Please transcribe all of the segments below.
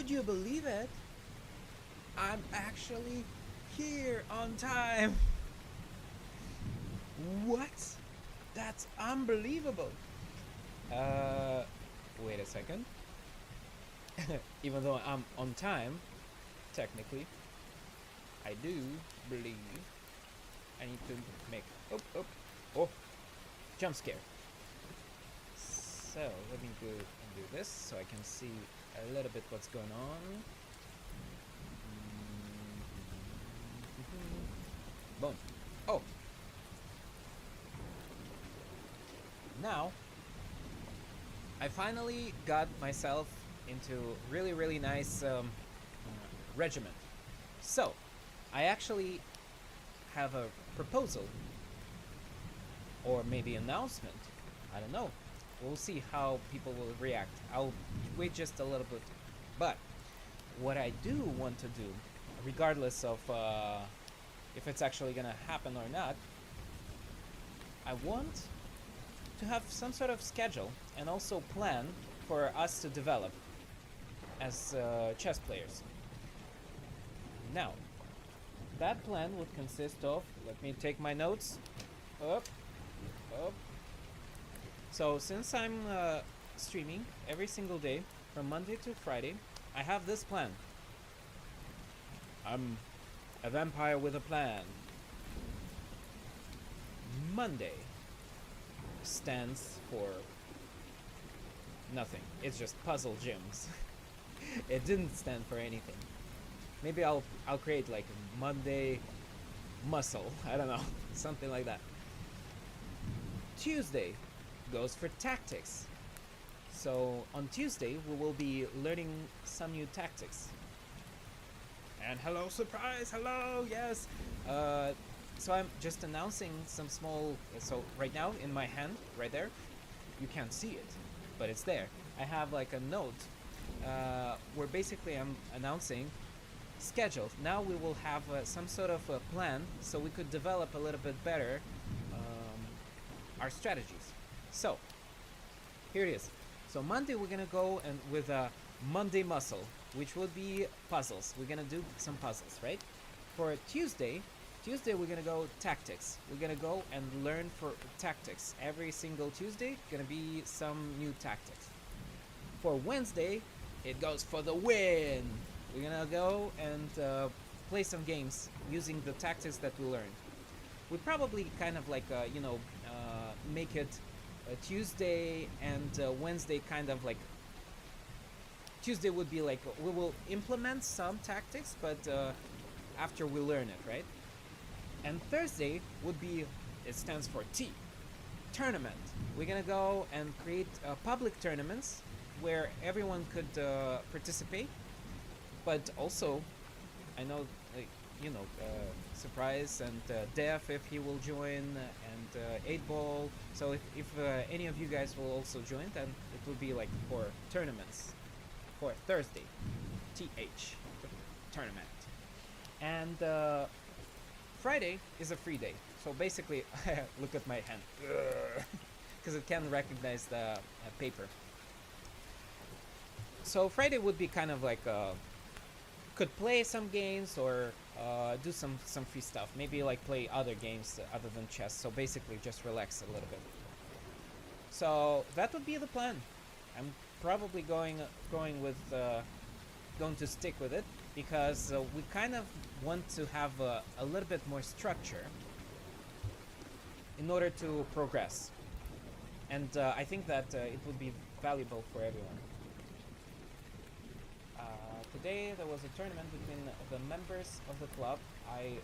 Would you believe it? I'm actually here on time. What? That's unbelievable. Uh, Wait a second. Even though I'm on time, technically, I do believe I need to make oh jump scare. So let me go and do this so I can see a little bit what's going on. Boom. Oh. Now, I finally got myself into really nice regiment. So, I actually have a proposal, or maybe announcement. I don't know. We'll see how people will react. I'll wait just a little bit. But what I do want to do, regardless of if it's actually gonna happen or not, I want to have some sort of schedule and also plan for us to develop as chess players. Now, that plan would consist of, let me take my notes, up. So since I'm streaming every single day from Monday to Friday, I have this plan. I'm a vampire with a plan. Monday stands for nothing. It's just puzzle gyms. It didn't stand for anything. Maybe I'll create like Monday muscle. I don't know, something like that. Tuesday goes for tactics. So on Tuesday we will be learning some new tactics. And hello, surprise! Hello, yes. So I'm just announcing some small. So right now in my hand, right there, you can't see it, but it's there. I have like a note where basically I'm announcing schedule. Now we will have some sort of a plan, so we could develop a little bit better our strategies. So here it is. So Monday we're gonna go and with a Monday muscle, which would be puzzles. We're gonna do some puzzles, right? For Tuesday we're gonna go tactics. We're gonna go and learn for tactics. Every single Tuesday gonna be some new tactics. For Wednesday, it goes for the win. We're gonna go and play some games using the tactics that we learned. We probably kind of like make it Tuesday and Wednesday kind of like. Tuesday would be like we will implement some tactics, but after we learn it, right? And Thursday would be, it stands for T, tournament. We're gonna go and create public tournaments where everyone could participate, but also, I know, Surprise and Def if he will join, and 8-Ball. So if any of you guys will also join, then it will be like for tournaments for Thursday, TH, tournament. And Friday is a free day. So basically, look at my hand, because it can recognize the paper. So Friday would be kind of like could play some games or do some free stuff. Maybe like play other games other than chess. So basically, just relax a little bit. So that would be the plan. I'm probably going to stick with it because we kind of want to have a little bit more structure in order to progress, and I think that it would be valuable for everyone. Today there was a tournament between the members of the club. I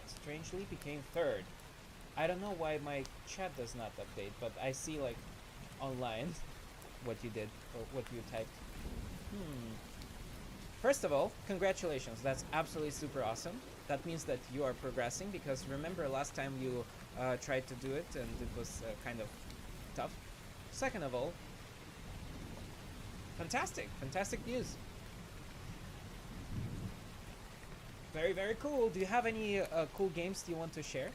strangely became third. I don't know why my chat does not update, but I see like online what you did or what you typed. First of all, congratulations. That's absolutely super awesome. That means that you are progressing, because remember last time you tried to do it and it was kind of tough. Second of all, fantastic news. Very cool. Do you have any cool games you want to share?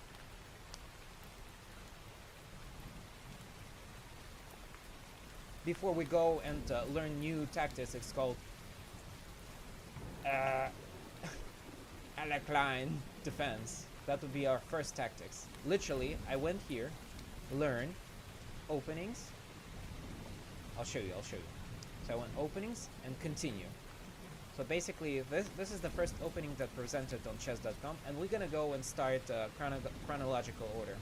Before we go and learn new tactics, it's called Uh, Alekhine Defense. That would be our first tactics. Literally, I went here, learn, openings. I'll show you. So I went openings and continue. So basically, this is the first opening that presented on chess.com, and we're gonna go and start chronological order.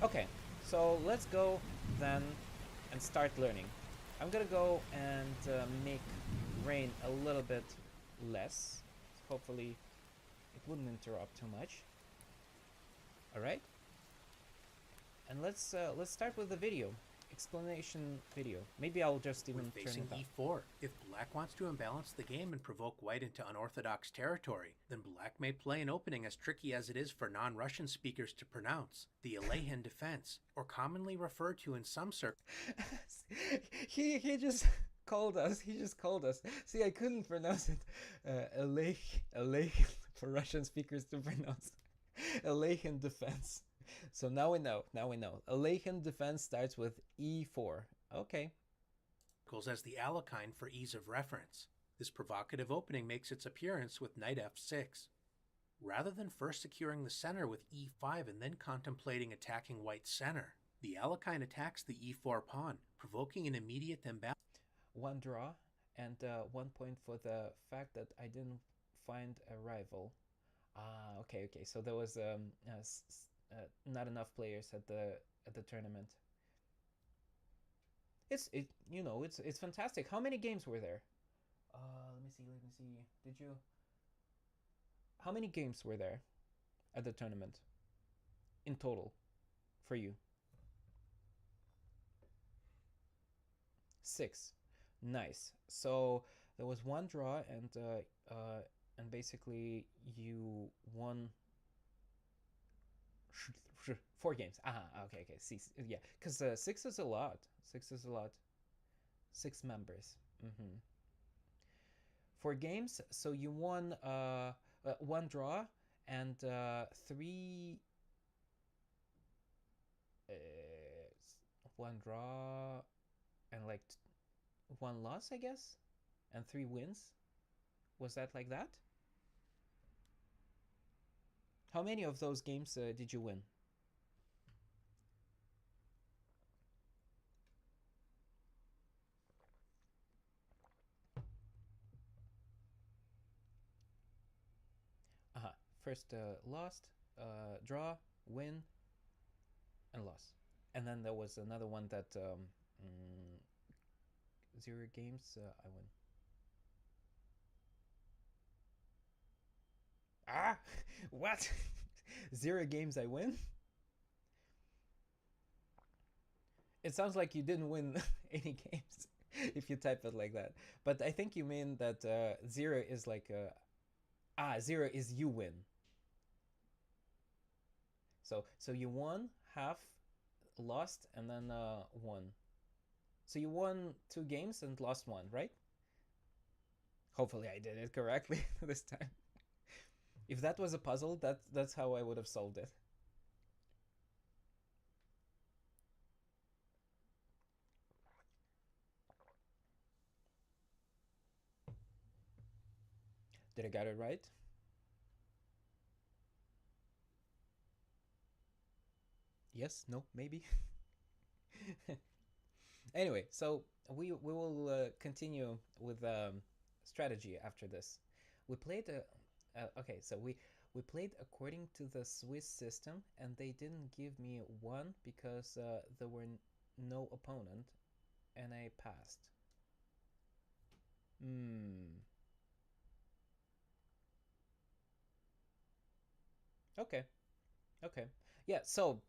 Okay, so let's go then and start learning. I'm gonna go and make rain a little bit less. Hopefully it wouldn't interrupt too much. All right, and let's start with the video. Explanation video. Maybe I'll just even turn facing it up. e4. If black wants to imbalance the game and provoke white into unorthodox territory, then black may play an opening as tricky as it is for non-Russian speakers to pronounce, the Alekhine Defense, or commonly referred to in some circles. he just called us. He just called us. See, I couldn't pronounce it. Alekhine for Russian speakers to pronounce. Alekhine Defense. So now we know. Alekhine Defense starts with e4. Okay. As the Alekhine for ease of reference. This provocative opening makes its appearance with knight f6. Rather than first securing the center with e5 and then contemplating attacking white's center, the Alekhine attacks the e4 pawn, provoking an immediate imbalance. One draw and 1 point for the fact that I didn't find a rival. Okay. So there was not enough players at the tournament. It's fantastic. How many games were there? Let me see. How many games were there at the tournament in total for you? 6. Nice. So there was one draw and basically you won 4 games. Okay. See, yeah, because 6 is a lot. 6 members. 4 games. So you won 1 draw and 3. 1 draw and like 1 loss, I guess, and 3 wins. Was that like that? How many of those games did you win? First lost, draw, win, and loss. And then there was another one that 0 games I win. What? 0 games I win? It sounds like you didn't win any games if you type it like that. But I think you mean that 0 is like 0 is you win. So you won half, lost, and then won. So you won 2 games and lost 1, right? Hopefully I did it correctly this time. If that was a puzzle, that's how I would have solved it. Did I get it right? Yes? No? Maybe? Anyway, so we will continue with strategy after this. We played so we played according to the Swiss system, and they didn't give me 1 because there were no opponent, and I passed. Okay. Yeah. So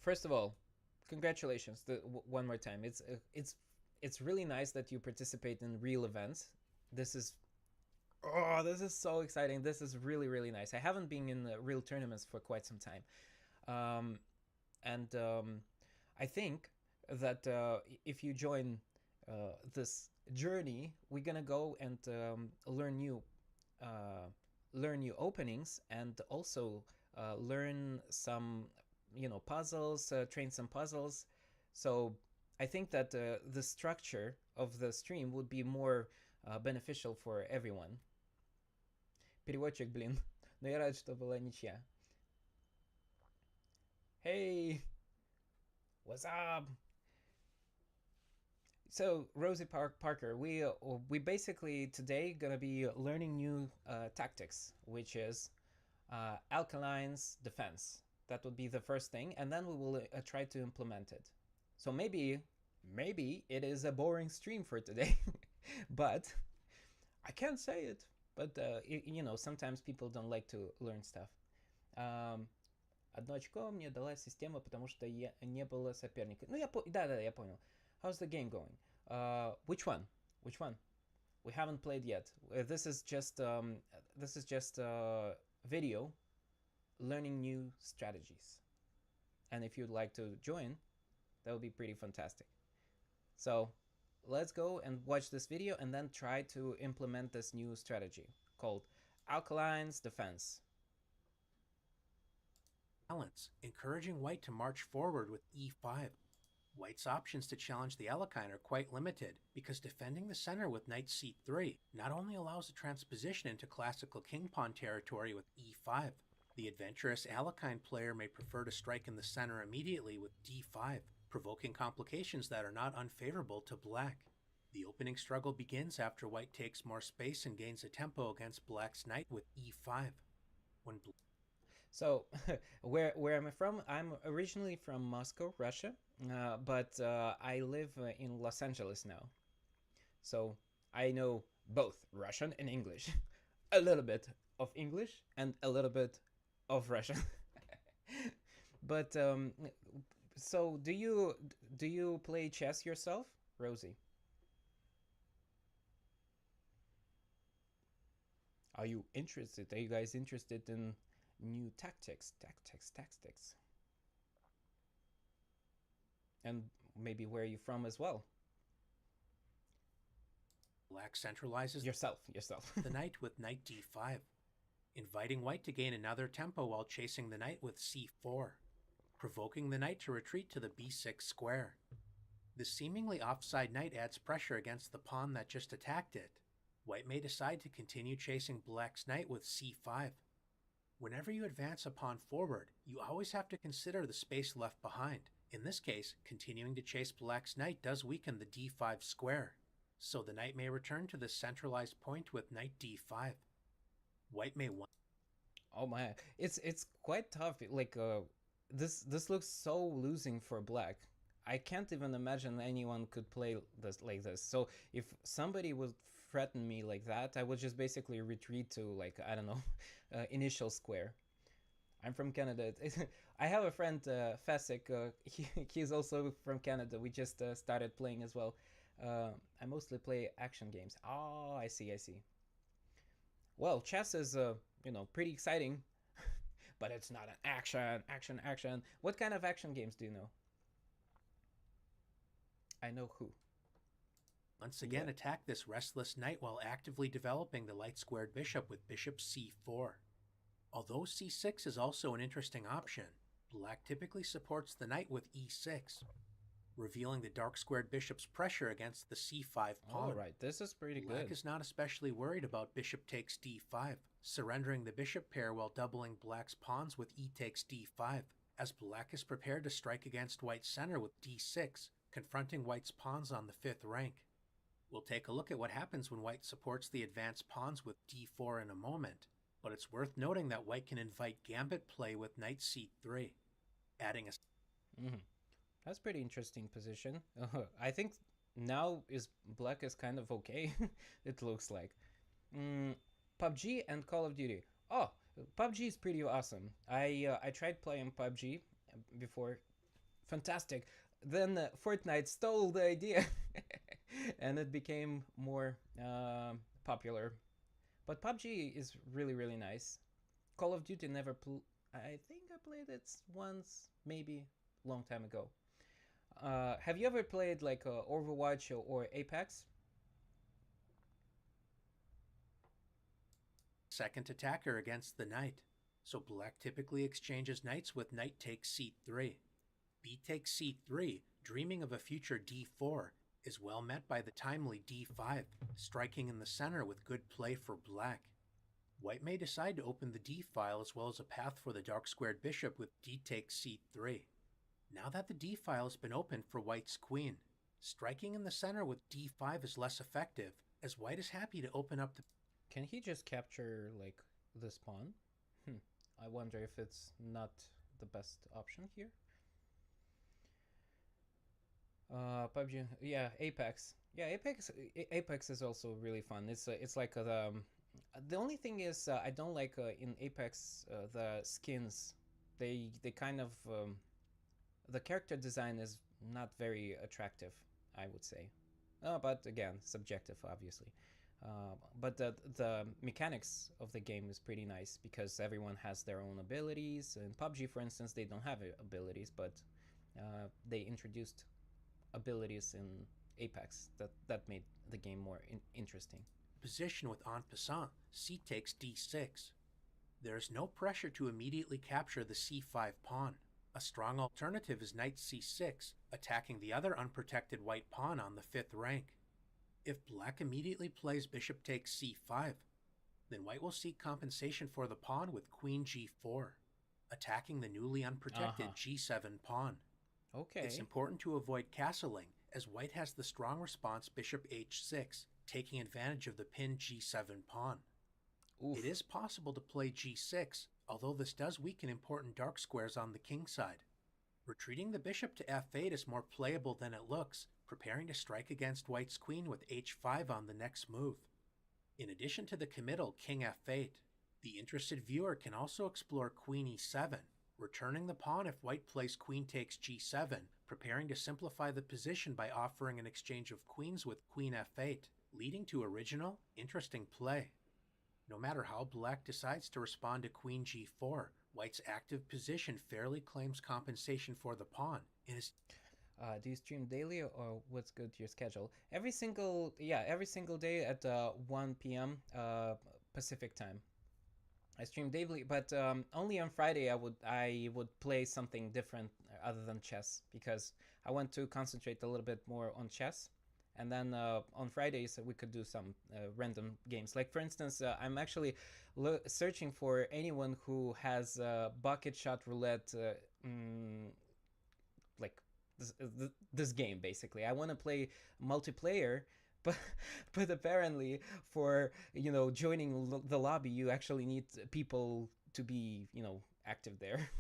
first of all, congratulations. One more time. It's really nice that you participate in real events. This is so exciting. This is really, really nice. I haven't been in real tournaments for quite some time. I think that if you join this journey, we're gonna go and learn new openings, and also learn some puzzles, train some puzzles. So I think that the structure of the stream would be more beneficial for everyone. Переводчик, блин. Но я рад, что была ничья. Hey, what's up? So Rosie Parker, we basically today gonna be learning new tactics, which is Alkaline's Defense. That would be the first thing, and then we will try to implement it. So maybe it is a boring stream for today, but I can't say it. But you know, sometimes people don't like to learn stuff. Одно очко мне дала система, потому что не было соперника. Ну, да, я понял. How's the game going? Which one? We haven't played yet. This is just video learning new strategies. And if you'd like to join, that would be pretty fantastic. So let's go and watch this video and then try to implement this new strategy called Alkaline's Defense. Balance, encouraging white to march forward with e5. White's options to challenge the Alekhine are quite limited, because defending the center with knight c3 not only allows a transposition into classical king-pawn territory with e5, the adventurous Alekhine player may prefer to strike in the center immediately with d5, provoking complications that are not unfavorable to black. The opening struggle begins after white takes more space and gains a tempo against black's knight with e5. So, where am I from? I'm originally from Moscow, Russia, but I live in Los Angeles now. So, I know both Russian and English. A little bit of English and a little bit of Russian. But, so do you play chess yourself, Rosie? Are you interested? Are you guys interested in new tactics? And maybe where are you from as well? Black centralizes yourself the knight with knight d5, inviting white to gain another tempo while chasing the knight with c4, provoking the knight to retreat to the b6 square. The seemingly offside knight adds pressure against the pawn that just attacked it. White may decide to continue chasing black's knight with c5. Whenever you advance a pawn forward, you always have to consider the space left behind. In this case, continuing to chase black's knight does weaken the d5 square, so the knight may return to the centralized point with knight d5. White may want... Oh my, it's quite tough. Like this looks so losing for black. I can't even imagine anyone could play this like this. So if somebody would threaten me like that, I would just basically retreat to, like, I don't know, initial square. I'm from Canada. I have a friend, Fasik. He's also from Canada. We just started playing as well. I mostly play action games. Oh, I see. Well, chess is, you know, pretty exciting, but it's not an action. What kind of action games do you know? I know who. Once again, attack this restless knight while actively developing the light-squared bishop with bishop c4. Although c6 is also an interesting option, black typically supports the knight with e6, revealing the dark-squared bishop's pressure against the c5 pawn. Alright, this is pretty good. Black is not especially worried about bishop takes d5, surrendering the bishop pair while doubling black's pawns with e takes d5, as black is prepared to strike against white's center with d6, confronting white's pawns on the 5th rank. We'll take a look at what happens when white supports the advanced pawns with d4 in a moment, but it's worth noting that white can invite gambit play with knight c3, adding a... That's pretty interesting position. I think now black is kind of okay, it looks like. PUBG and Call of Duty. Oh, PUBG is pretty awesome. I tried playing PUBG before. Fantastic. Then Fortnite stole the idea and it became more popular. But PUBG is really, really nice. Call of Duty never I think I played it once, maybe long time ago. Have you ever played like Overwatch or Apex? Second attacker against the knight, so black typically exchanges knights with knight takes c3. B takes c3, dreaming of a future d4, is well met by the timely d5, striking in the center with good play for black. White may decide to open the d-file as well as a path for the dark-squared bishop with d takes c3. Now that the d-file has been opened for white's queen, striking in the center with d5 is less effective, as white is happy to open up the... Can he just capture, like, this pawn? I wonder if it's not the best option here. PUBG, yeah, Apex. Yeah, Apex is also really fun. It's like the only thing is I don't like in Apex the skins. They kind of the character design is not very attractive, I would say. But again, subjective, obviously. But the mechanics of the game is pretty nice because everyone has their own abilities. In PUBG, for instance, they don't have abilities, but they introduced abilities in Apex that made the game more interesting. Position with en passant, c takes d6. There is no pressure to immediately capture the c5 pawn. A strong alternative is knight c6, attacking the other unprotected white pawn on the 5th rank. If black immediately plays bishop takes c5, then white will seek compensation for the pawn with queen g4, attacking the newly unprotected g7 pawn. Okay. It's important to avoid castling, as white has the strong response bishop h6, taking advantage of the pinned g7 pawn. Oof. It is possible to play g6, although this does weaken important dark squares on the king side. Retreating the bishop to f8 is more playable than it looks, preparing to strike against white's queen with h5 on the next move. In addition to the committal king f8, the interested viewer can also explore queen e7, returning the pawn if white plays queen takes g7, preparing to simplify the position by offering an exchange of queens with queen f8, leading to original, interesting play. No matter how black decides to respond to queen g4, white's active position fairly claims compensation for the pawn and is... Do you stream daily or what's good to your schedule? Every single day at 1 p.m. Pacific time. I stream daily, but only on Friday I would play something different other than chess because I want to concentrate a little bit more on chess. And then on Fridays we could do some random games. Like for instance, I'm actually searching for anyone who has bucket shot roulette, like this game basically. I want to play multiplayer. But apparently for joining the lobby you actually need people to be active there.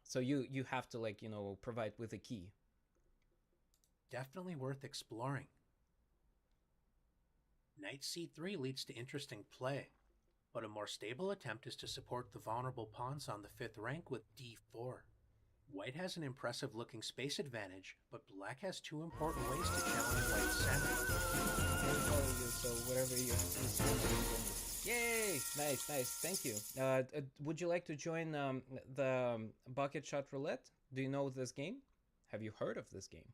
So you have to provide with a key. Definitely worth exploring. Knight c3 leads to interesting play, but a more stable attempt is to support the vulnerable pawns on the 5th rank with d4. White has an impressive looking space advantage, but black has two important ways to challenge white's center. So whatever you Yay! Nice. Thank you. Would you like to join the bucket shot roulette? Do you know this game? Have you heard of this game?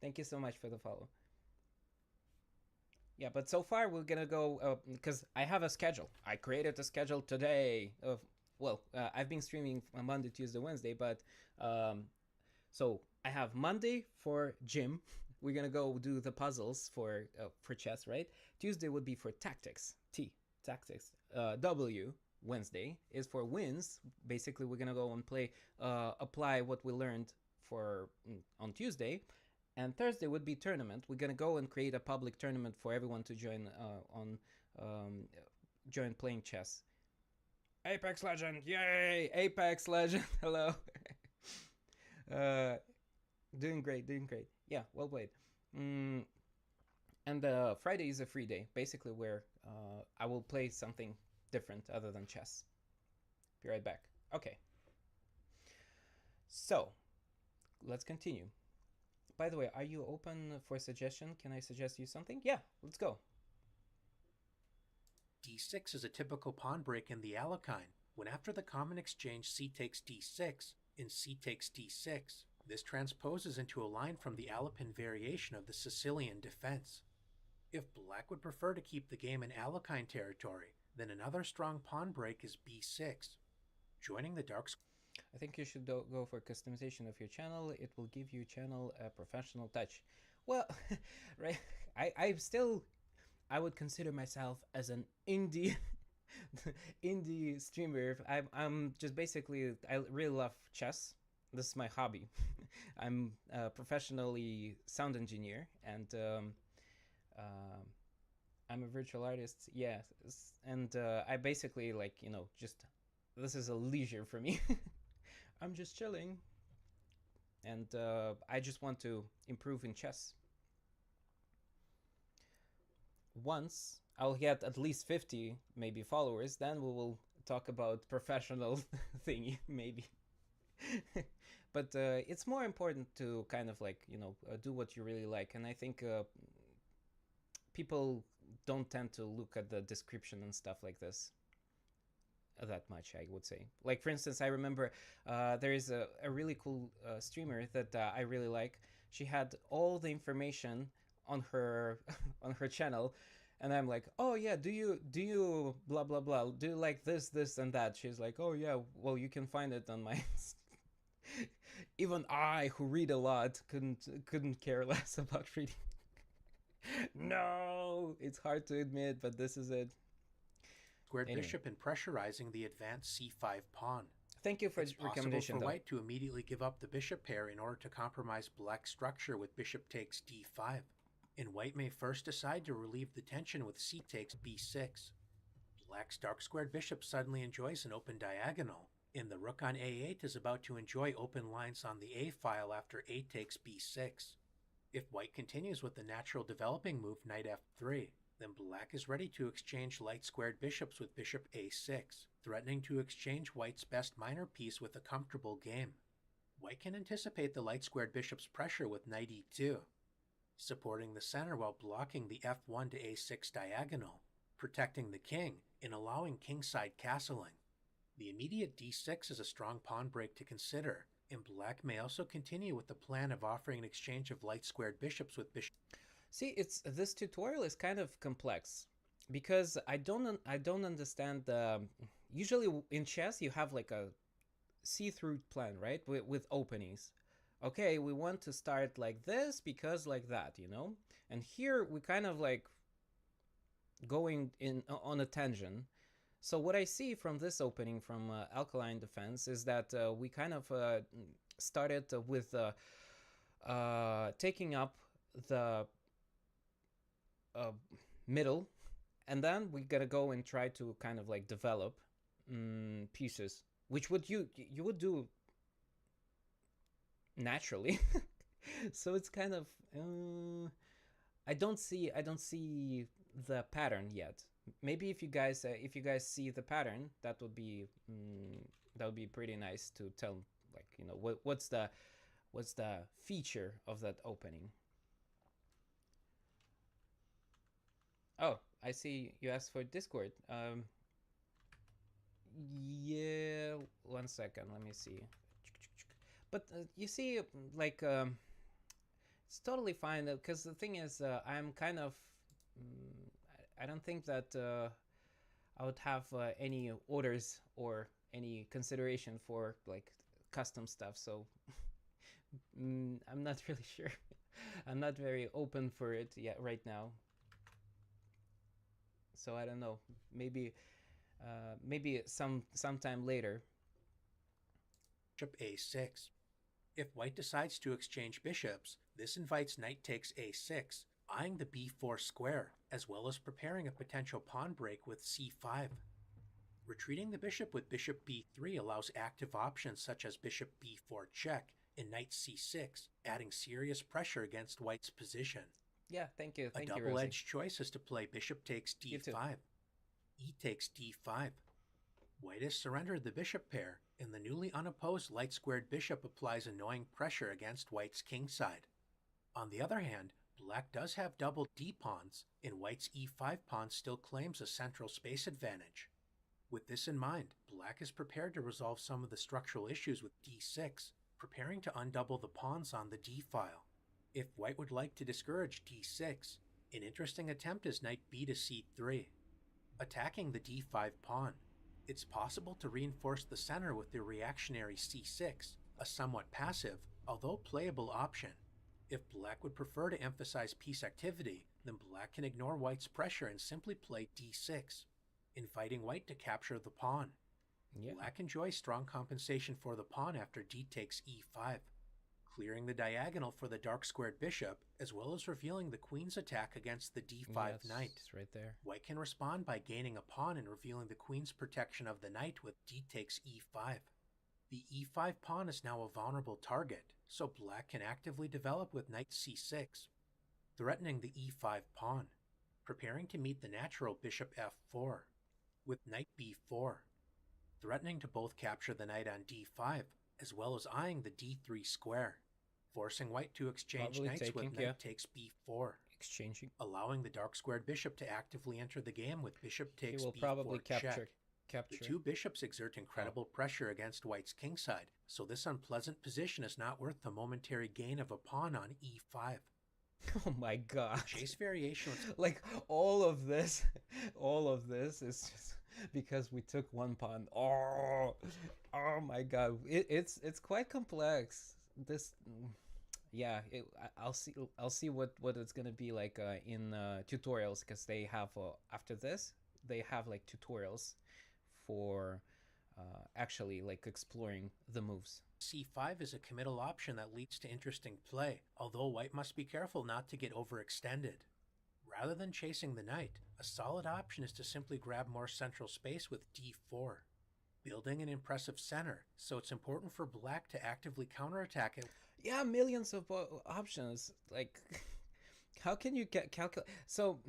Thank you so much for the follow. Yeah, but so far we're gonna go because I have a schedule. I created a schedule today of. Well, I've been streaming Monday, Tuesday, Wednesday, but so I have Monday for gym. We're gonna go do the puzzles for chess, right? Tuesday would be for tactics, tactics. W, Wednesday is for wins. Basically, we're gonna go and play, apply what we learned on Tuesday, and Thursday would be tournament. We're gonna go and create a public tournament for everyone to join join playing chess. Apex Legend, yay! Apex Legend, hello. Doing great. Yeah, well played. And Friday is a free day, basically where I will play something different other than chess. Be right back. Okay. So, let's continue. By the way, are you open for a suggestion? Can I suggest you something? Yeah, let's go. d6 is a typical pawn break in the Alekhine, when after the common exchange c takes d6 and c takes d6, this transposes into a line from the Alekhine variation of the Sicilian defense. If black would prefer to keep the game in Alekhine territory, then another strong pawn break is b6. Joining the dark... I think you should go for customization of your channel. It will give your channel a professional touch. Well, right. I still I would consider myself as an indie indie streamer. I'm just basically I really love chess. This is my hobby. I'm a professionally sound engineer and um, I'm a virtual artist. Yeah, and I basically like just this is a leisure for me. I'm just chilling, and I just want to improve in chess. Once I'll get at least 50 maybe followers, then we will talk about professional thingy maybe. But it's more important to kind of like do what you really like, and I think people don't tend to look at the description and stuff like this that much, I would say. Like, for instance, I remember there is a really cool streamer that I really like. She had all the information on her on her channel, and I'm like, oh yeah, do you blah blah blah, do you like this and that? She's like, oh yeah, well, you can find it on my even I, who read a lot, couldn't care less about reading. No, it's hard to admit, but this is it. Squared Anyway. bishop and pressurizing the advanced c5 pawn. Thank you for It's the possible recommendation, for though. white to immediately give up the bishop pair in order to compromise black's structure with bishop takes d5, and white may first decide to relieve the tension with c takes b6. Black's dark squared bishop suddenly enjoys an open diagonal, and the rook on a8 is about to enjoy open lines on the a file after a takes b6. If white continues with the natural developing move knight f3, then black is ready to exchange light squared bishops with bishop a6, threatening to exchange white's best minor piece with a comfortable game. White can anticipate the light squared bishop's pressure with knight e2, supporting the center while blocking the f1 to a6 diagonal, protecting the king and allowing kingside castling. The immediate d6 is a strong pawn break to consider, and black may also continue with the plan of offering an exchange of light squared bishops with bishop. See, this tutorial is kind of complex because I don't understand the. Usually in chess you have like a see-through plan, right? With openings. Okay, we want to start like this because like that, And here we kind of like going in on a tangent. So what I see from this opening from Alekhine Defense is that we kind of started with taking up the middle, and then we gotta go and try to kind of like develop pieces, which would you would do naturally. So it's kind of I don't see the pattern yet. Maybe if you guys see the pattern, that would be pretty nice to tell, like, what's the feature of that opening. Oh, I see you asked for Discord. Yeah, 1 second, let me see. But you see, like, it's totally fine, because the thing is, I'm kind of, I don't think that I would have any orders or any consideration for like custom stuff, so I'm not really sure. I'm not very open for it yet right now. So I don't know. Maybe sometime later. Bishop a6. If white decides to exchange bishops, this invites knight takes a6, eyeing the b4 square, as well as preparing a potential pawn break with c5. Retreating the bishop with bishop b3 allows active options such as bishop b4 check and knight c6, adding serious pressure against white's position. Yeah, thank you. A double-edged choice is to play bishop takes d5, e takes d5. White has surrendered the bishop pair, and the newly unopposed light squared bishop applies annoying pressure against white's kingside. On the other hand, black does have double d-pawns, and white's e5 pawn still claims a central space advantage. With this in mind, black is prepared to resolve some of the structural issues with d6, preparing to undouble the pawns on the d-file. If white would like to discourage d6, an interesting attempt is knight b to c3, attacking the d5 pawn, It's possible to reinforce the center with the reactionary c6, a somewhat passive, although playable option. If black would prefer to emphasize piece activity, then black can ignore white's pressure and simply play d6, inviting white to capture the pawn. Yeah. Black enjoys strong compensation for the pawn after d takes e5, clearing the diagonal for the dark squared bishop, as well as revealing the queen's attack against the d5 knight. It's right there. White can respond by gaining a pawn and revealing the queen's protection of the knight with d takes e5. The e5 pawn is now a vulnerable target, so black can actively develop with knight c6, threatening the e5 pawn, preparing to meet the natural bishop f4, with knight b4, threatening to both capture the knight on d5, as well as eyeing the d3 square, forcing white to exchange Probably knights with knight takes b4, exchanging. allowing the dark squared bishop to actively enter the game with bishop He takes will b4 probably check. capture. The two bishops exert incredible pressure against white's kingside, so this unpleasant position is not worth the momentary gain of a pawn on e5. Oh my god. Chase variation was Like all of this is just because we took one pawn. Oh my god. It's quite complex. This yeah, I'll see what it's gonna be like in tutorials, because they have after this they have like tutorials for actually like exploring the moves. c5 is a committal option that leads to interesting play, although white must be careful not to get overextended. Rather than chasing the knight, a solid option is to simply grab more central space with d4, building an impressive center, so it's important for black to actively counterattack it. Yeah, millions of options. Like, how can you calculate? So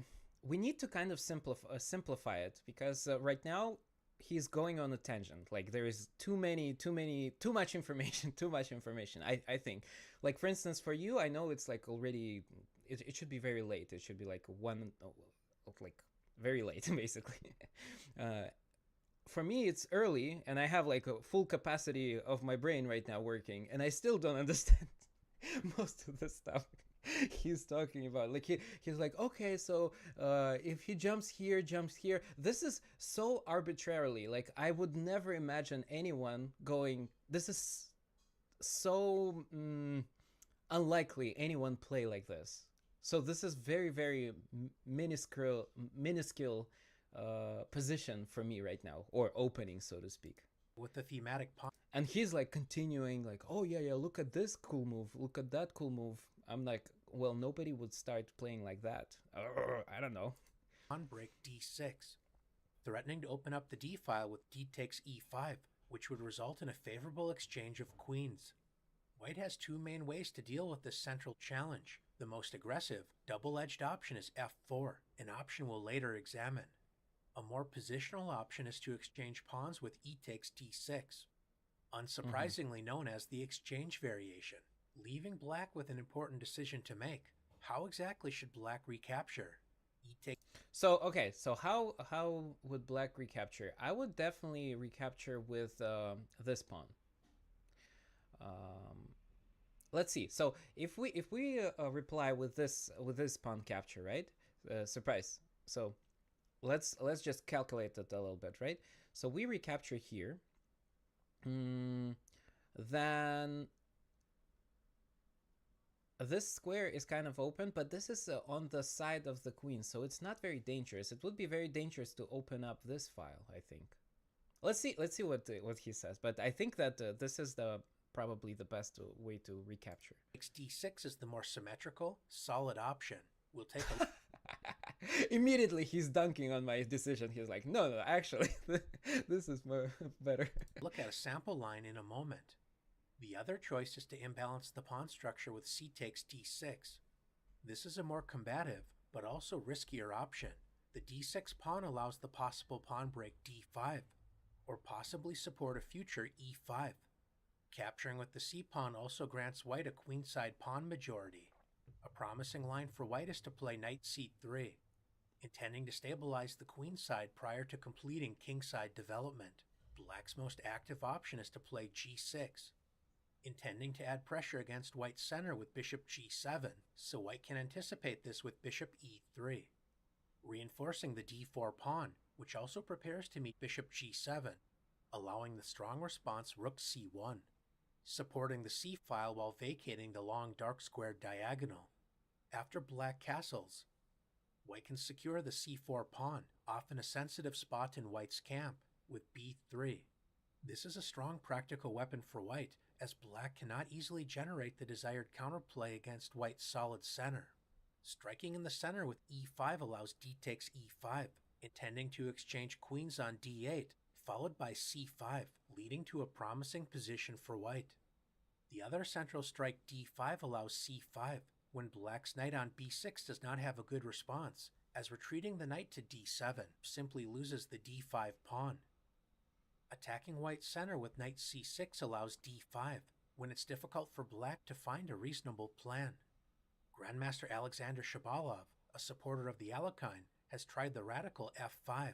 we need to kind of simplify it, because right now he's going on a tangent. Like, there is too much information, I think. Like, for instance, for you, I know it's like already, it should be very late. It should be like like very late, basically. For me, it's early, and I have like a full capacity of my brain right now working, and I still don't understand most of the stuff he's talking about. Like he's like, okay, so if he jumps here, this is so arbitrarily. Like, I would never imagine anyone going, this is so unlikely anyone play like this. So this is very minuscule position for me right now, or opening, so to speak, with the thematic pawn. And he's like continuing, like, oh yeah, look at this cool move, look at that cool move. I'm like, well, nobody would start playing like that. I don't know. Pawn break d6, threatening to open up the d file with d takes e5, which would result in a favorable exchange of queens. White has two main ways to deal with this central challenge. The most aggressive, double-edged option is f4, an option we'll later examine. A more positional option is to exchange pawns with e takes d6, unsurprisingly known as the exchange variation, leaving black with an important decision to make. How exactly should black recapture? So how would black recapture? I would definitely recapture with this pawn. Let's see. So if we reply with this pawn capture, right? Surprise. So let's just calculate it a little bit, right? So we recapture here. Then this square is kind of open, but this is on the side of the queen, so it's not very dangerous. It would be very dangerous to open up this file, I think. Let's see what he says, but I think that this is probably the best way to recapture. d6 is the more symmetrical, solid option. We'll take a Immediately he's dunking on my decision. He's like, no, actually, this is better. Look at a sample line in a moment. The other choice is to imbalance the pawn structure with c takes d6. This is a more combative, but also riskier option. The d6 pawn allows the possible pawn break d5, or possibly support a future e5. Capturing with the c pawn also grants white a queenside pawn majority. A promising line for white is to play knight c3, intending to stabilize the queenside prior to completing kingside development. Black's most active option is to play g6, intending to add pressure against white's center with bishop g7, so white can anticipate this with bishop e3. reinforcing the d4 pawn, which also prepares to meet bishop g7, allowing the strong response rook c1, supporting the c-file while vacating the long dark squared diagonal. After black castles, white can secure the c4 pawn, often a sensitive spot in white's camp, with b3. This is a strong practical weapon for white, as black cannot easily generate the desired counterplay against white's solid center. Striking in the center with e5 allows d takes e5, intending to exchange queens on d8, followed by c5, leading to a promising position for white. The other central strike d5 allows c5, when black's knight on b6 does not have a good response, as retreating the knight to d7 simply loses the d5 pawn. Attacking white's center with knight c6 allows d5, when it's difficult for black to find a reasonable plan. Grandmaster Alexander Shabalov, a supporter of the Alekhine, has tried the radical f5,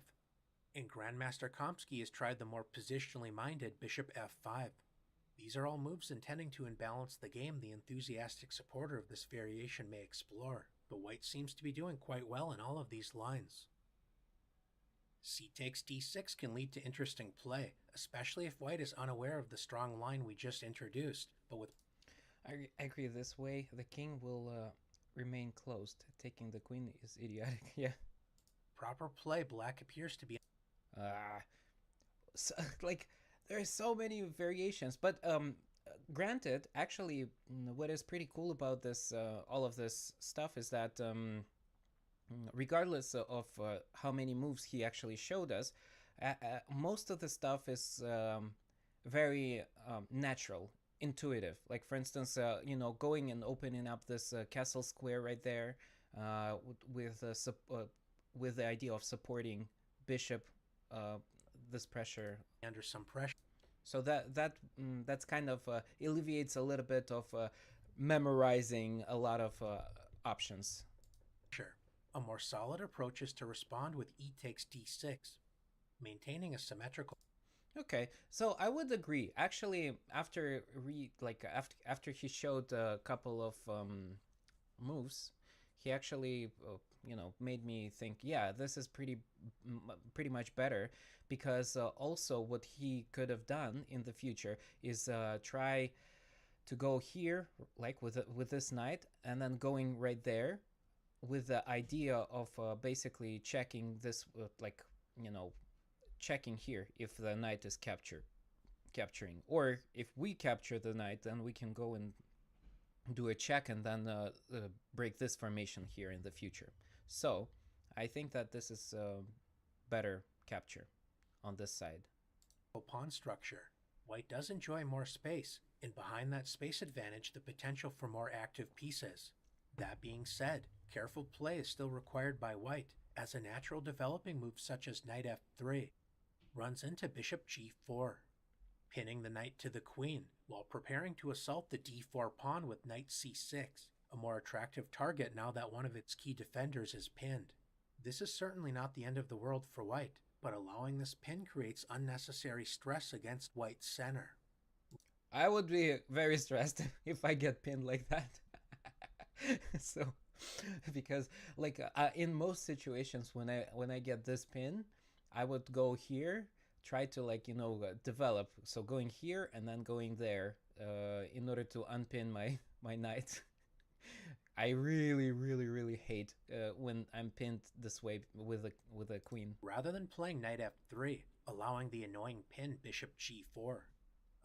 and Grandmaster Komsky has tried the more positionally minded bishop f5. These are all moves intending to imbalance the game the enthusiastic supporter of this variation may explore, but white seems to be doing quite well in all of these lines. C takes d6 can lead to interesting play, especially if white is unaware of the strong line we just introduced, but with... I agree. This way, the king will remain closed. Taking the queen is idiotic. Yeah. proper play, black appears to be... So, like, there are so many variations, but granted, actually, what is pretty cool about this, all of this stuff, is that regardless of how many moves he actually showed us, most of the stuff is very natural, intuitive. Like, for instance, going and opening up this castle square right there, with the idea of supporting bishop, this pressure, under some pressure. So that's kind of alleviates a little bit of memorizing a lot of options. Sure. A more solid approach is to respond with e takes d6, maintaining a symmetrical... Okay, so I would agree. Actually, after he showed a couple of moves, he actually made me think, yeah, this is pretty much better, because also what he could have done in the future is try to go here, like with this knight, and then going right there with the idea of basically checking this, checking here if the knight is capturing, or if we capture the knight, then we can go and do a check and then break this formation here in the future. So I think that this is better capture on this side. Pawn structure. White does enjoy more space, and behind that space advantage, the potential for more active pieces. That being said, careful play is still required by white, as a natural developing move such as knight f3 runs into bishop g4, pinning the knight to the queen, while preparing to assault the d4 pawn with knight c6, a more attractive target now that one of its key defenders is pinned. This is certainly not the end of the world for white, but allowing this pin creates unnecessary stress against white's center. I would be very stressed if I get pinned like that. So, because in most situations when I get this pin, I would go here, try to develop. So going here and then going there, in order to unpin my knight. I really, really, really hate when I'm pinned this way with a queen. Rather than playing knight f3, allowing the annoying pin bishop g4,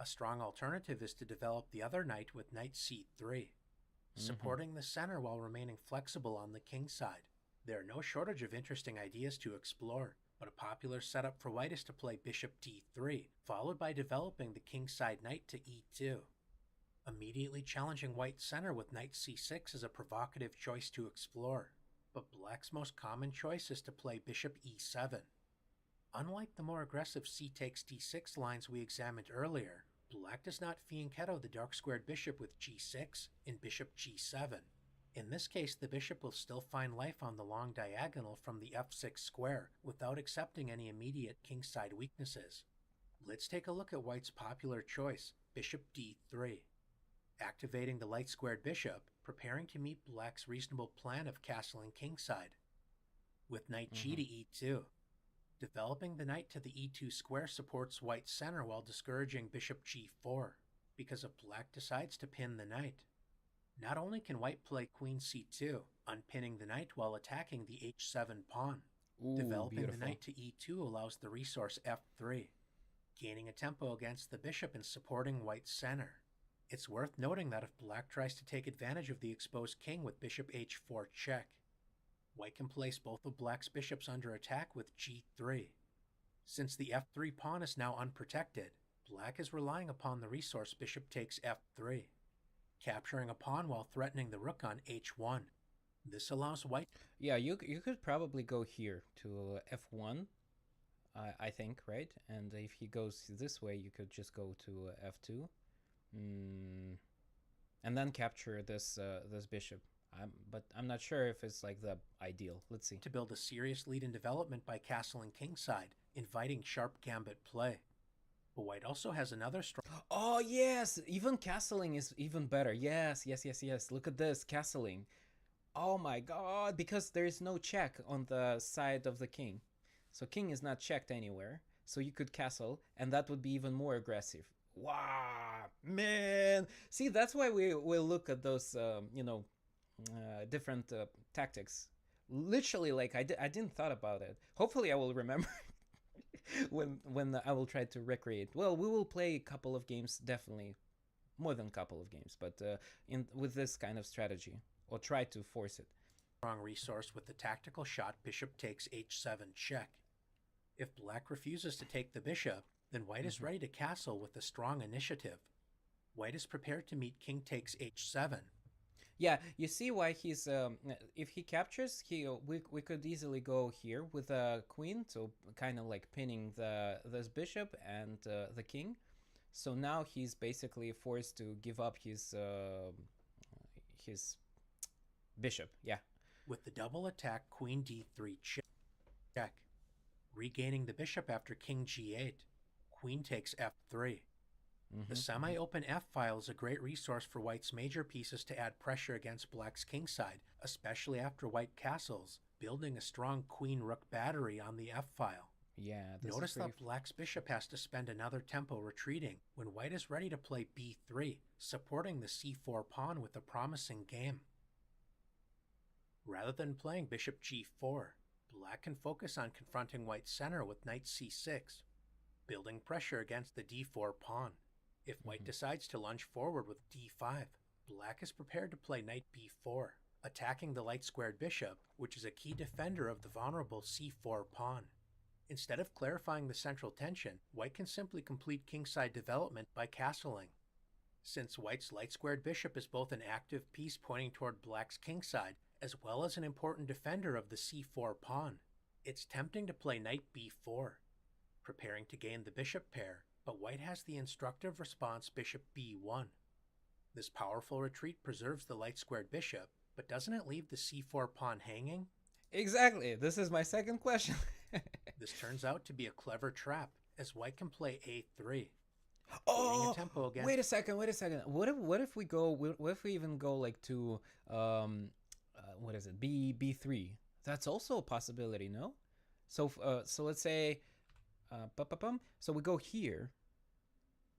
a strong alternative is to develop the other knight with knight c3, supporting the center while remaining flexible on the king side. There are no shortage of interesting ideas to explore, but a popular setup for white is to play bishop d3, followed by developing the kingside knight to e2. Immediately challenging white's center with knight c6 is a provocative choice to explore, but black's most common choice is to play bishop e7. Unlike the more aggressive c takes d6 lines we examined earlier, black does not fianchetto the dark squared bishop with g6 and bishop g7. In this case, the bishop will still find life on the long diagonal from the f6 square without accepting any immediate kingside weaknesses. Let's take a look at white's popular choice, bishop d3. Activating the light-squared bishop, preparing to meet black's reasonable plan of castling kingside. with knight g Mm-hmm. to e2. Developing the knight to the e2 square supports white's center while discouraging bishop g4, because if black decides to pin the knight. Not only can white play queen c2, unpinning the knight while attacking the h7 pawn, Ooh, developing the beautiful. knight to e2 allows the resource f3, gaining a tempo against the bishop and supporting white's center. It's worth noting that if black tries to take advantage of the exposed king with bishop h4 check, white can place both of black's bishops under attack with g3. Since the f3 pawn is now unprotected, black is relying upon the resource bishop takes f3, capturing a pawn while threatening the rook on h1. This allows white. Yeah, you could probably go here to f1, I think, right? And if he goes this way, you could just go to f2, and then capture this bishop. But I'm not sure if it's like the ideal. Let's see. To build a serious lead in development by castling kingside, inviting sharp gambit play. But white also has another strong. Oh yes, even castling is even better. Yes, yes, yes, yes. Look at this castling. Oh my god, because there is no check on the side of the king. So king is not checked anywhere. So you could castle, and that would be even more aggressive. Wow, man. See, that's why we look at those, different tactics. Literally, like I didn't thought about it. Hopefully, I will remember when I will try to recreate. Well, we will play a couple of games, definitely more than a couple of games, but in with this kind of strategy, or try to force it. Strong resource with the tactical shot bishop takes h7 check. If black refuses to take the bishop, then white is ready to castle with a strong initiative. White is prepared to meet king takes h7. Yeah, you see why he's if he captures, we could easily go here with a queen, so kind of like pinning this bishop and the king. So now he's basically forced to give up his bishop. Yeah. With the double attack queen d3 check, regaining the bishop after king g8, queen takes f3. The semi-open f-file is a great resource for white's major pieces to add pressure against black's kingside, especially after white castles, building a strong queen-rook battery on the f-file. Yeah, Notice that black's bishop has to spend another tempo retreating when white is ready to play b3, supporting the c4 pawn with a promising game. Rather than playing bishop g4, black can focus on confronting white's center with knight c6, building pressure against the d4 pawn. If white decides to lunge forward with d5, black is prepared to play knight b4, attacking the light-squared bishop, which is a key defender of the vulnerable c4 pawn. Instead of clarifying the central tension, white can simply complete kingside development by castling. Since white's light-squared bishop is both an active piece pointing toward black's kingside, as well as an important defender of the c4 pawn, it's tempting to play knight b4, preparing to gain the bishop pair, but white has the instructive response bishop b1. This powerful retreat preserves the light-squared bishop, but doesn't it leave the c4 pawn hanging? Exactly. This is my second question. This turns out to be a clever trap, as white can play a3. Oh, Tempo against... wait a second. What if we go? What if we even go like to what is it? B3. That's also a possibility, no? So so let's say so we go here.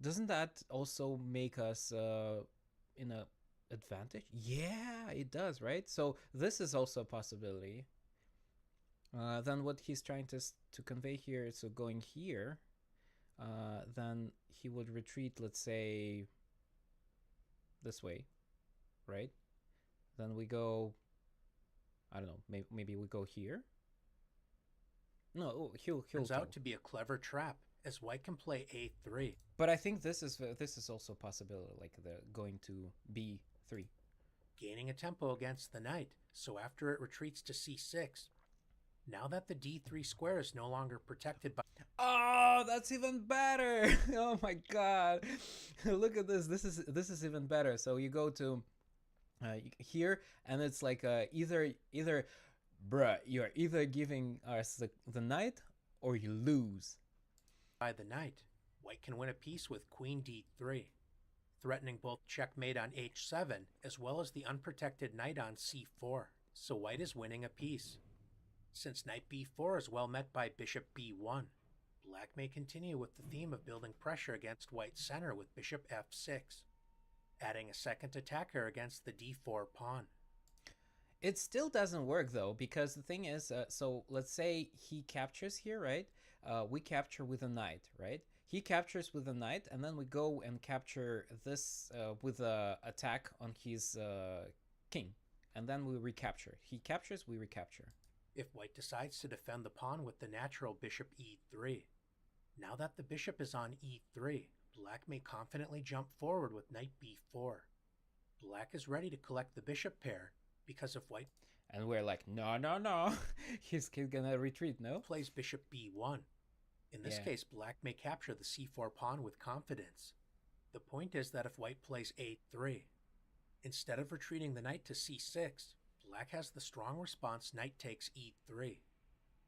Doesn't that also make us in a advantage? Yeah, it does, right? So this is also a possibility. Then what he's trying to convey here is, so going here, then he would retreat, let's say, this way, right? Then we go, I don't know, maybe we go here. No, he'll turns go. out to be a clever trap, as white can play a3. But I think this is also a possibility, like the going to b3. Gaining a tempo against the knight, so after it retreats to c6, now that the d3 square is no longer protected by... Oh, that's even better! Oh my god! Look at this. This is even better. So you go to here, and it's like either bruh, you're either giving us the knight or you lose. By the knight, white can win a piece with queen d3, threatening both checkmate on h7 as well as the unprotected knight on c4, so white is winning a piece. Since knight b4 is well met by bishop b1, black may continue with the theme of building pressure against white's center with bishop f6, adding a second attacker against the d4 pawn. It still doesn't work though, because the thing is, so let's say he captures here, right? We capture with a knight, right? He captures with a knight, and then we go and capture this with a attack on his king, and then we recapture. He captures, we recapture. If white decides to defend the pawn with the natural bishop e3, now that the bishop is on e3, black may confidently jump forward with knight b4. Black is ready to collect the bishop pair, because if white and we're like, no, he's gonna retreat, no? Plays bishop b1. In this case, black may capture the c4 pawn with confidence. The point is that if white plays a3, instead of retreating the knight to c6, black has the strong response knight takes e3,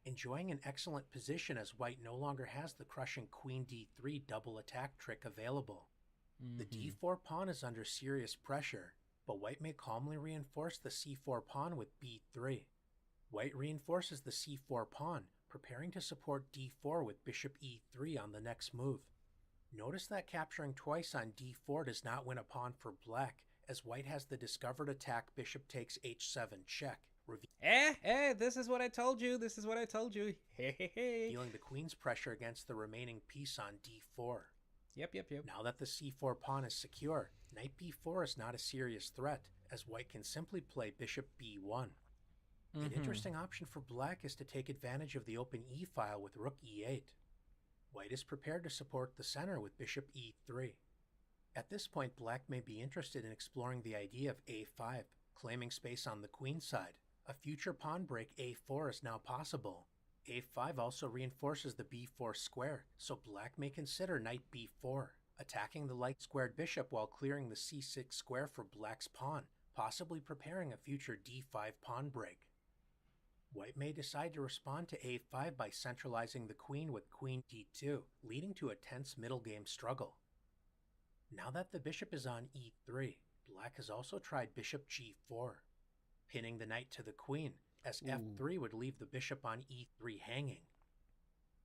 enjoying an excellent position as white no longer has the crushing queen d3 double attack trick available. The d4 pawn is under serious pressure, but white may calmly reinforce the c4 pawn with b3. White reinforces the c4 pawn, preparing to support d4 with bishop e3 on the next move. Notice that capturing twice on d4 does not win a pawn for black, as white has the discovered attack bishop takes h7 check. This is what I told you, Feeling the queen's pressure against the remaining piece on d4. Yep. Now that the c4 pawn is secure, knight b4 is not a serious threat, as white can simply play bishop b1. An interesting option for black is to take advantage of the open e-file with rook e8. White is prepared to support the center with bishop e3. At this point, black may be interested in exploring the idea of a5, claiming space on the queen side. A future pawn break a4 is now possible. a5 also reinforces the b4 square, so black may consider knight b4, attacking the light squared bishop while clearing the c6 square for black's pawn, possibly preparing a future d5 pawn break. White may decide to respond to a5 by centralizing the queen with queen d2, leading to a tense middle game struggle. Now that the bishop is on e3, black has also tried bishop g4, pinning the knight to the queen, as f3 would leave the bishop on e3 hanging.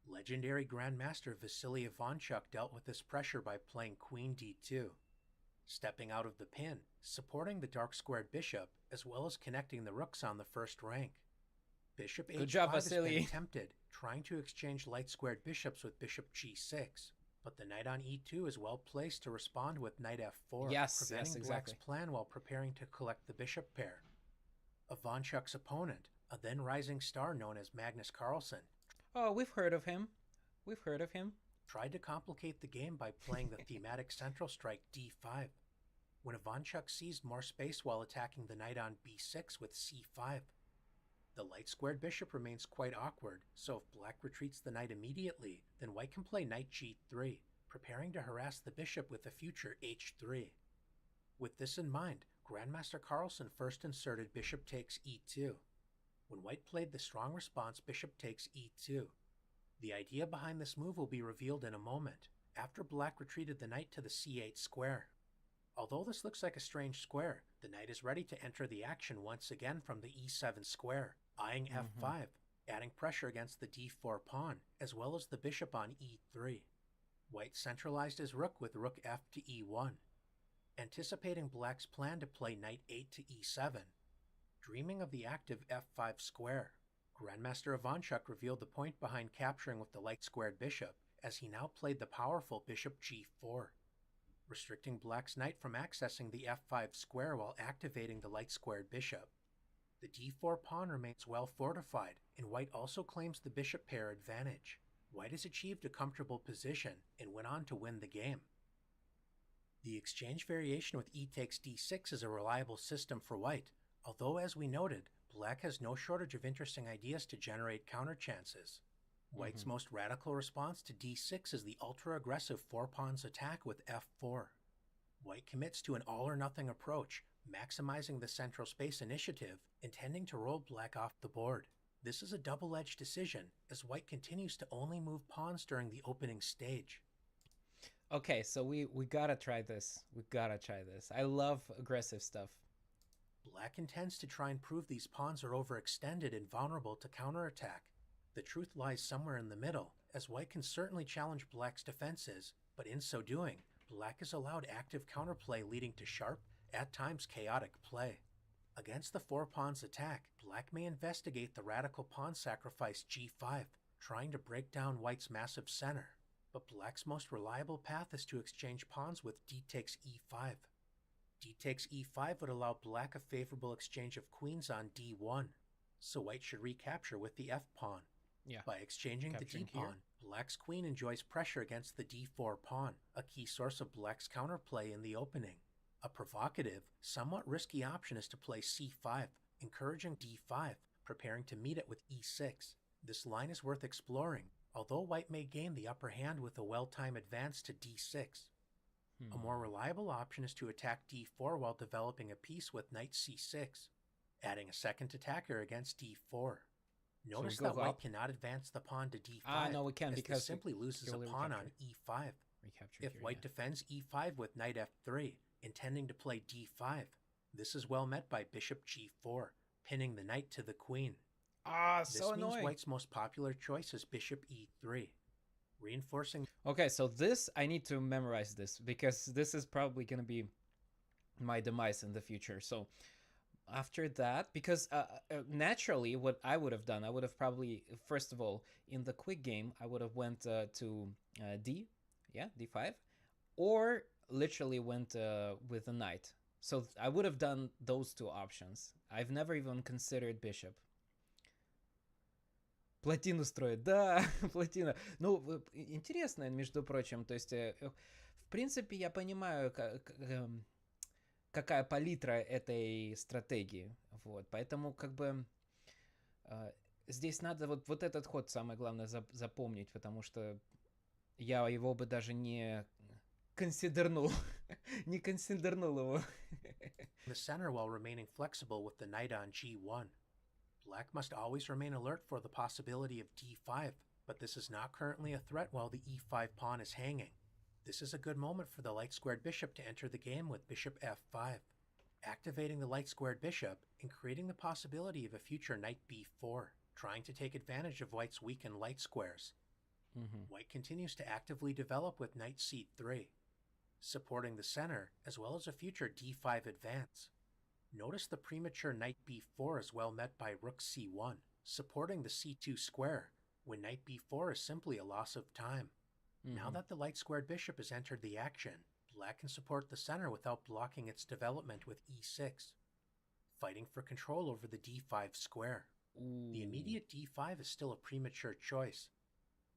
Legendary Grandmaster Vasily Ivanchuk dealt with this pressure by playing queen d2, stepping out of the pin, supporting the dark squared bishop, as well as connecting the rooks on the first rank. Bishop h5 has been attempted, trying to exchange light squared bishops with bishop g6, but the knight on e2 is well placed to respond with knight f4, preventing black's plan while preparing to collect the bishop pair. Ivanchuk's opponent, a then rising star known as Magnus Carlsen. Oh, we've heard of him. Tried to complicate the game by playing the thematic central strike d5. When Ivanchuk seized more space while attacking the knight on b6 with c5. The light squared bishop remains quite awkward, so if black retreats the knight immediately, then white can play knight g3, preparing to harass the bishop with a future h3. With this in mind, Grandmaster Carlsen first inserted bishop takes e2. When white played the strong response bishop takes e2. The idea behind this move will be revealed in a moment, after black retreated the knight to the c8 square. Although this looks like a strange square, the knight is ready to enter the action once again from the e7 square, eyeing f5, adding pressure against the d4 pawn, as well as the bishop on e3. White centralized his rook with rook f to e1, anticipating black's plan to play knight 8 to e7. Dreaming of the active f5 square, Grandmaster Ivanchuk revealed the point behind capturing with the light squared bishop, as he now played the powerful bishop g4, restricting black's knight from accessing the f5 square while activating the light squared bishop. The d4 pawn remains well fortified, and white also claims the bishop pair advantage. White has achieved a comfortable position and went on to win the game. The exchange variation with e takes d6 is a reliable system for white, although as we noted, black has no shortage of interesting ideas to generate counter chances. White's most radical response to d6 is the ultra-aggressive 4-pawns attack with f4. White commits to an all-or-nothing approach, maximizing the central space initiative, intending to roll black off the board. This is a double-edged decision, as white continues to only move pawns during the opening stage. Okay, so we gotta try this. I love aggressive stuff. Black intends to try and prove these pawns are overextended and vulnerable to counterattack. The truth lies somewhere in the middle, as white can certainly challenge black's defenses, but in so doing, black is allowed active counterplay leading to sharp, at times chaotic play. Against the 4 pawns attack, black may investigate the radical pawn sacrifice g5, trying to break down white's massive center, but black's most reliable path is to exchange pawns with d takes e5. D takes e5 would allow black a favorable exchange of queens on d1, so white should recapture with the f pawn. Yeah. By exchanging the d Capturing here. pawn, black's queen enjoys pressure against the d4 pawn, a key source of black's counterplay in the opening. A provocative, somewhat risky option is to play c5, encouraging d5, preparing to meet it with e6. This line is worth exploring, although white may gain the upper hand with a well-timed advance to d6. A more reliable option is to attack d4 while developing a piece with knight c6, adding a second attacker against d4. Notice go that white up? cannot advance the pawn to d5, No, we can as because this simply loses a purely pawn on recapture. e5. Recapture If here, white yeah. defends e5 with knight f3, intending to play d5, this is well met by bishop g4, pinning the knight to the queen. This So means annoying. white's most popular choice is bishop e3, reinforcing. Okay, so this, I need to memorize this because this is probably going to be my demise in the future. So after that, because naturally what I would have done, I would have probably, first of all, in the quick game, I would have went to d5, or literally went with a knight. So I would have done those 2 options. I've never even considered bishop. Плотину строит, да, плотина. Ну, интересно, между прочим, то есть, в принципе, я понимаю, какая палитра этой стратегии, вот, поэтому, как бы, здесь надо вот этот ход, самое главное, запомнить, потому что я его бы даже не консидернул, не консидернул его. The center while remaining flexible with the knight on g1. Black must always remain alert for the possibility of d5, but this is not currently a threat while the e5 pawn is hanging. This is a good moment for the light-squared bishop to enter the game with bishop f5, activating the light-squared bishop and creating the possibility of a future knight b4, trying to take advantage of white's weakened light squares. White continues to actively develop with knight c3, supporting the center as well as a future d5 advance. Notice the premature knight b4 is well met by rook c1, supporting the c2 square, when knight b4 is simply a loss of time. Now that the light-squared bishop has entered the action, black can support the center without blocking its development with e6, fighting for control over the d5 square. The immediate d5 is still a premature choice,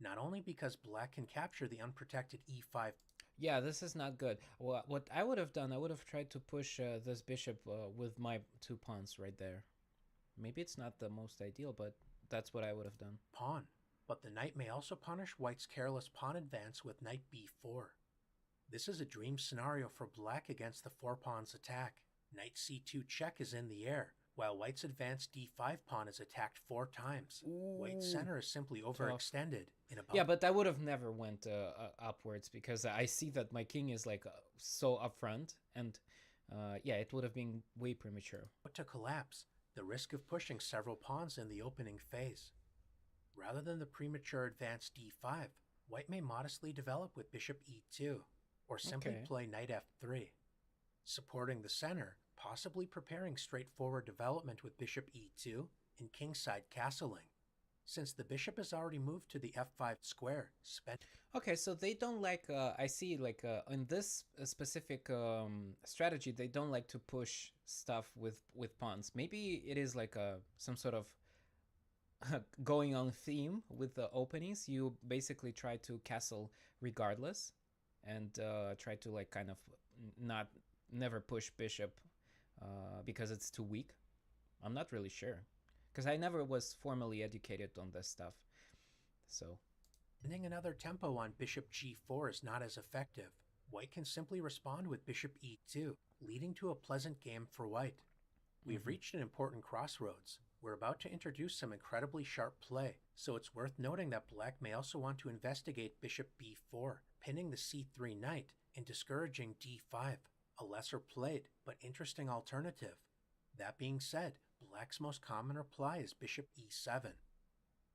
not only because black can capture the unprotected e5. Yeah, this is not good. What I would have done, I would have tried to push this bishop with my 2 pawns right there. Maybe it's not the most ideal, but that's what I would have done. Pawn, but the knight may also punish white's careless pawn advance with knight b4. This is a dream scenario for black against the 4 pawns attack. Knight c2 check is in the air, while white's advanced d5 pawn is attacked 4 times. White's center is simply overextended in about... Yeah, but I would have never went upwards because I see that my king is like so upfront, and yeah, it would have been way premature. But to collapse, the risk of pushing several pawns in the opening phase. Rather than the premature advanced d5, white may modestly develop with bishop e2, or simply play knight f3, supporting the center, possibly preparing straightforward development with bishop e2 and kingside castling. Since the bishop has already moved to the f5 square, Okay, so they don't like, I see like in this specific strategy, they don't like to push stuff with pawns. Maybe it is like some sort of going on theme with the openings. You basically try to castle regardless and try to like kind of never push bishop because it's too weak. I'm not really sure because I never was formally educated on this stuff. So ending another tempo on bishop g4 is not as effective. White can simply respond with bishop e2, leading to a pleasant game for white. We've reached an important crossroads. We're about to introduce some incredibly sharp play, so it's worth noting that black may also want to investigate bishop b4, pinning the c3 knight and discouraging d5, a lesser played but interesting alternative. That being said, black's most common reply is bishop e7.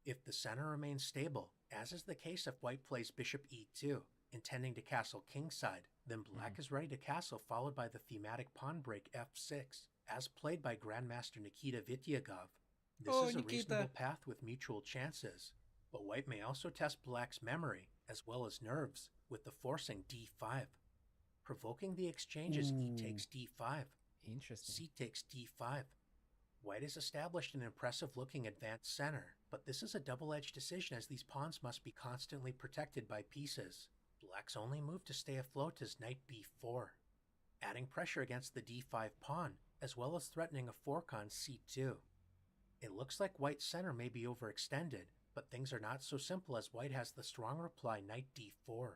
If the center remains stable, as is the case if white plays bishop e2, intending to castle kingside, then black is ready to castle, followed by the thematic pawn break f6, as played by Grandmaster Nikita Vityagov. This is a reasonable path with mutual chances, but white may also test black's memory, as well as nerves, with the forcing d5. Provoking the exchanges e takes d5, Interesting. c takes d5. White has established an impressive-looking advanced center, but this is a double-edged decision as these pawns must be constantly protected by pieces. Black's only move to stay afloat is knight b4, adding pressure against the d5 pawn, as well as threatening a fork on c2. It looks like white's center may be overextended, but things are not so simple as white has the strong reply knight d4,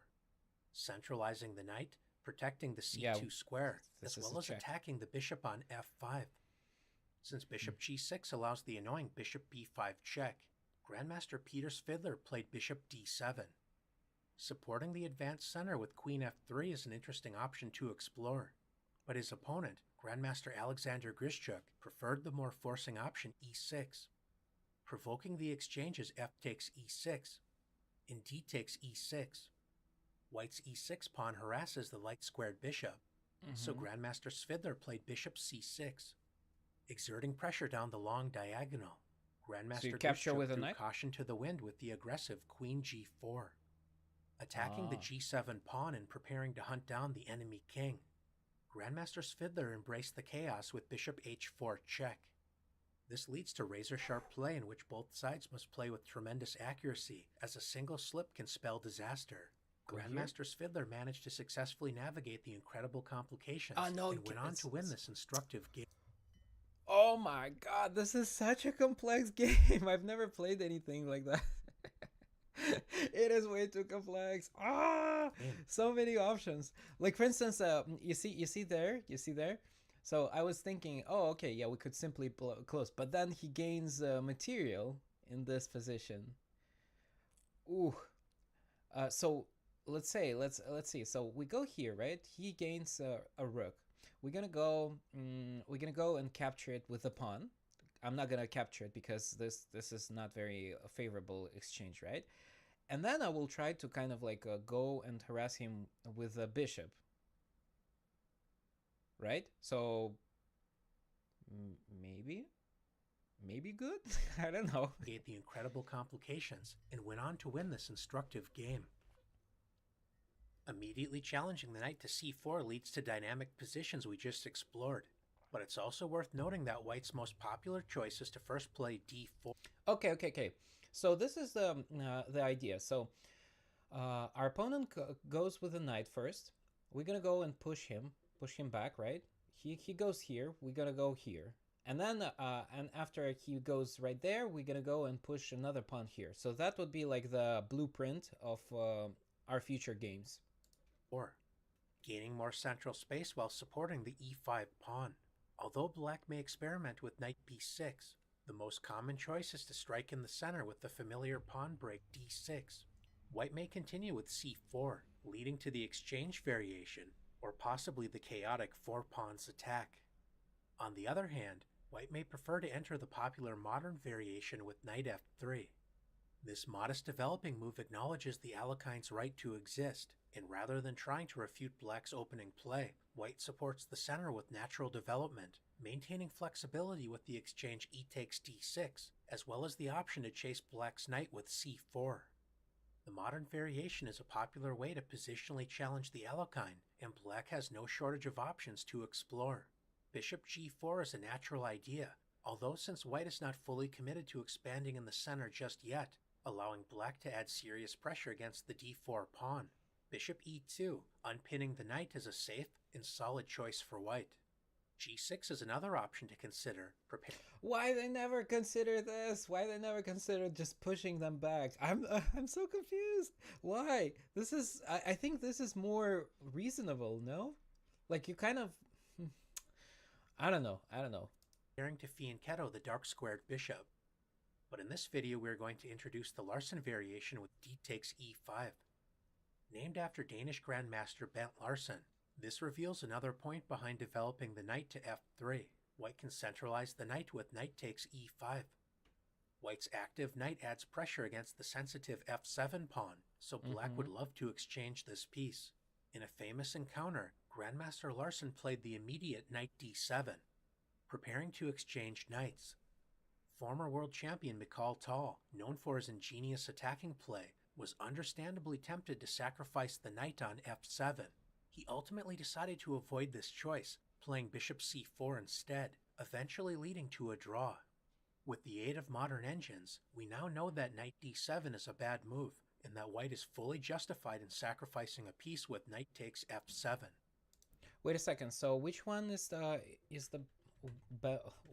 centralizing the knight, protecting the c2 square, as well as attacking the bishop on f5. Since bishop g6 allows the annoying bishop b5 check, Grandmaster Peter Svidler played bishop d7. Supporting the advanced center with queen f3 is an interesting option to explore, but his opponent, Grandmaster Alexander Grischuk, preferred the more forcing option e6. Provoking the exchanges f takes e6, and d takes e6. White's e6 pawn harasses the light-squared bishop, so Grandmaster Svidler played bishop c6, exerting pressure down the long diagonal. Grandmaster Grischuk threw caution to the wind with the aggressive queen g4, attacking the g7 pawn and preparing to hunt down the enemy king. Grandmaster Svidler embraced the chaos with bishop h4 check. This leads to razor-sharp play in which both sides must play with tremendous accuracy, as a single slip can spell disaster. Grandmaster Svidler managed to successfully navigate the incredible complications and went on to win this instructive game. Oh my god, this is such a complex game. I've never played anything like that. It is way too complex. So many options. Like for instance, you see there. So I was thinking, oh, okay, yeah, we could simply close, but then he gains material in this position. Ooh. So let's see. So we go here, right? He gains a rook. We're gonna go and capture it with a pawn. I'm not gonna capture it because this is not very favorable exchange, right? And then I will try to kind of like go and harass him with a bishop, right? So maybe good. I don't know. Gave the incredible complications and went on to win this instructive game. Immediately challenging the knight to c4 leads to dynamic positions we just explored, but it's also worth noting that white's most popular choice is to first play d4. Okay. So this is the idea. So our opponent goes with the knight first. We're gonna go and push him back, right? He goes here. We're gonna go here, and then and after he goes right there, we're gonna go and push another pawn here. So that would be like the blueprint of our future games. Or gaining more central space while supporting the e5 pawn. Although black may experiment with knight b6, the most common choice is to strike in the center with the familiar pawn break d6. White may continue with c4, leading to the exchange variation, or possibly the chaotic four pawns attack. On the other hand, white may prefer to enter the popular modern variation with knight f3. This modest developing move acknowledges the Alekhine's right to exist, and rather than trying to refute black's opening play, white supports the center with natural development, maintaining flexibility with the exchange e takes d6, as well as the option to chase black's knight with c4. The modern variation is a popular way to positionally challenge the Alekhine, and black has no shortage of options to explore. Bishop g4 is a natural idea, although since white is not fully committed to expanding in the center just yet, allowing black to add serious pressure against the d4 pawn. Bishop e2, unpinning the knight, is a safe and solid choice for white. g6 is another option to consider. Why they never consider this? Why they never consider just pushing them back? I'm so confused. Why? This is I think this is more reasonable, no? Like you kind of I don't know. Preparing to fianchetto the dark squared bishop. But in this video we're going to introduce the Larsen variation with d takes e5. Named after Danish Grandmaster Bent Larsen, this reveals another point behind developing the knight to f3. White can centralize the knight with knight takes e5. White's active knight adds pressure against the sensitive f7 pawn, so black would love to exchange this piece. In a famous encounter, Grandmaster Larsen played the immediate knight d7, preparing to exchange knights. Former world champion Mikhail Tal, known for his ingenious attacking play, was understandably tempted to sacrifice the knight on f7. He ultimately decided to avoid this choice, playing bishop c4 instead, eventually leading to a draw. With the aid of modern engines, we now know that knight d7 is a bad move, and that white is fully justified in sacrificing a piece with knight takes f7. Wait a second. So which one is the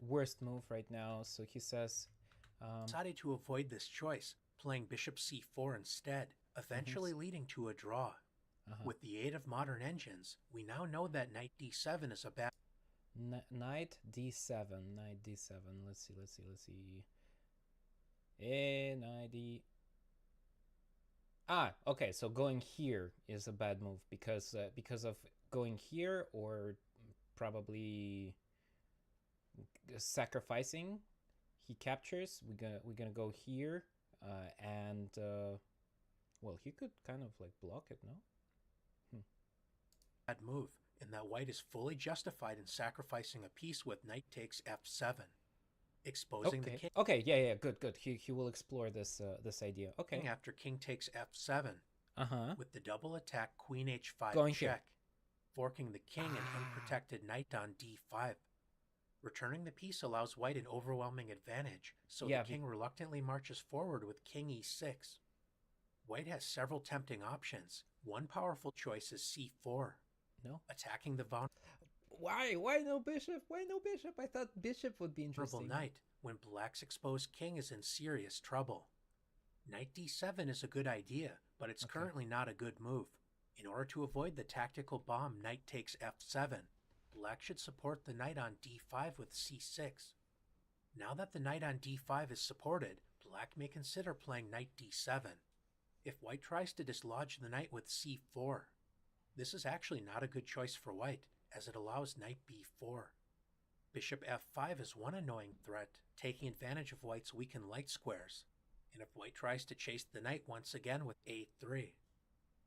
worst move right now? So he says. Decided to avoid this choice, playing bishop c4 instead, eventually leading to a draw. With the aid of modern engines, we now know that knight d7 is a bad. Knight d7. Knight d7. Let's see. Knight d. Ah, okay. So going here is a bad move because of going here, or probably sacrificing. He captures. We're gonna go here, and well, he could kind of like block it, no? Bad move, in that white is fully justified in sacrificing a piece with knight takes f7, exposing the king. Okay, yeah, good. He will explore this idea. Okay. After king takes f7. With the double attack queen h5 going check, here. Forking the king and unprotected knight on d5. Returning the piece allows white an overwhelming advantage, so the king reluctantly marches forward with king e6. White has several tempting options. One powerful choice is c4. No? Attacking the vulnerable. Why no bishop? Why no bishop? I thought bishop would be interesting. Knight, when black's exposed king is in serious trouble. Knight d7 is a good idea, but it's currently not a good move. In order to avoid the tactical bomb knight takes f7, black should support the knight on d5 with c6. Now that the knight on d5 is supported, black may consider playing knight d7. If white tries to dislodge the knight with c4, this is actually not a good choice for white, as it allows knight b4. Bishop f5 is one annoying threat, taking advantage of white's weakened light squares. And if white tries to chase the knight once again with a3,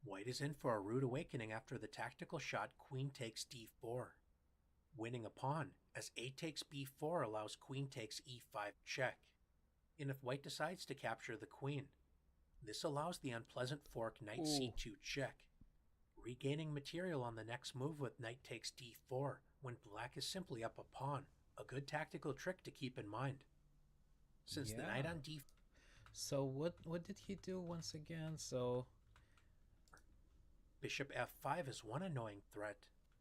white is in for a rude awakening after the tactical shot queen takes d4. Winning a pawn, as a takes b4 allows queen takes e5 check. And if white decides to capture the queen, this allows the unpleasant fork knight c2 check, regaining material on the next move with knight takes d4 when black is simply up a pawn, a good tactical trick to keep in mind. Since the knight on d4. So what did he do once again? So bishop f5 is one annoying threat,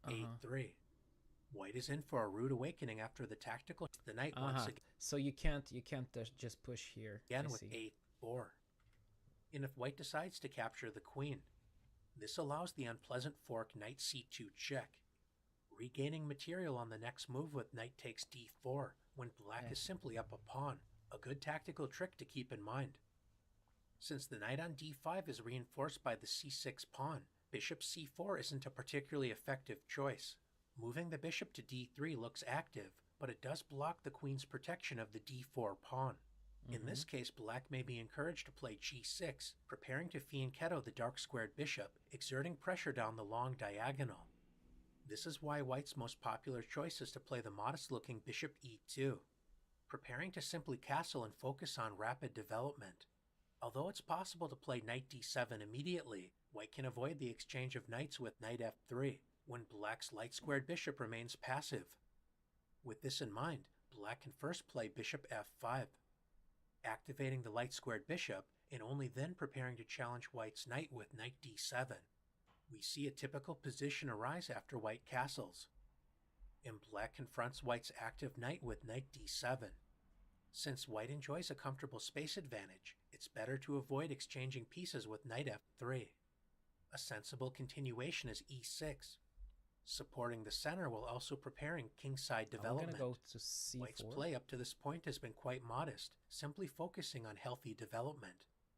a3. White is in for a rude awakening after the tactical the knight once again. So you can't just push here. Again with a4. And if white decides to capture the queen, this allows the unpleasant fork knight c2 check, regaining material on the next move with knight takes d4 when black is simply up a pawn, a good tactical trick to keep in mind. Since the knight on d5 is reinforced by the c6 pawn, bishop c4 isn't a particularly effective choice. Moving the bishop to d3 looks active, but it does block the queen's protection of the d4 pawn. In this case, black may be encouraged to play g6, preparing to fianchetto the dark squared bishop, exerting pressure down the long diagonal. This is why white's most popular choice is to play the modest-looking bishop e2, preparing to simply castle and focus on rapid development. Although it's possible to play knight d7 immediately, white can avoid the exchange of knights with knight f3, when black's light-squared bishop remains passive. With this in mind, black can first play bishop f5, activating the light-squared bishop, and only then preparing to challenge white's knight with knight d7. We see a typical position arise after white castles, and black confronts white's active knight with knight d7. Since white enjoys a comfortable space advantage, it's better to avoid exchanging pieces with knight f3. A sensible continuation is e6. Supporting the center while also preparing kingside development. Go to c4. White's play up to this point has been quite modest, simply focusing on healthy development.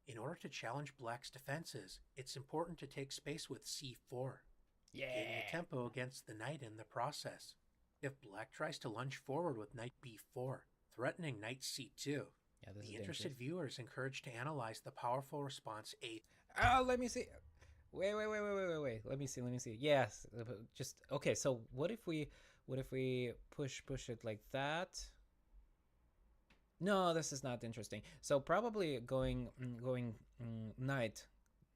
In order to challenge black's defenses, it's important to take space with c4, gaining a tempo against the knight in the process. if black tries to lunge forward with knight b4, threatening knight c2. Yeah, this is The interested dangerous. viewer is encouraged to analyze the powerful response a. Oh, let me see. Wait. Let me see. Yes, just okay. So what if we push it like that? No, this is not interesting. So probably going knight,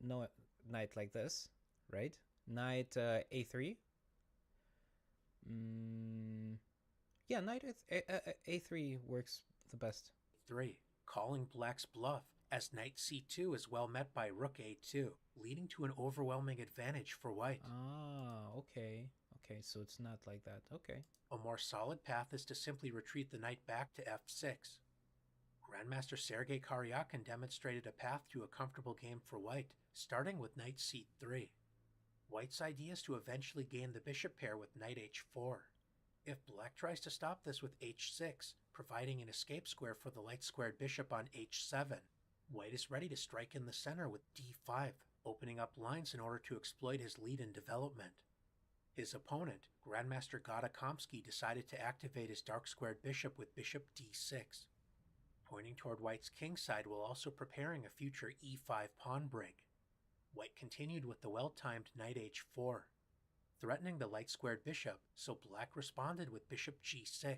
no knight like this, right? Knight a3. Yeah, knight a3 works the best. 3, calling black's bluff, as knight c2 is well met by rook a2, leading to an overwhelming advantage for white. Ah, okay. Okay, so it's not like that. Okay. A more solid path is to simply retreat the knight back to f6. Grandmaster Sergei Karyakin demonstrated a path to a comfortable game for white, starting with knight c3. White's idea is to eventually gain the bishop pair with knight h4. If black tries to stop this with h6, providing an escape square for the light-squared bishop on h7, white is ready to strike in the center with d5, opening up lines in order to exploit his lead in development. His opponent, Grandmaster Gadakomsky, decided to activate his dark-squared bishop with bishop d6. Pointing toward white's king side while also preparing a future e5 pawn break. White continued with the well-timed knight h4, threatening the light-squared bishop, so black responded with bishop g6.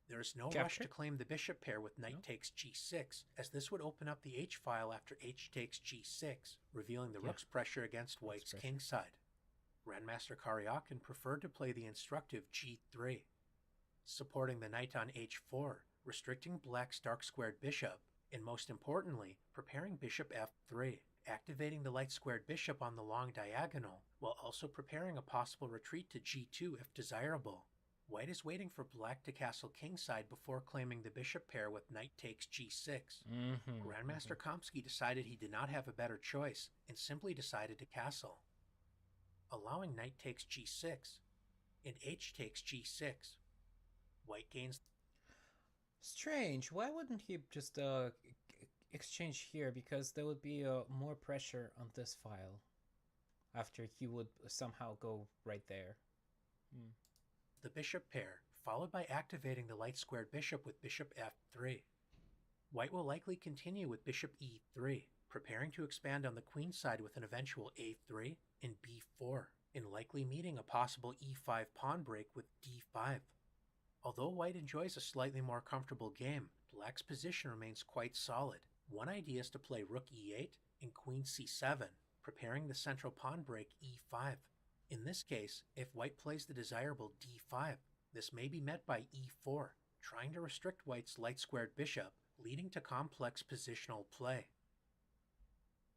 There is no rush to claim the bishop pair with knight takes g6, as this would open up the h-file after h takes g6, revealing the rook's pressure against white's king side. Grandmaster Karyakin preferred to play the instructive g3, supporting the knight on h4, restricting black's dark-squared bishop, and most importantly, preparing bishop f3, activating the light-squared bishop on the long diagonal, while also preparing a possible retreat to g2 if desirable. White is waiting for black to castle kingside before claiming the bishop pair with knight takes g6. Grandmaster Komsky decided he did not have a better choice, and simply decided to castle, allowing knight takes g6, and h takes g6. White gains. Strange. Why wouldn't he just exchange here? Because there would be more pressure on this file after he would somehow go right there. The bishop pair, followed by activating the light-squared bishop with bishop f3. White will likely continue with bishop e3, preparing to expand on the queen side with an eventual a3 and b4, and likely meeting a possible e5 pawn break with d5. Although white enjoys a slightly more comfortable game, black's position remains quite solid. One idea is to play rook e8 and queen c7, preparing the central pawn break e5. In this case, if white plays the desirable d5, this may be met by e4, trying to restrict white's light-squared bishop, leading to complex positional play.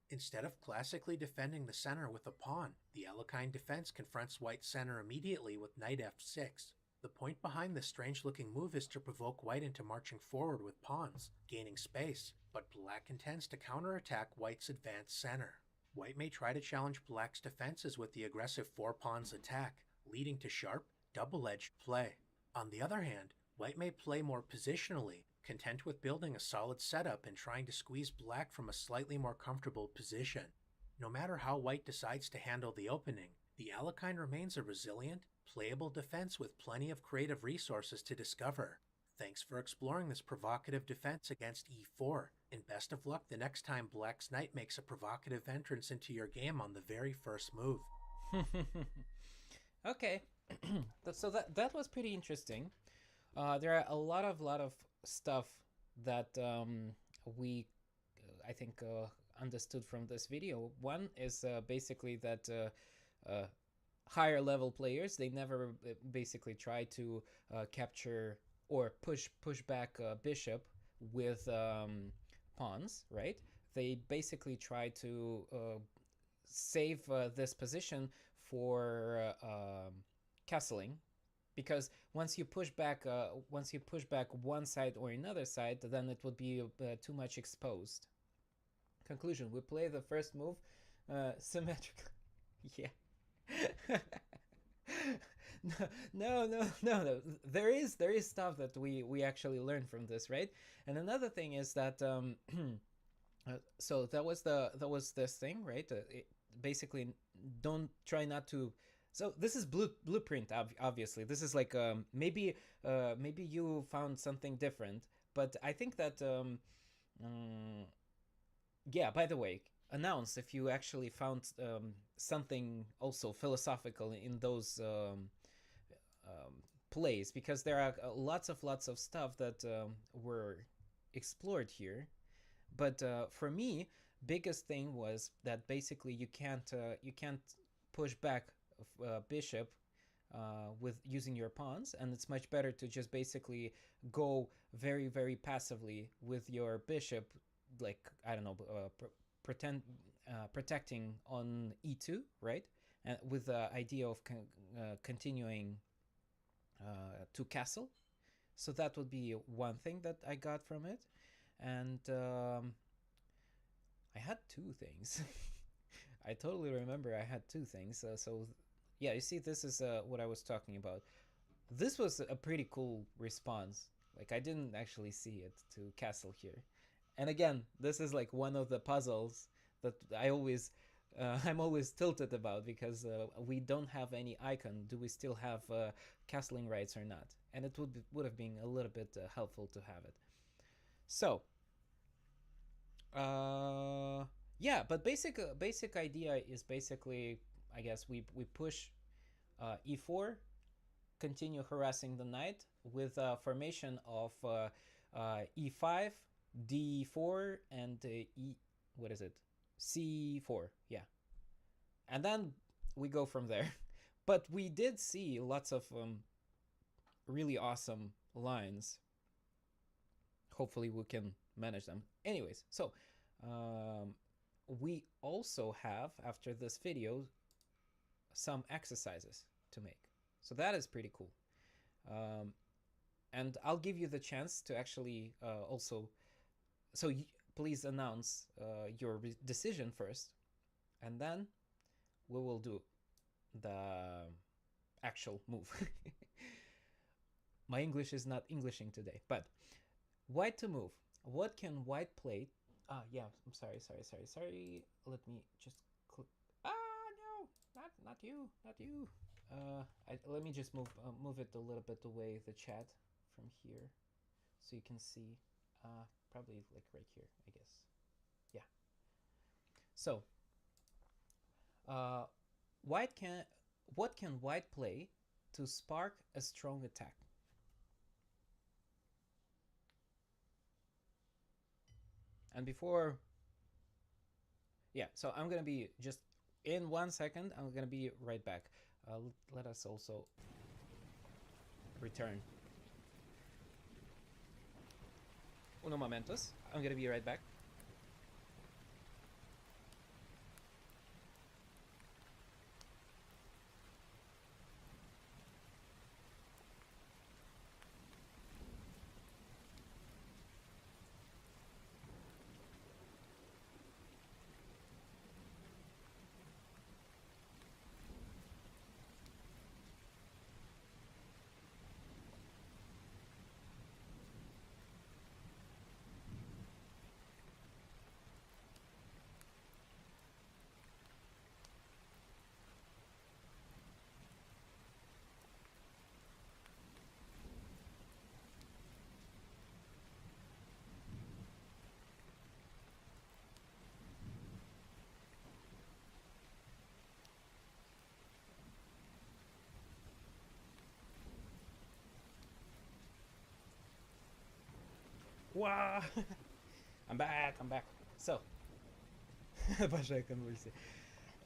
Instead of classically defending the center with a pawn, the Alekhine defense confronts white's center immediately with knight f6. The point behind this strange-looking move is to provoke white into marching forward with pawns, gaining space, but black intends to counterattack white's advanced center. White may try to challenge black's defenses with the aggressive four-pawns attack, leading to sharp, double-edged play. On the other hand, white may play more positionally, content with building a solid setup and trying to squeeze black from a slightly more comfortable position. No matter how white decides to handle the opening, the Alekhine remains a resilient, playable defense with plenty of creative resources to discover. Thanks for exploring this provocative defense against e4, and best of luck the next time black's knight makes a provocative entrance into your game on the very first move. Okay, so that was pretty interesting. There are a lot of stuff that we, I think, understood from this video. One is basically that higher level players, they never basically try to capture or push back a bishop with pawns, right? They basically try to save this position for castling, because once you push back one side or another side, then it would be too much exposed. Conclusion: we play the first move symmetrically. Yeah. No. There is stuff that we actually learn from this, right? And another thing is that so that was this thing, right? Basically, don't try not to So this is blueprint. Obviously, this is like maybe you found something different, but I think that um, yeah. By the way, announce if you actually found something also philosophical in those plays, because there are lots of stuff that were explored here. But for me, biggest thing was that basically you can't push back bishop with using your pawns, and it's much better to just basically go very passively with your bishop, like I don't know, pretend protecting on e2, right? And with the idea of continuing to castle. So that would be one thing that I got from it, and I had two things. I totally remember I had two things. So yeah, you see, this is what I was talking about. This was a pretty cool response. Like I didn't actually see it to castle here, and again, this is like one of the puzzles that I'm always tilted about, because we don't have any icon. Do we still have castling rights or not? And it would have been a little bit helpful to have it. So yeah, but basic idea is basically, I guess we push e4, continue harassing the knight with a formation of e5, d4, and what is it, c4, yeah, and then we go from there. But we did see lots of really awesome lines. Hopefully we can manage them. Anyways, so we also have, after this video, some exercises to make. So that is pretty cool. And I'll give you the chance to actually also, so please announce your decision first, and then we will do the actual move. My English is not Englishing today, but white to move. What can white play? Yeah, I'm sorry. Let me just click. No, not you, not you. Let me just move it a little bit away, the chat, from here, so you can see. Probably like right here, I guess. Yeah. So, white can. What can white play to spark a strong attack? And before, yeah, so I'm gonna be just in 1 second. I'm gonna be right back. Let us also return. Uno momentos. I'm gonna be right back. Wow. I'm back. So, Большая конвульсия.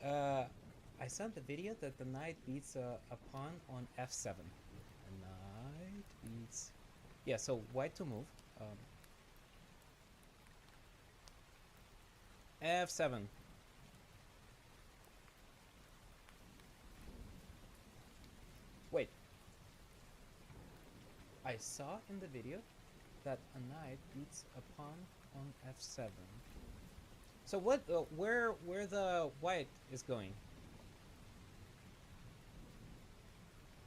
I saw in the video that the knight beats a pawn on f7. Knight beats... Yeah, so white to move. f7. Wait. I saw in the video that a knight beats a pawn on f7. So what? Where the white is going?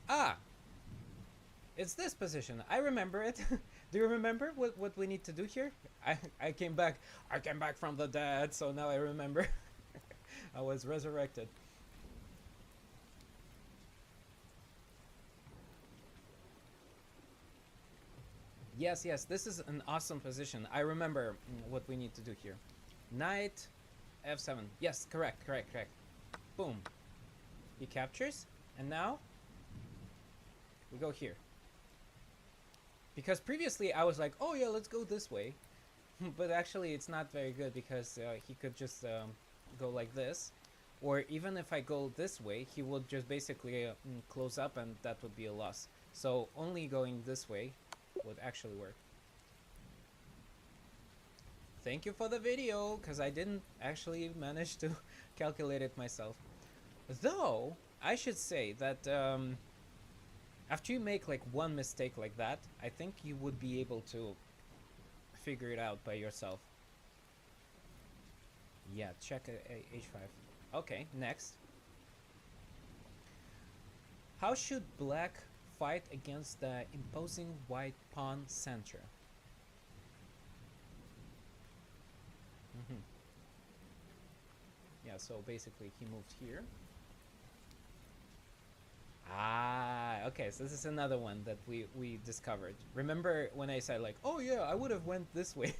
Ah, it's this position. I remember it. Do you remember what we need to do here? I came back. I came back from the dead, so now I remember. I was resurrected. Yes, yes, this is an awesome position. I remember what we need to do here. Knight f7. Yes, correct, correct, correct. Boom. He captures, and now we go here. Because previously I was like, oh yeah, let's go this way. But actually it's not very good because he could just go like this. Or even if I go this way, he would just basically close up, and that would be a loss. So only going this way would actually work. Thank you for the video, because I didn't actually manage to calculate it myself. Though, I should say that after you make like one mistake like that, I think you would be able to figure it out by yourself. Yeah, check h5. Okay, next. How should black fight against the imposing white pawn center? Yeah, so basically he moved here. Ah, okay, so this is another one that we discovered. Remember when I said like, oh yeah, I would have went this way.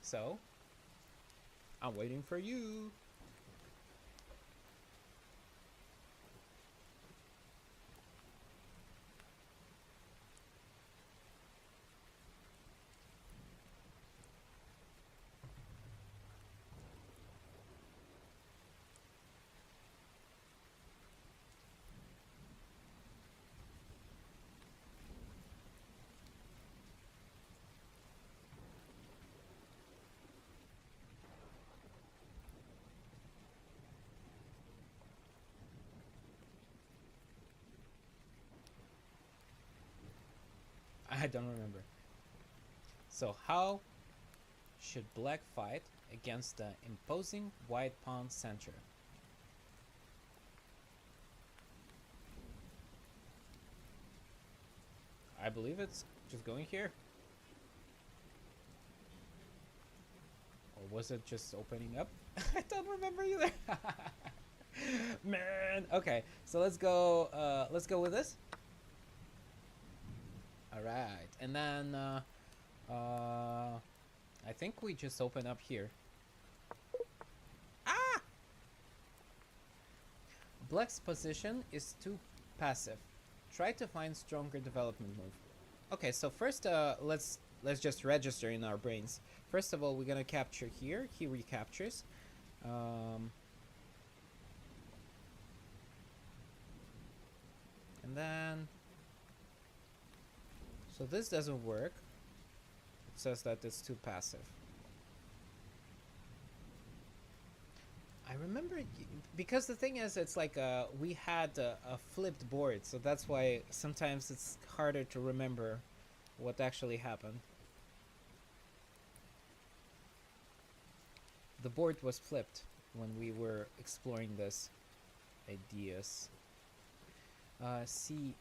So, I'm waiting for you. I don't remember. So how should black fight against the imposing white pawn center? I believe it's just going here. Or was it just opening up? I don't remember either. Man. Okay, so let's go with this. Alright, and then I think we just open up here. Ah! Black's position is too passive. Try to find stronger development move. Okay, so first let's just register in our brains. First of all, we're gonna capture here. He recaptures. And then so this doesn't work. It says that it's too passive. I remember because the thing is, it's like we had a flipped board, so that's why sometimes it's harder to remember what actually happened. The board was flipped when we were exploring this ideas. C8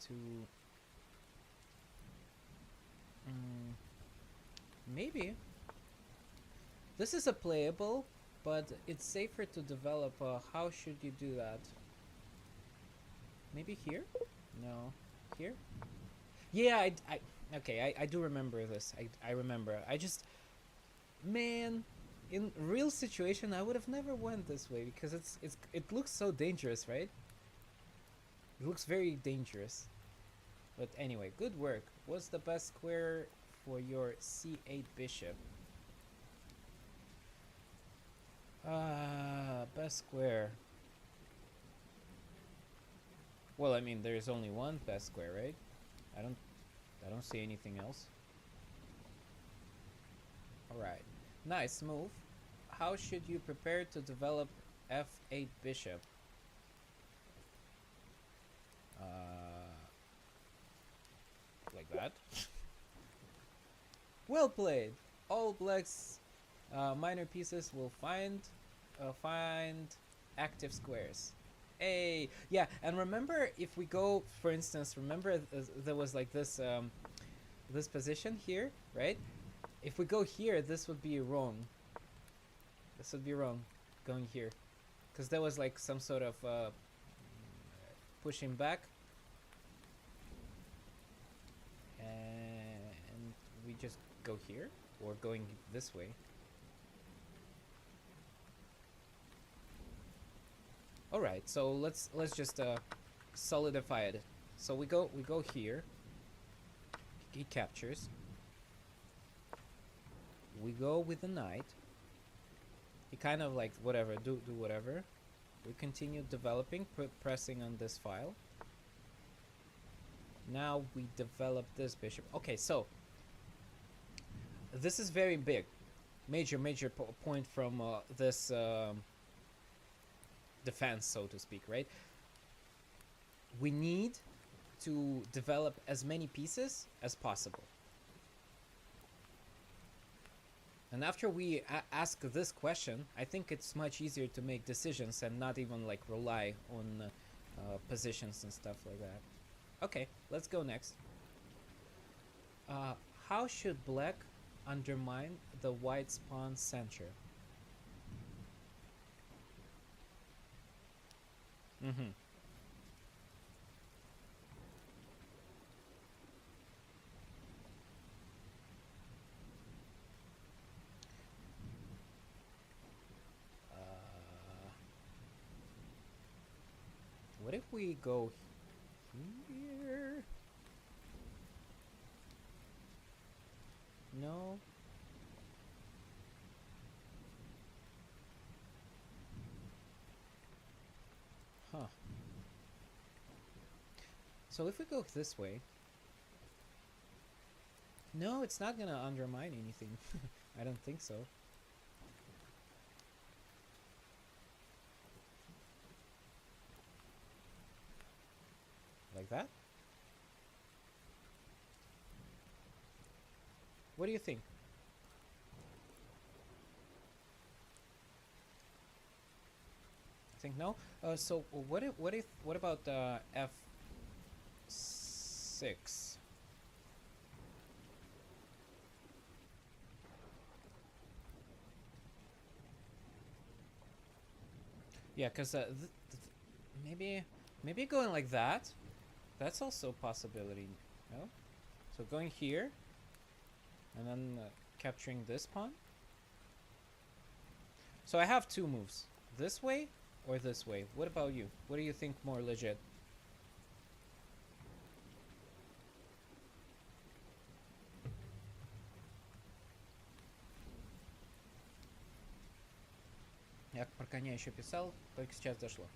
to maybe this is a playable, but it's safer to develop. How should you do that? Maybe here? No, here? Yeah, okay, I do remember this. I remember. I just, man, in real situation, I would have never went this way because it looks so dangerous, right? It looks very dangerous. But anyway, good work. What's the best square for your C8 bishop? Best square. Well, I mean, there's only one best square, right? I don't see anything else. Alright. Nice move. How should you prepare to develop F8 bishop? Like that. Well played. All black's minor pieces will find active squares. Hey, yeah, and remember, if we go, for instance, remember there was like this this position here, right? If we go here, this would be wrong. This would be wrong, going here. Because there was like some sort of pushing back. And we just go here, or going this way. All right, so let's just solidify it. So we go here. He captures. We go with the knight. He kind of like whatever, do whatever. We continue developing, pressing on this file. Now we develop this bishop. Okay, so this is very big, major point from this defense, so to speak, right? We need to develop as many pieces as possible. And after we ask this question, I think it's much easier to make decisions and not even like rely on positions and stuff like that. Okay, let's go next. How should black undermine the white's pawn center? What if we go here? No. Huh. So if we go this way, no, it's not gonna undermine anything. I don't think so. Like that? What do you think? I think no. So what about F6? Yeah, because maybe going like that. That's also a possibility. No? So going here, and then capturing this pawn. So I have two moves. This way or this way. What about you? What do you think more legit? Я про коня еще писал, только сейчас дошло.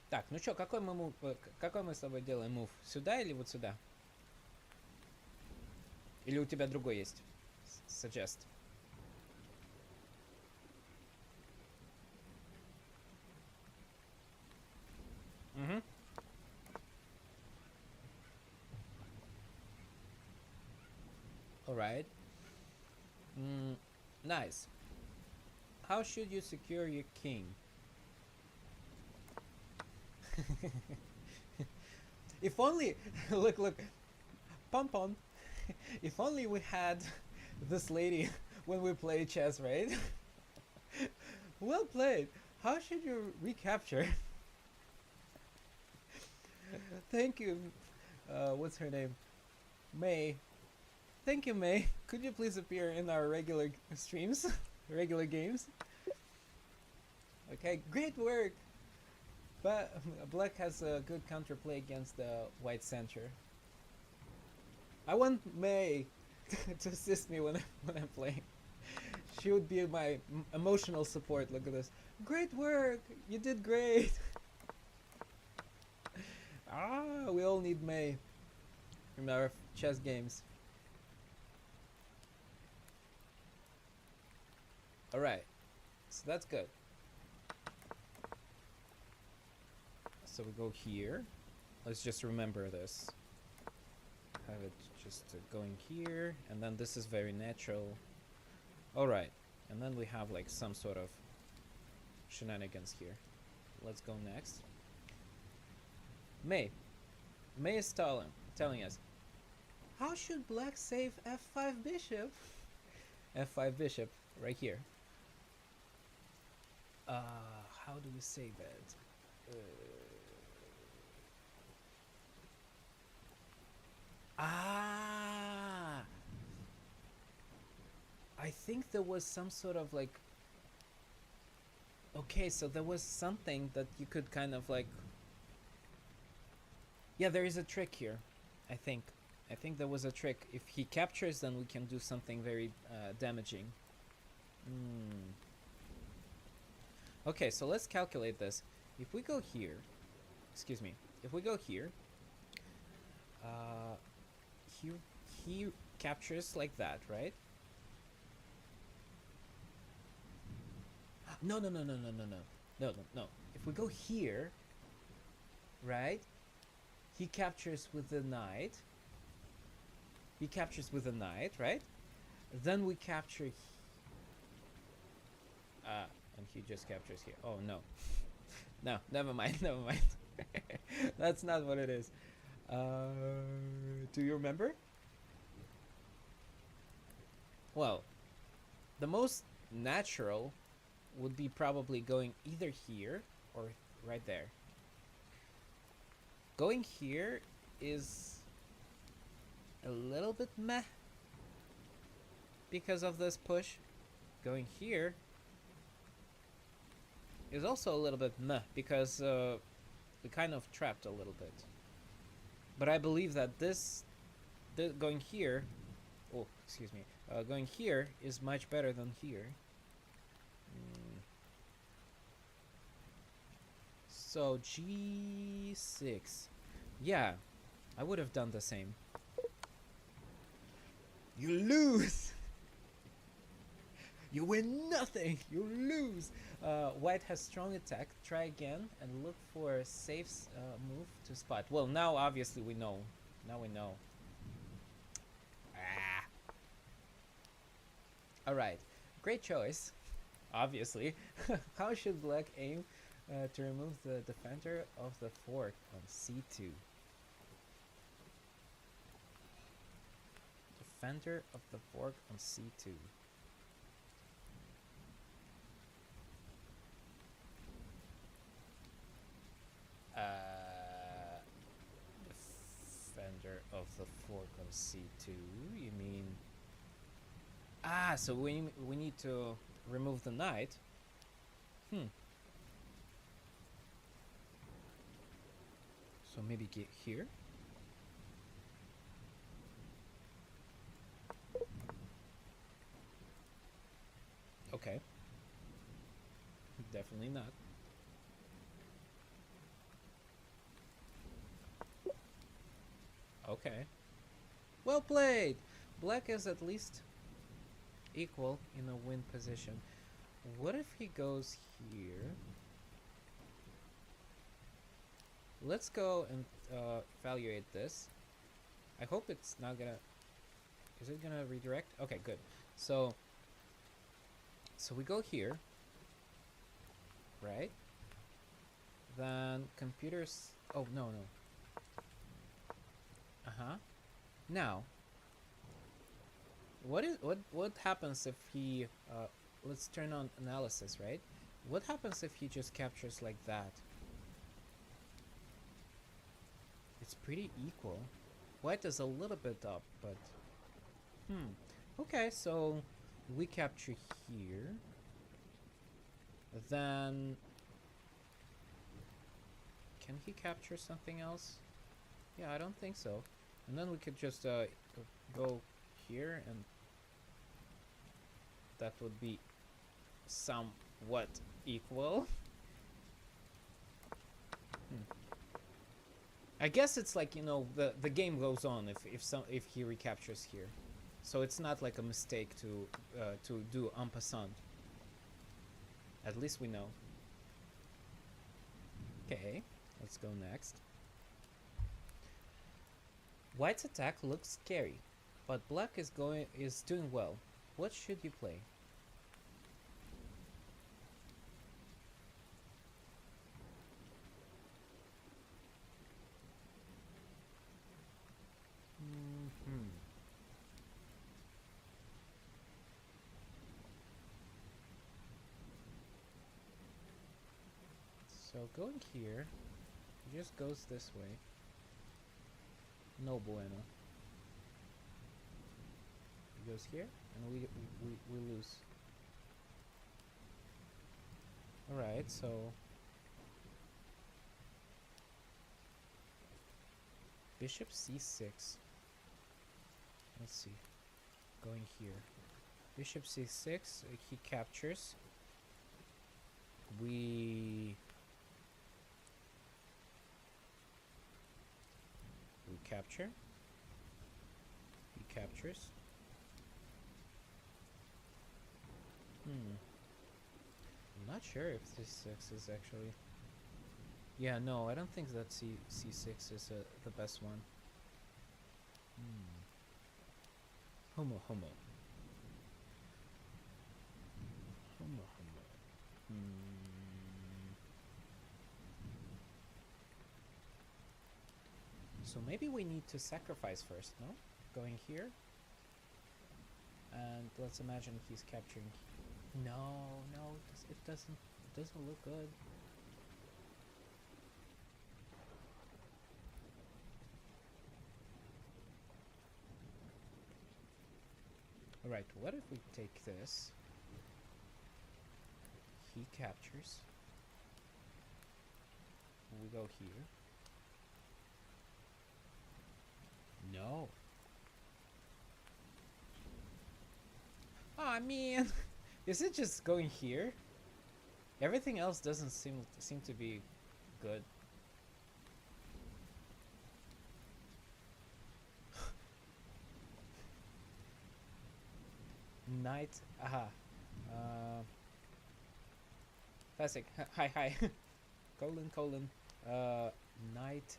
Так, ну чё, какой мы с тобой делаем мув? Сюда или вот сюда? Или у тебя другой есть? Suggest. Угу. Alright. Nice. How should you secure your king? If only, look, Pom-Pom. If only we had this lady when we play chess, right? Well played. How should you recapture? Thank you. What's her name? May. Thank you, May. Could you please appear in our regular streams? Regular games? Okay, great work. But black has a good counterplay against the white center. I want May to assist me when I'm playing. She would be my emotional support. Look at this. Great work. You did great. We all need May in our chess games. Alright, so that's good. So we go here. Let's just remember this. Have it just going here, and then this is very natural. Alright, and then we have like some sort of shenanigans here. Let's go next. May. May is stalling. telling us, how should black save f5 bishop? f5 bishop, right here. How do we save it? I think there was some sort of like... Okay, so there was something that you could kind of like... Yeah, there is a trick here, I think. I think there was a trick. If he captures, then we can do something very damaging. Okay, so let's calculate this. If we go here, excuse me, if we go here, he captures like that, right? No. If we go here, right? He captures with the knight. He captures with the knight, right? Then we capture. And he just captures here. Oh no, no, never mind. That's not what it is. Do you remember? Well, the most natural would be probably going either here or right there. Going here is a little bit meh because of this push. Going here is also a little bit meh because we kind of trapped a little bit. But I believe that this going here, oh excuse me, going here is much better than here. So G6, yeah, I would have done the same. You lose. You win nothing. You lose. White has strong attack. Try again and look for a safe move to spot. Well, now obviously we know. Now we know. All right, great choice. Obviously, how should black aim to remove the defender of the fork on C2? Defender of the fork on C2. Defender of the fork on C2. You mean? So we need to remove the knight. So maybe get here. Okay. Definitely not. Okay. Well played! Black is at least equal in a win position. What if he goes here? Let's go and evaluate this. I hope it's not gonna... Is it gonna redirect? Okay, good. So we go here, right? Then computers... Oh, no. Now, what happens if he... let's turn on analysis, right? What happens if he just captures like that? It's pretty equal. White is a little bit up, but... Okay, so we capture here. Then... Can he capture something else? Yeah, I don't think so. And then we could just go here, and that would be somewhat equal. I guess it's like, you know, the game goes on if he recaptures here, so it's not like a mistake to do en passant. At least we know. Okay, let's go next. White's attack looks scary, but black is doing well. What should you play? So going here, he just goes this way. No bueno. He goes here, and we lose. Alright, so bishop c6. Let's see. Going here. Bishop c6, he captures. We capture. He captures. I'm not sure if c6 is actually... Yeah, no, I don't think that c6 is the best one. Homo. So maybe we need to sacrifice first, no? Going here. And let's imagine he's capturing. No, it doesn't look good. Alright, what if we take this? He captures. We go here. No. Oh man, is it just going here? Everything else doesn't seem to be good. Knight. Aha. Classic. Hi. colon. Knight.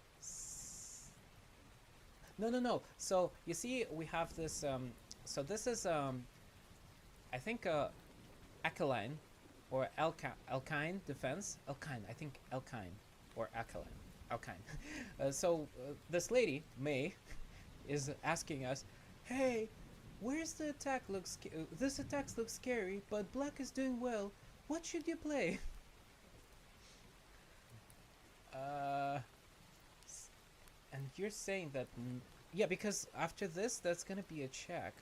No. So you see, we have this. So this is I think Alekhine or Alekhine Defense. Alekhine. I think Alekhine or Alekhine. So this lady May is asking us, hey. Where's the attack? This attack looks scary, but black is doing well. What should you play? And you're saying that, yeah, because after this, that's gonna be a check.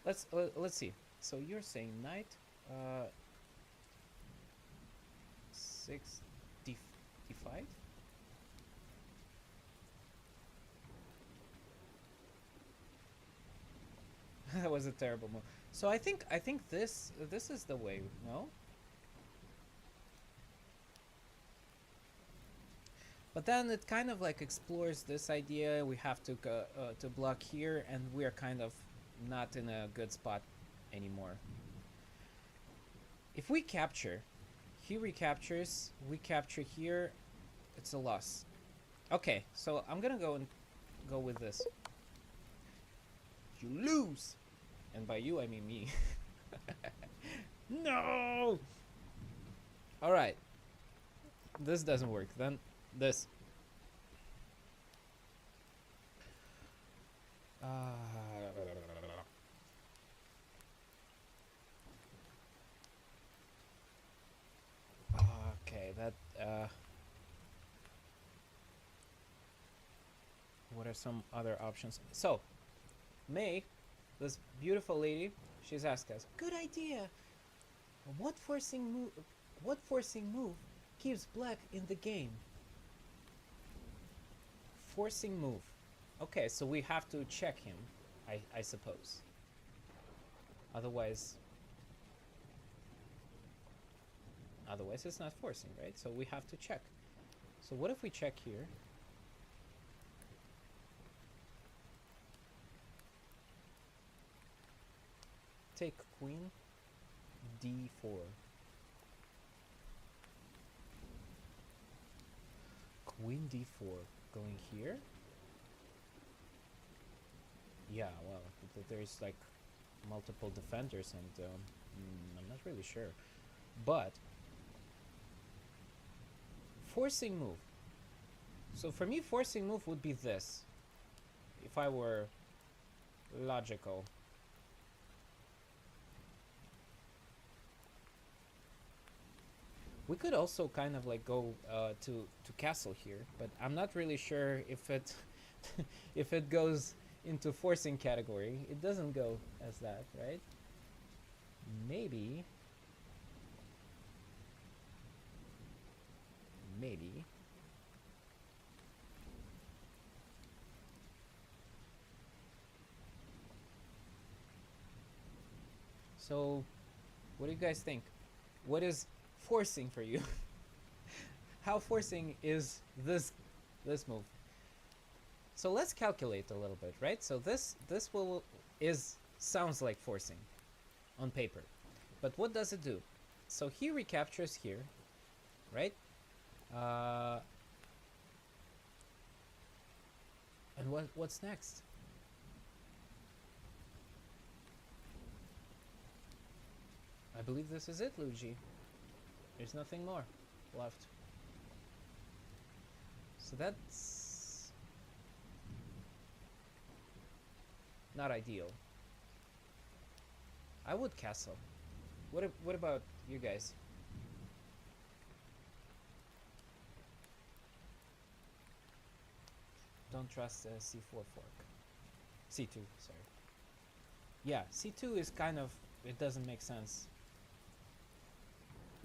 Let's see. So you're saying knight, 6 d5. That was a terrible move. So I think this is the way, no? But then it kind of like explores this idea. We have to block here, and we are kind of not in a good spot anymore. If we capture, he recaptures. We capture here. It's a loss. Okay, so I'm gonna go with this. You lose. And by you, I mean me. No! Alright. This doesn't work. Then this. Okay, that... what are some other options? So, May, this beautiful lady, she's asked us, good idea. What forcing move keeps black in the game? Forcing move. Okay, so we have to check him, I suppose. Otherwise it's not forcing, right? So we have to check. So what if we check here? Take queen d4. Queen d4 going here. Yeah, well, there's like multiple defenders, and I'm not really sure. But forcing move. So for me, forcing move would be this. If I were logical. We could also kind of like go to castle here, but I'm not really sure if it if it goes into forcing category. It doesn't go as that, right? Maybe. Maybe. So, what do you guys think? What is forcing for you? How forcing is this move? So let's calculate a little bit, right? So this will is sounds like forcing on paper, but what does it do? So he recaptures here, right? And what's next? I believe this is it, Luigi. There's nothing more left. So that's not ideal. I would castle. What about you guys? Don't trust C4 fork. C2, sorry. Yeah, C2 is kind of, it doesn't make sense.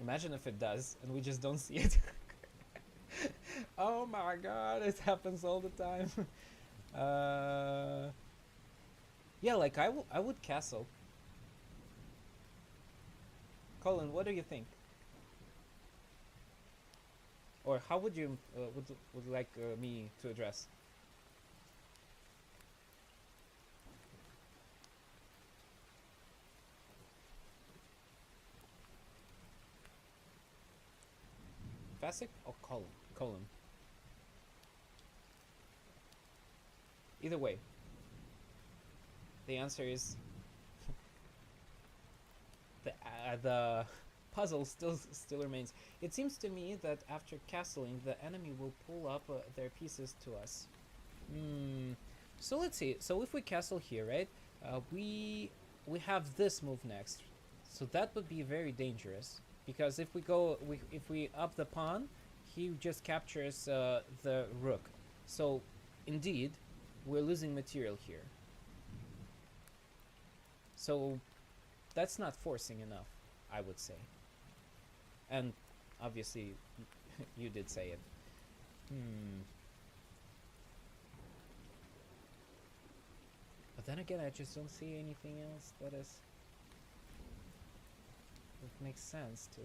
Imagine if it does, and we just don't see it. Oh my god, it happens all the time. Yeah, like I would castle. Colin, what do you think? Or how would you would like me to address? Fasic or Colin? Either way, the answer is the puzzle still remains. It seems to me that after castling, the enemy will pull up their pieces to us. So let's see. So if we castle here, right? We have this move next. So that would be very dangerous because if we up the pawn, he just captures the rook. So indeed, we're losing material here. So that's not forcing enough, I would say. And obviously, you did say it. But then again, I just don't see anything else that makes sense to.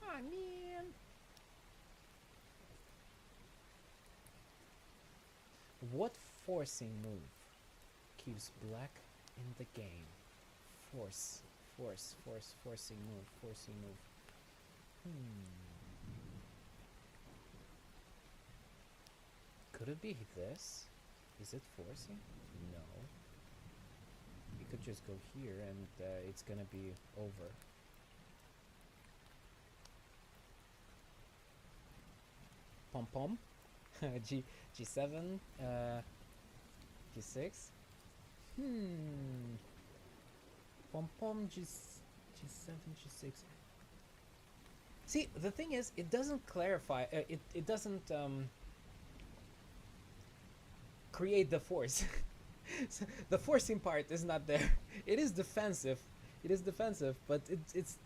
Oh man. What forcing move keeps black in the game? Forcing move. Could it be this? Is it forcing? No. You could just go here and it's gonna be over. Pom pom. G7, G6. Pom pom, G7, G6. See, the thing is, it doesn't clarify. It doesn't create the force. So the forcing part is not there. It is defensive. But it's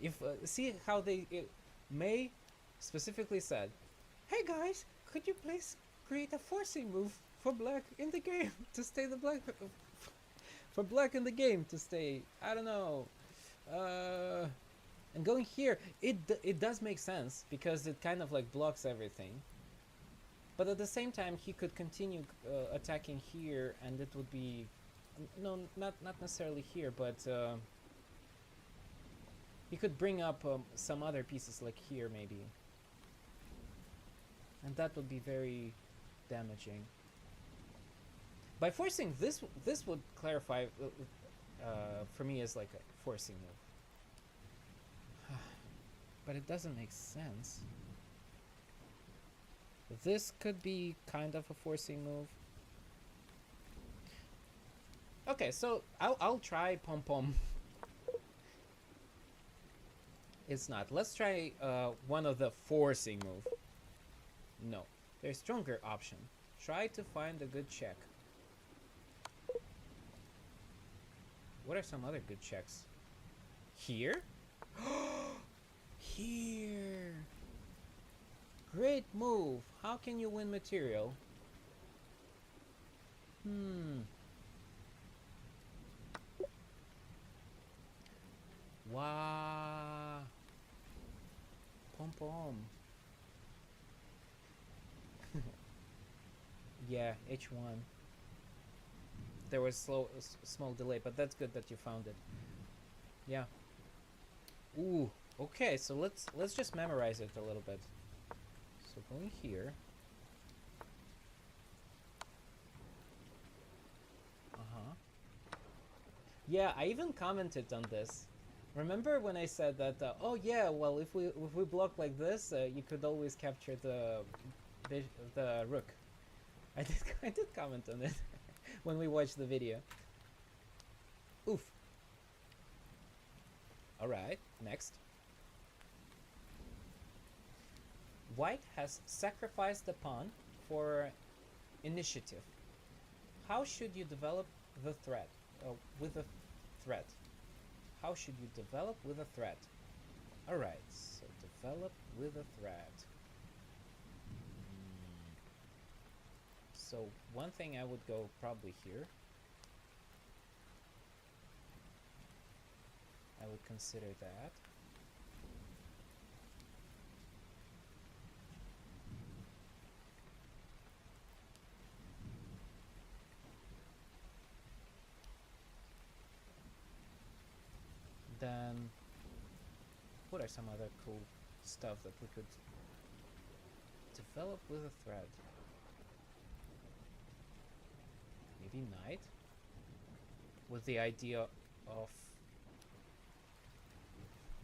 if see how May specifically said, "Hey guys, could you please create a forcing move for black in the game to stay the black for black in the game to stay." I don't know. And going here, it does make sense because it kind of like blocks everything. But at the same time, he could continue attacking here, and it would be no, not necessarily here, but he could bring up some other pieces like here maybe. And that would be very damaging. By forcing this would clarify for me as like a forcing move. But it doesn't make sense. This could be kind of a forcing move. Okay, so I'll try pom pom. It's not. Let's try one of the forcing move. No, there's stronger option. Try to find a good check. What are some other good checks? Here? Here. Great move. How can you win material? Wow. Pom pom. Yeah, H1. There was small delay, but that's good that you found it. Yeah. Ooh. Okay, so let's just memorize it a little bit. So going here. Yeah, I even commented on this. Remember when I said that? Oh yeah, well if we block like this, you could always capture the rook. I did comment on it when we watched the video. Oof. All right, next. White has sacrificed the pawn for initiative. How should you develop the threat? With a threat. How should you develop with a threat? Alright, so develop with a threat. So one thing I would go probably here. I would consider that. Then what are some other cool stuff that we could develop with a thread? Maybe knight? With the idea of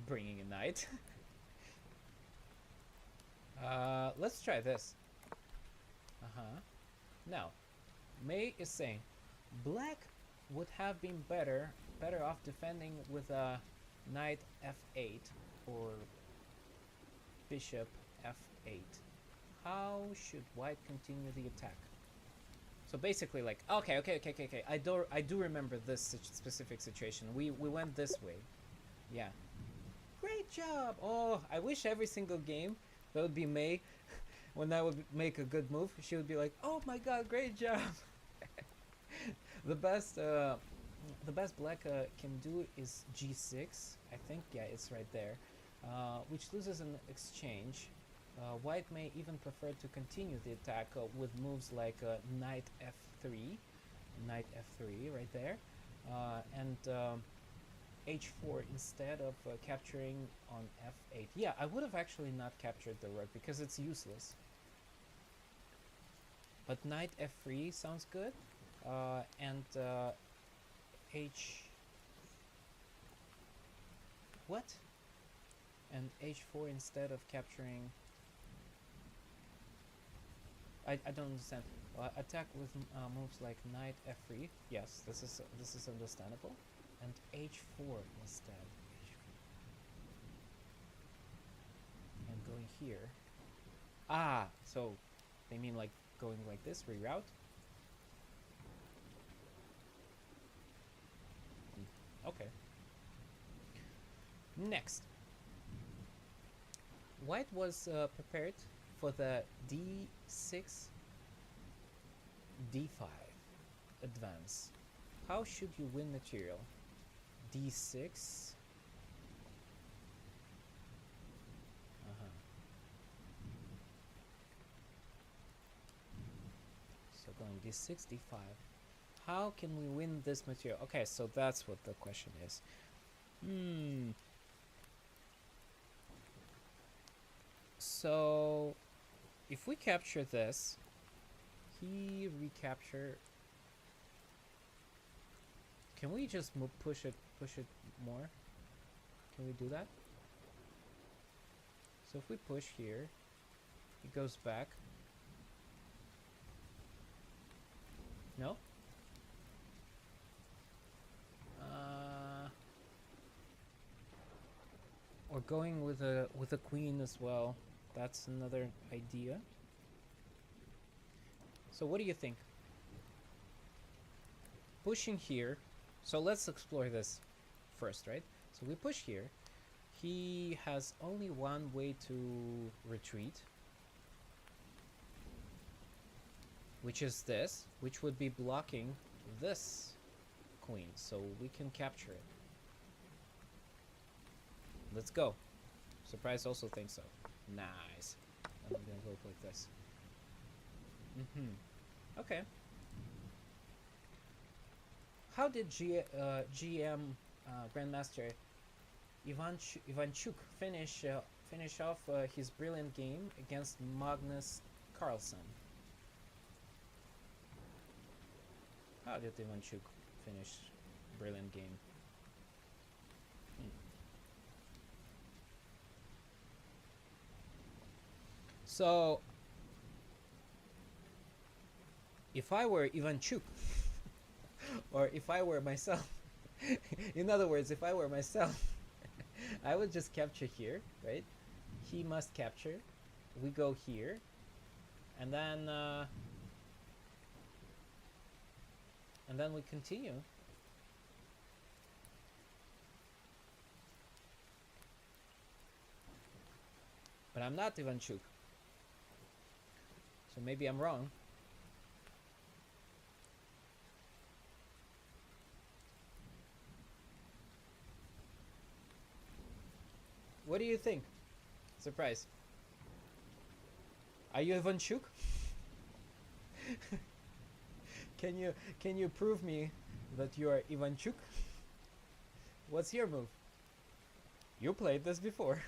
bringing a knight. Let's try this. Now, May is saying black would have been better off defending with a knight f8 or bishop f8. How should white continue the attack? So basically, like, okay. I do remember this specific situation. We went this way. Yeah. Great job. Oh, I wish every single game that would be May when I would make a good move, she would be like, "Oh my god, great job." The best black can do is g6. I think, yeah, it's right there, which loses an exchange. White may even prefer to continue the attack with moves like knight f3, right there, and h4 instead of capturing on f8. Yeah, I would have actually not captured the rook because it's useless. But knight f3 sounds good, and what? And h4 instead of capturing. I don't understand. Attack with moves like knight f3. Yes, this is understandable. And h4 instead. And going here. Ah, so they mean like going like this, reroute. Okay. Next. White was prepared for the d6, d5 advance. How should you win material? d6. So going d6, d5. How can we win this material? Okay, so that's what the question is. So if we capture this, he recapture. Can we just push it more? Can we do that? So if we push here, it goes back. No? going with a queen as well. That's another idea. So what do you think? Pushing here. So let's explore this first, right? So we push here. He has only one way to retreat, which is this, which would be blocking this queen. So we can capture it. Let's go. Surprise also thinks so. Nice. And I'm gonna go like this. Okay. How did GM Grandmaster Ivanchuk finish off his brilliant game against Magnus Carlsen? How did Ivanchuk finish brilliant game? So, if I were Ivanchuk, or if I were myself, in other words, if I were myself, I would just capture here, right? He must capture. We go here, and then we continue. But I'm not Ivanchuk. So maybe I'm wrong. What do you think? Surprise. Are you Ivanchuk? Can you prove me that you are Ivanchuk? What's your move? You played this before.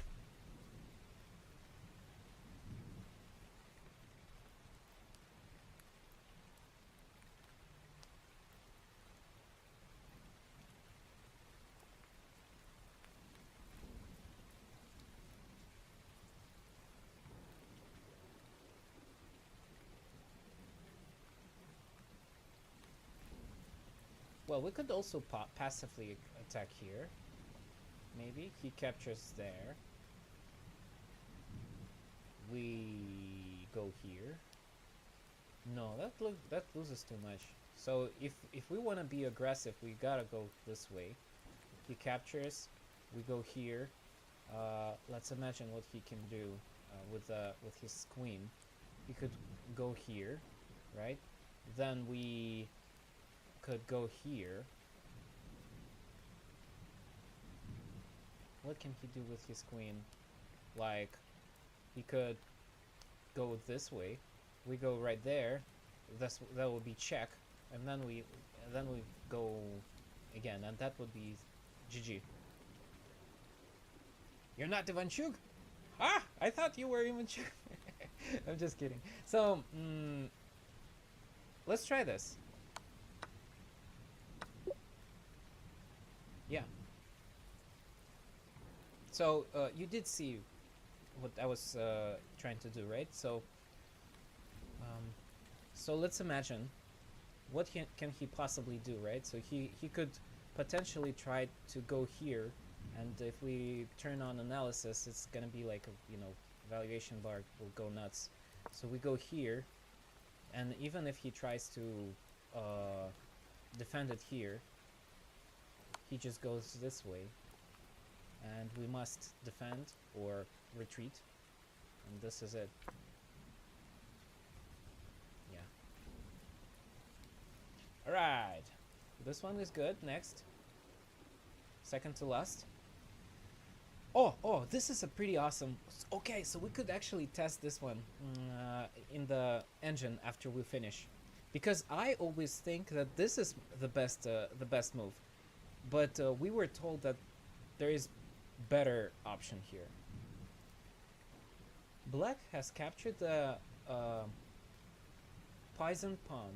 Well, we could also passively attack here. Maybe he captures there. We go here. No, that loses too much. So if we want to be aggressive, we gotta go this way. He captures. We go here. Let's imagine what he can do with his queen. He could go here, right? Then we could go here. What can he do with his queen? Like, he could go this way. We go right there. That will be check, and then we go again, and that would be GG. You're not Ivanchuk? Ah, I thought you were Ivanchuk. I'm just kidding. So, let's try this. Yeah. So you did see what I was trying to do, right? So, so let's imagine what can he possibly do, right? So he could potentially try to go here, and if we turn on analysis, it's gonna be like a, you know, valuation bar will go nuts. So we go here, and even if he tries to defend it here, he just goes this way, and we must defend or retreat, and this is it. Yeah. Alright, this one is good. Next, second to last. Oh, this is a pretty awesome. Okay, so we could actually test this one in the engine after we finish, because I always think that this is the best move, but we were told that there is better option here. Black has captured the poison pawn.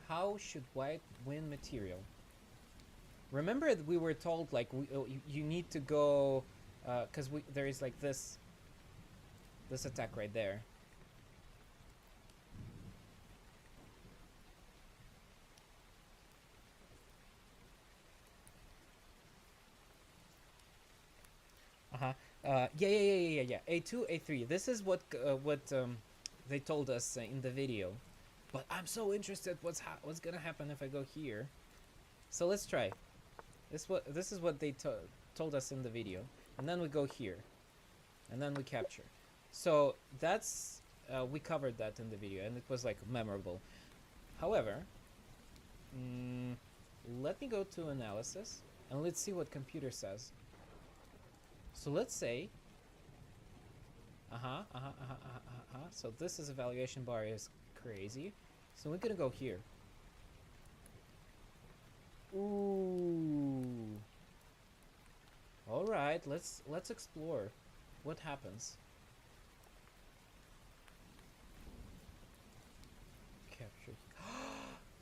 How should white win material? Remember that we were told, like, you need to go, because there is like this attack right there. Yeah. A2, A3. This is what they told us in the video. But I'm so interested. What's gonna happen if I go here? So let's try. This is what they told us in the video, and then we go here, and then we capture. So that's we covered that in the video, and it was like memorable. However, let me go to analysis, and let's see what computer says. So let's say, so this is evaluation bar is crazy. So we're gonna go here. Ooh. All right, let's explore. What happens? Capture.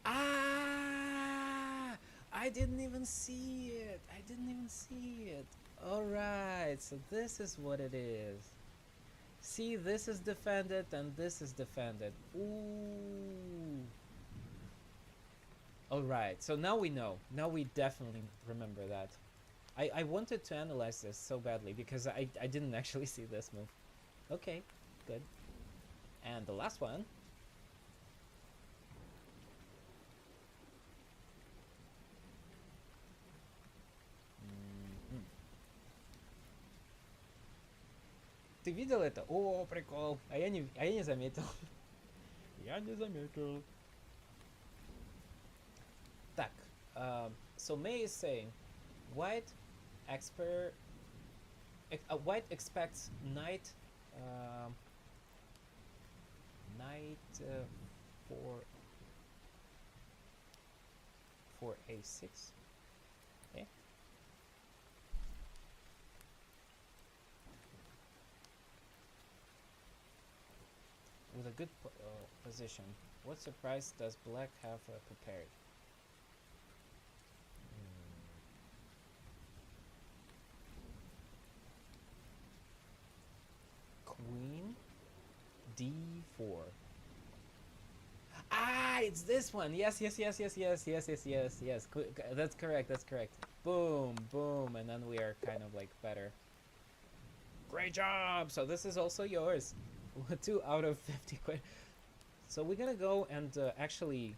Ah! I didn't even see it. All right, so this is what it is. See, this is defended and this is defended. Ooh. Alright, so now we know. Now we definitely remember that. I wanted to analyze this so badly because I didn't actually see this move. Okay, good. And the last one. Ты видел это? О, прикол. А я не заметил. Я не заметил. Так, so May is saying, White expects knight for a6. Okay. With a good position, what surprise does Black have prepared? Queen d4. Ah, it's this one. Yes. That's correct. Boom, and then we are kind of like better. Great job. So this is also yours. 2 out of 50 quid. So we're gonna go and actually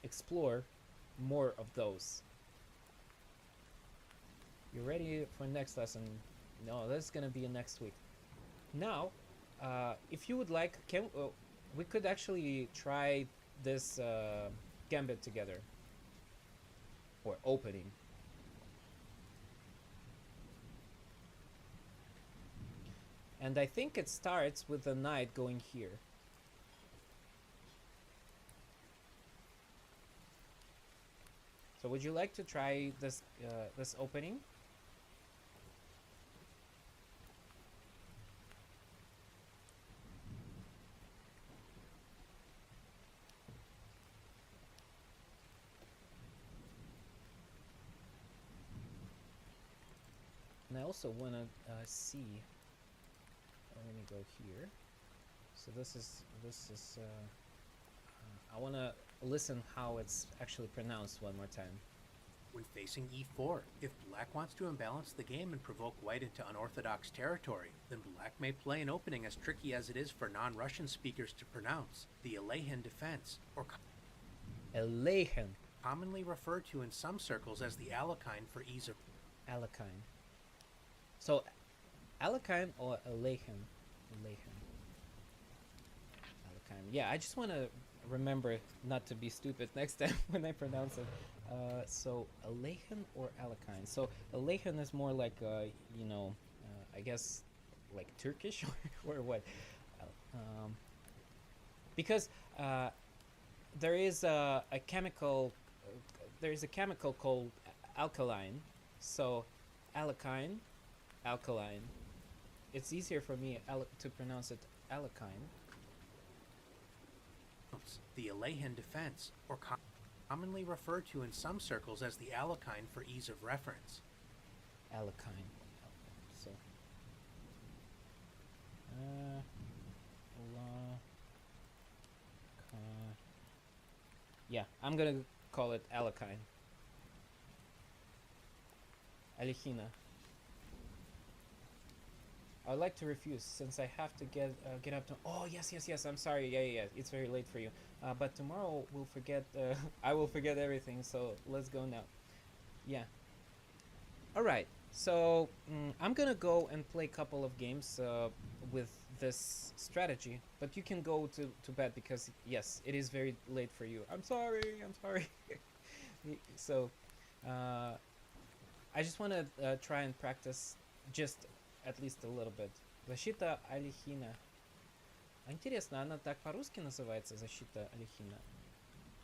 explore more of those. You ready for next lesson? No, this is gonna be next week. Now, if you would like, we could actually try this gambit together, or opening. And I think it starts with the knight going here. So would you like to try this this opening? And I also want to see. Let me go here. So this is I want to listen how it's actually pronounced one more time. When facing e4, if Black wants to imbalance the game and provoke White into unorthodox territory, then Black may play an opening as tricky as it is for non-Russian speakers to pronounce, the Alekhine Defense, or Alekhine, commonly referred to in some circles as the Alekhine for ease of... Alekhine. So, Alekhine or Alekhine? Alekhine. Yeah, I just want to remember not to be stupid next time when I pronounce it. So Alekhine or Alekhine? So Alekhine is more like you know, I guess like Turkish or what? Because there is a chemical called alkaline. So Alekhine, alkaline. It's easier for me to pronounce it Alekhine. The Alekhine Defense, or commonly referred to in some circles as the Alekhine for ease of reference. Alekhine. So. Yeah, I'm gonna call it Alekhine. Alekhine. I would like to refuse since I have to get up to. Oh yes, yes, yes. I'm sorry. Yeah, yeah, yeah. It's very late for you. But tomorrow we'll forget. I will forget everything. So let's go now. Yeah. All right. So I'm gonna go and play a couple of games with this strategy, but you can go to bed because yes, it is very late for you. I'm sorry. I'm sorry. So uh, I just want to try and practice just at least a little bit. Защита Алехина. А интересно, она так по-русски называется, защита Алехина?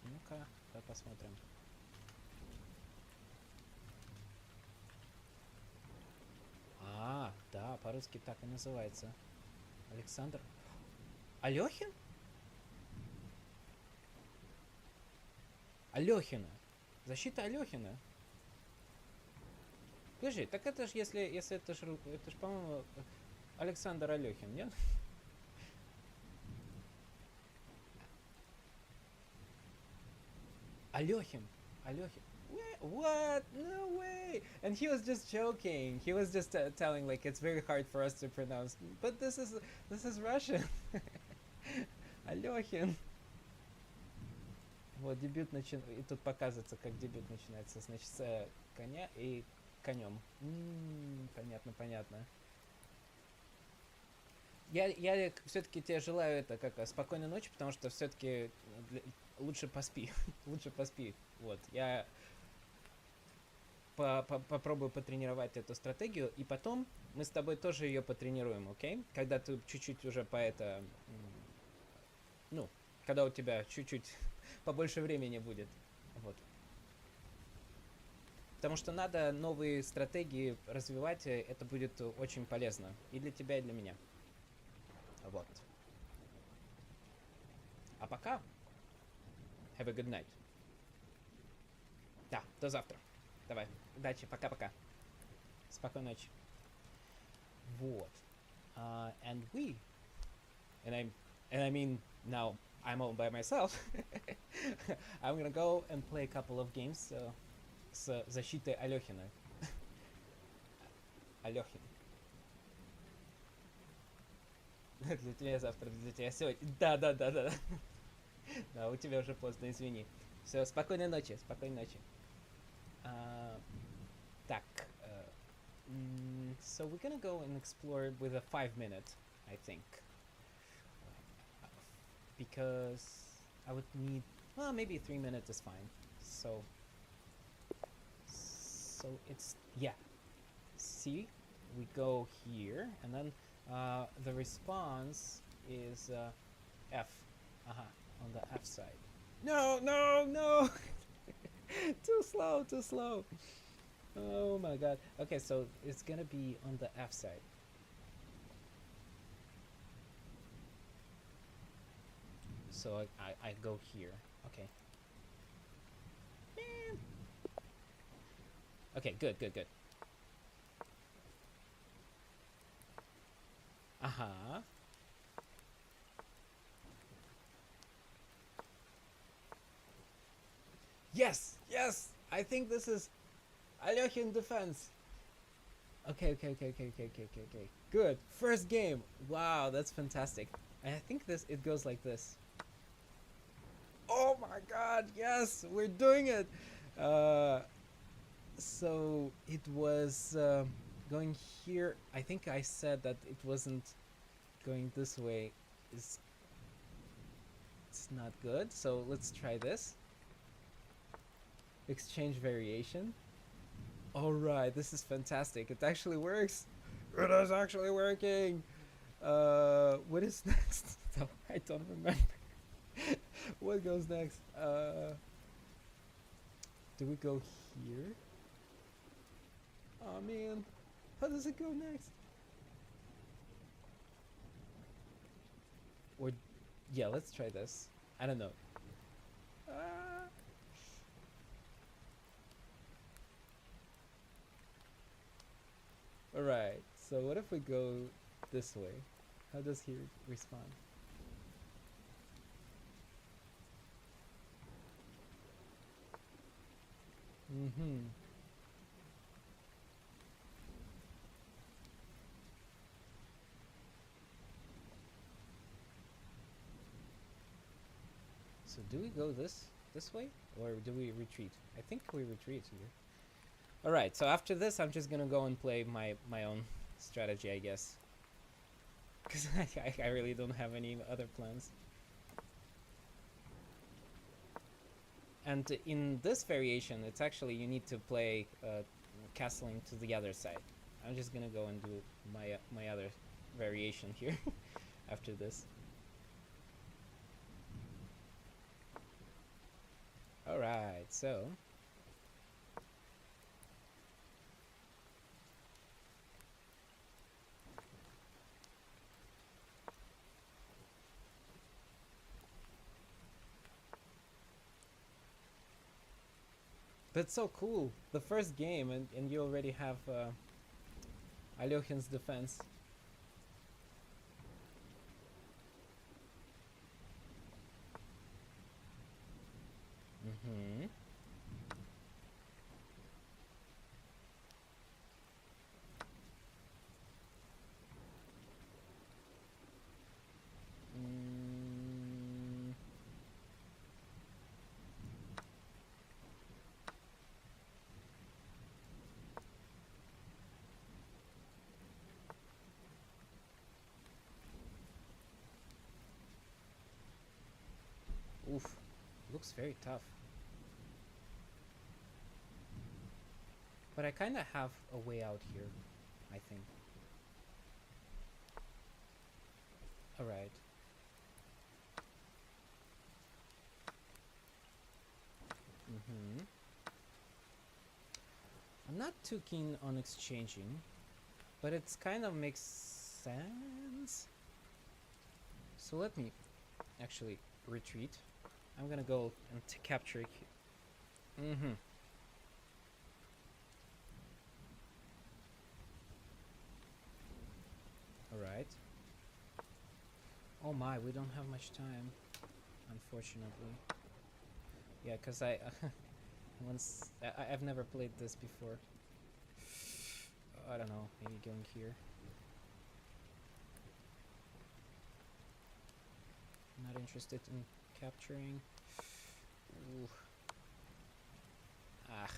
Ну-ка, давай посмотрим. Да, по-русски так и называется. Александр. Алехин? Алехина. Защита Алехина. Подожди, так это ж если это ж, по-моему, Александр Алехин, нет? Алехин. Алехин. What? No way! And he was just joking. He was just telling like it's very hard for us to pronounce. But this is Russian. Алехин. Вот дебют и тут показывается, как дебют начинается. Значит, с коня и конем. Понятно, понятно. Я все-таки тебе желаю это как спокойной ночи, потому что все-таки лучше поспи. Лучше поспи. Вот. Я попробую потренировать эту стратегию, и потом мы с тобой тоже ее потренируем, окей? Когда ты чуть-чуть уже по это... Ну, когда у тебя чуть-чуть побольше времени будет. Вот. Потому что надо новые стратегии развивать, это будет очень полезно. И для тебя, и для меня. Вот. А пока... Have a good night. Да, до завтра. Давай, удачи, пока-пока. Спокойной ночи. Вот. And I mean now I'm all by myself. I'm gonna go and play a couple of games с защитой Алехина. Алехин. Для тебя завтра, для тебя сегодня. Да. Да, у тебя уже поздно, извини. Все, спокойной ночи, спокойной ночи. Так. So we're gonna go and explore with a 5-minute, I think. Because I would need, well, maybe 3 minutes is fine. So it's, yeah. See, we go here, and then the response is F. On the F side. No! Too slow. Oh my god. Okay, so it's gonna be on the F side. So I go here. Okay. Man. Okay, good. Yes! I think this is Alekhine Defense. Okay. Good. First game. Wow, that's fantastic. And I think it goes like this. Oh my god, yes! We're doing it! So it was going here. I think I said that it wasn't going this way. It's not good. So let's try this. Exchange variation. Alright, this is fantastic. It actually works. It is actually working. What is next? No, I don't remember. What goes next? Do we go here? Oh man, how does it go next? Or, yeah, let's try this. I don't know. Alright, so what if we go this way? How does he respond? So do we go this way, or do we retreat? I think we retreat here. All right. So after this, I'm just gonna go and play my own strategy, I guess, because I really don't have any other plans. And in this variation, it's actually you need to play castling to the other side. I'm just gonna go and do my other variation here after this. All right, so that's so cool. The first game, and you already have Alekhine's Defense. Mm-hmm. Oof, looks very tough. But I kind of have a way out here, I think. Alright. Mm-hmm. I'm not too keen on exchanging, but it's kind of makes sense. So let me actually retreat. I'm gonna go and capture it. Mm-hmm. Alright. Oh my, we don't have much time, unfortunately. Yeah, because I've never played this before. I don't know, maybe going here. Not interested in capturing. Ooh. Ah.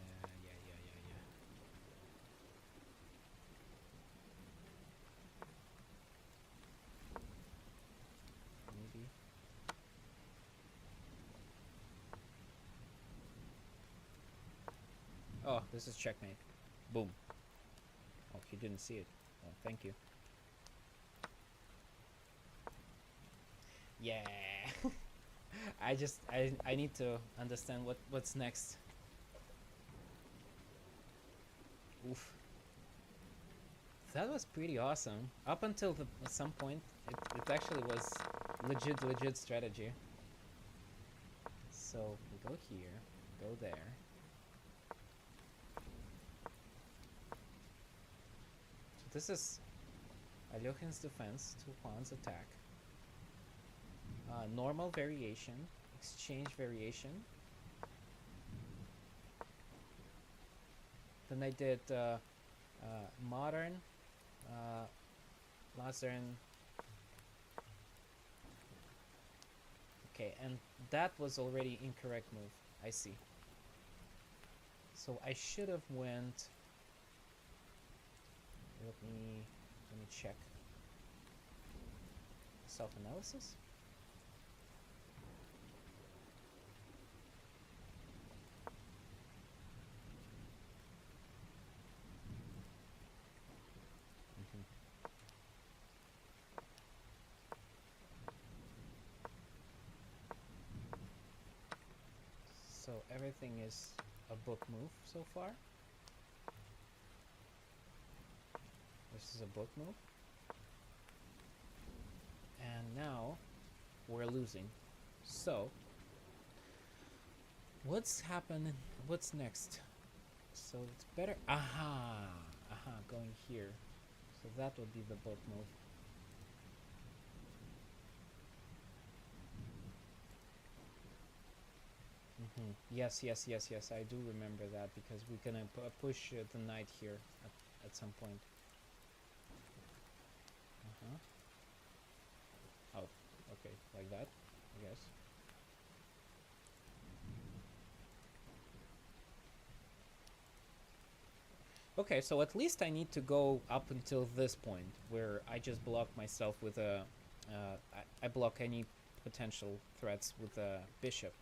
Yeah. Maybe. Oh, this is checkmate. Boom. Oh, he didn't see it. Oh, thank you. Yeah. I need to understand what's next. Oof. That was pretty awesome. Up until at some point, it actually was legit strategy. So we go here, go there. So this is Alekhine's Defense, 2 pawns attack. Normal variation, exchange variation. Then I did modern, Lazarn. Okay, and that was already incorrect move. I see. So I should have went. Let me check. Self-analysis. So everything is a book move so far. This is a book move. And now we're losing. So what's happening? What's next? So it's better. Aha! Going here. So that would be the book move. Yes. I do remember that because we're gonna push the knight here at some point. Okay, like that, I guess. Okay, so at least I need to go up until this point, where I just block myself with a... I block any potential threats with a bishop.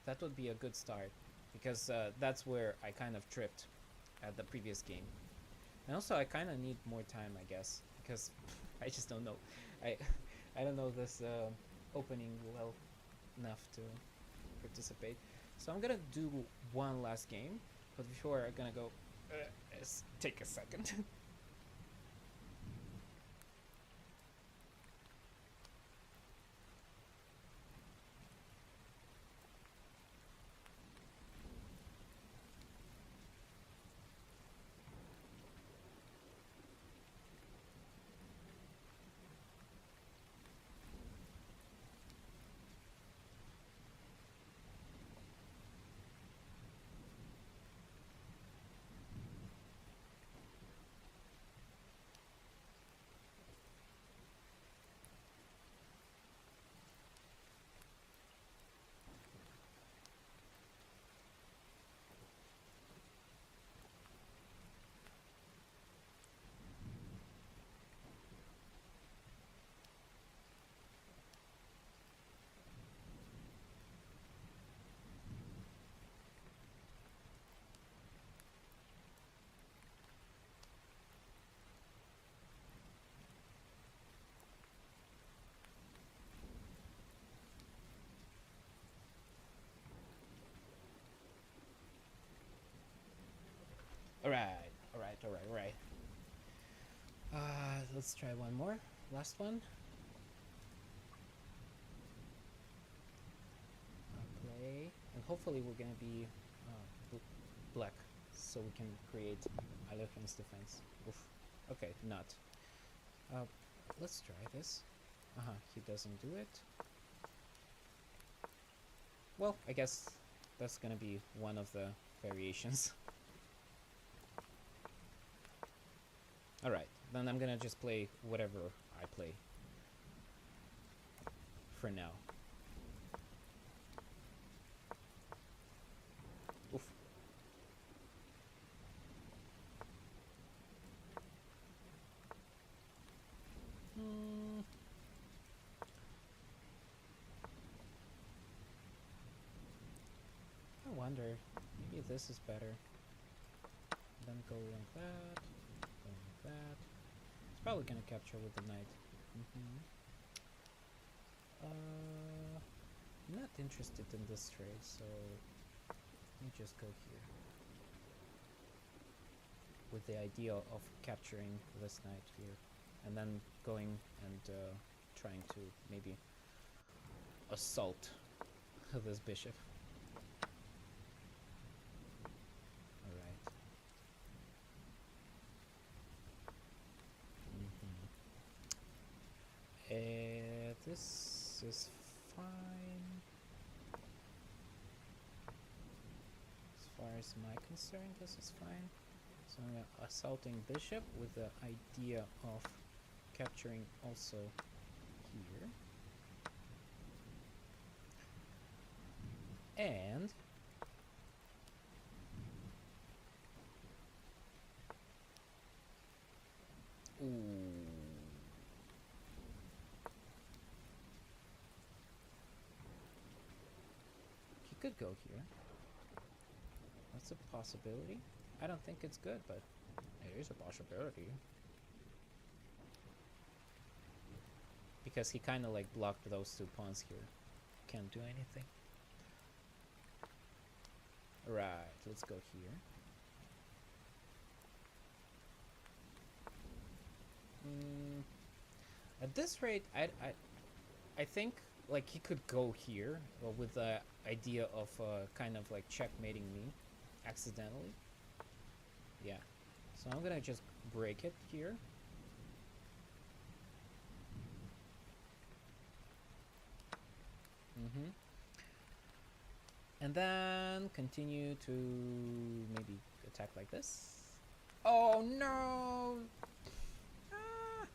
That would be a good start, because that's where I kind of tripped at the previous game. And also, I kind of need more time, I guess, because I just don't know. I I don't know this opening well enough to participate. So I'm gonna do one last game, but before I'm gonna go... take a second. Alright. Let's try one more. Last one. Play. And hopefully we're gonna be black, so we can create Alekhine's Defense. Oof. Okay, not. Let's try this. He doesn't do it. Well, I guess that's gonna be one of the variations. Alright, then I'm gonna just play whatever I play for now. Oof. I wonder, maybe this is better. Then go like that. That. It's probably gonna capture with the knight. Not interested in this trade, so let me just go here with the idea of capturing this knight here, and then going and trying to maybe assault this bishop. This is fine. As far as my concern, this is fine. So I'm assaulting bishop with the idea of capturing also here. And could go here. That's a possibility. I don't think it's good, but it is a possibility. Because he kind of like blocked those two pawns here. Can't do anything. Right, let's go here. At this rate, I think like he could go here with the idea of kind of like checkmating me accidentally. Yeah, so I'm gonna just break it here. And then continue to maybe attack like this. Oh no! Ah!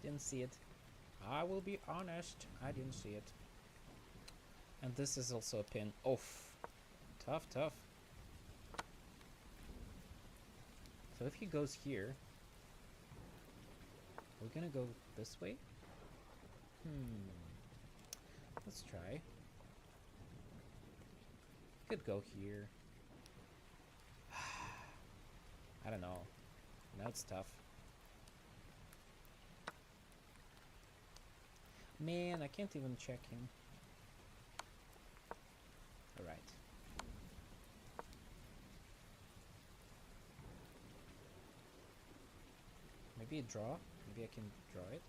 Didn't see it. I will be honest, I didn't see it. And this is also a pin. Oof. Tough, tough. So if he goes here, we're gonna go this way? Let's try. Could go here. I don't know. Now it's tough. Man, I can't even check him. Alright. Maybe a draw? Maybe I can draw it?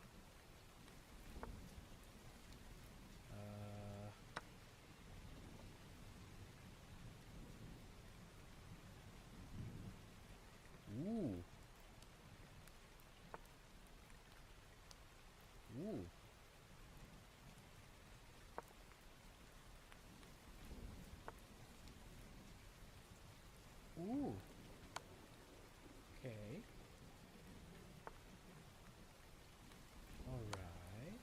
Ooh. Ooh. Ooh. Okay. Alright.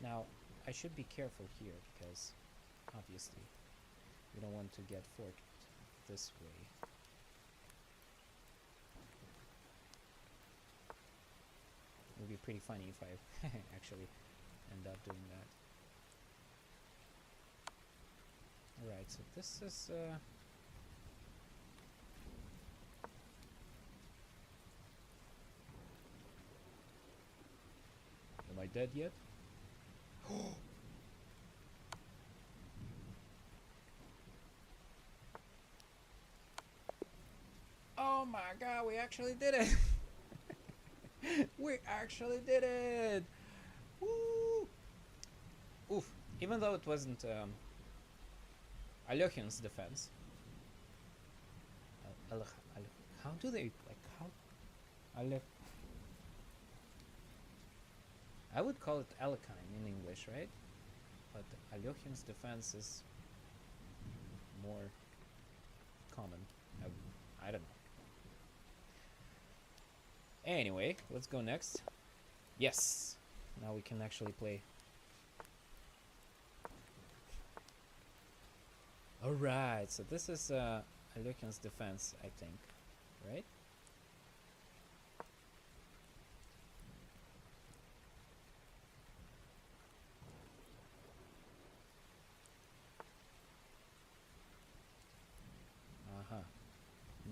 Now, I should be careful here because obviously we don't want to get forked this way. It would be pretty funny if I actually end up doing that. Alright, so this is am I dead yet? Oh my god, we actually did it! We actually did it! Woo! Oof. Even though it wasn't Alekhine's defense. How do they, like, how? I would call it Alekhine in English, right? But Alekhine's defense is more common. I don't know. Anyway, let's go next. Yes! Now we can actually play. Alright, so this is Alekhine's defense, I think. Right?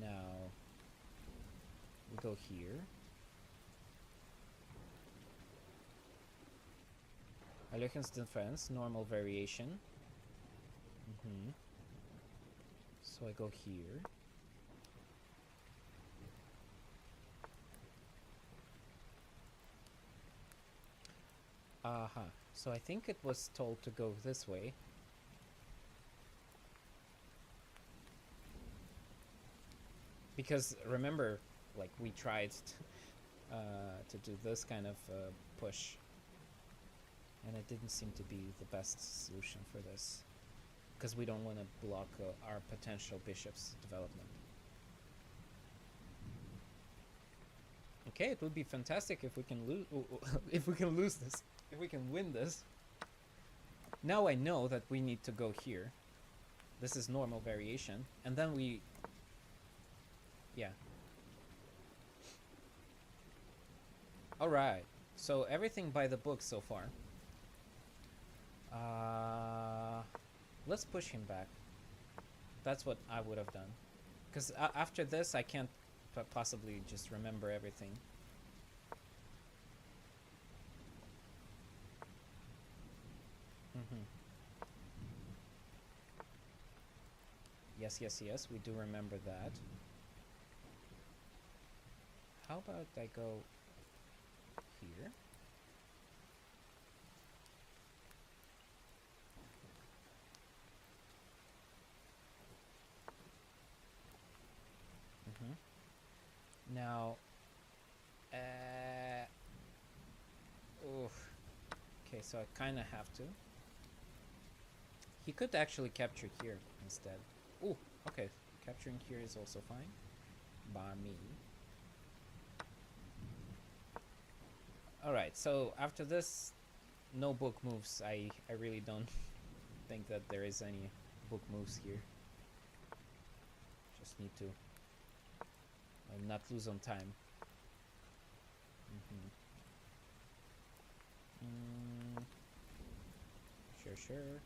Now we go here. Alekhine's defense, normal variation. So I go here. So I think it was told to go this way. Because remember, like, we tried to do this kind of push, and it didn't seem to be the best solution for this, because we don't want to block our potential bishop's development. Okay, it would be fantastic if we can lose. If we can lose this, if we can win this. Now I know that we need to go here. This is normal variation, and then we. Yeah. Alright, so everything by the book so far. Let's push him back. That's what I would have done. Because after this, I can't possibly just remember everything. Yes, yes, yes, we do remember that. How about I go here? Now, oof. Okay, so I kind of have to. He could actually capture here instead. Ooh, okay. Capturing here is also fine by me. Alright, so after this, no book moves. I really don't think that there is any book moves here. Just need to not lose on time. Sure.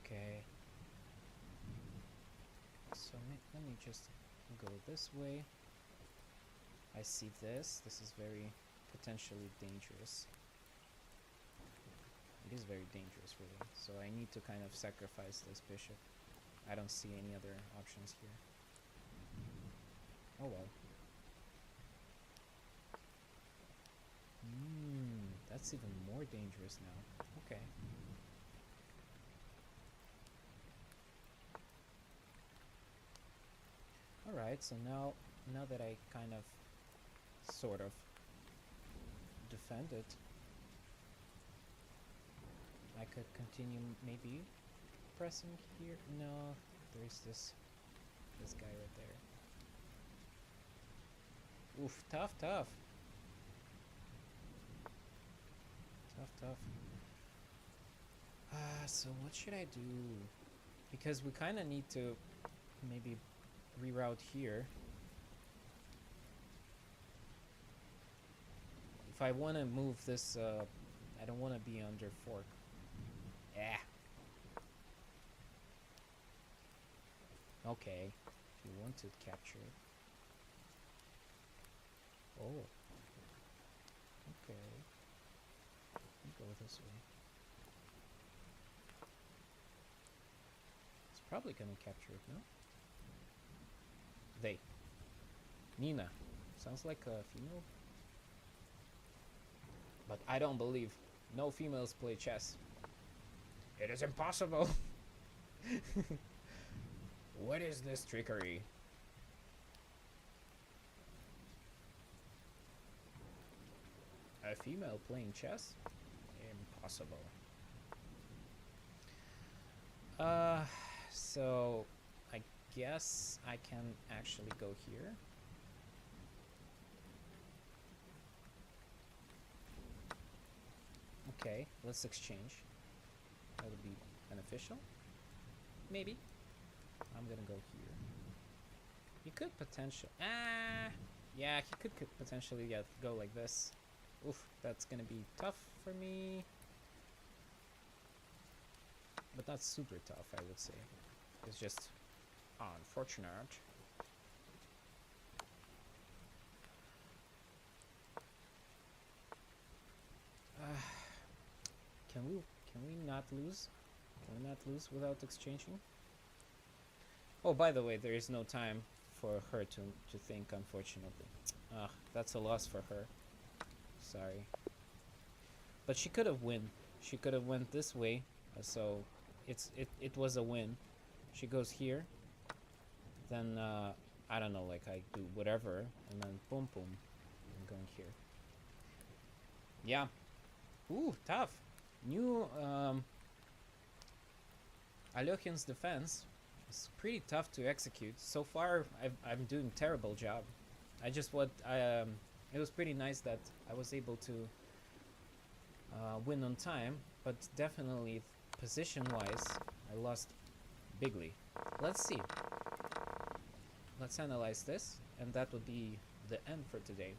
Okay. So let me just go this way. I see this. This is very potentially dangerous. It is very dangerous, really. So I need to kind of sacrifice this bishop. I don't see any other options here. Oh well. That's even more dangerous now. Okay. Alright, so now that I kind of sort of defend it, I could continue maybe pressing here. No, there's this guy right there. Oof, tough. Tough. So what should I do? Because we kind of need to maybe reroute here. If I want to move this, I don't want to be under fork. Yeah. Okay. If you want to capture it. Oh. Okay. Go this way. It's probably gonna capture it, no? They. Nina. Sounds like a female. But I don't believe no females play chess. It is impossible. What is this trickery? A female playing chess? Impossible. So I guess I can actually go here. Okay, let's exchange. That would be beneficial. Maybe. I'm gonna go here. He could potentially... yeah, he could potentially go like this. Oof, that's gonna be tough for me. But not super tough, I would say. It's just unfortunate. Can we not lose? Can we not lose without exchanging? Oh, by the way, there is no time for her to think, unfortunately. That's a loss for her. Sorry. But she could have won. She could have went this way, so it was a win. She goes here. Then I don't know, like I do whatever, and then boom, I'm going here. Yeah. Ooh, tough. New Alekhine's Defense is pretty tough to execute. So far, I'm doing terrible job. I just it was pretty nice that I was able to win on time, but definitely position-wise, I lost bigly. Let's see. Let's analyze this, and that would be the end for today.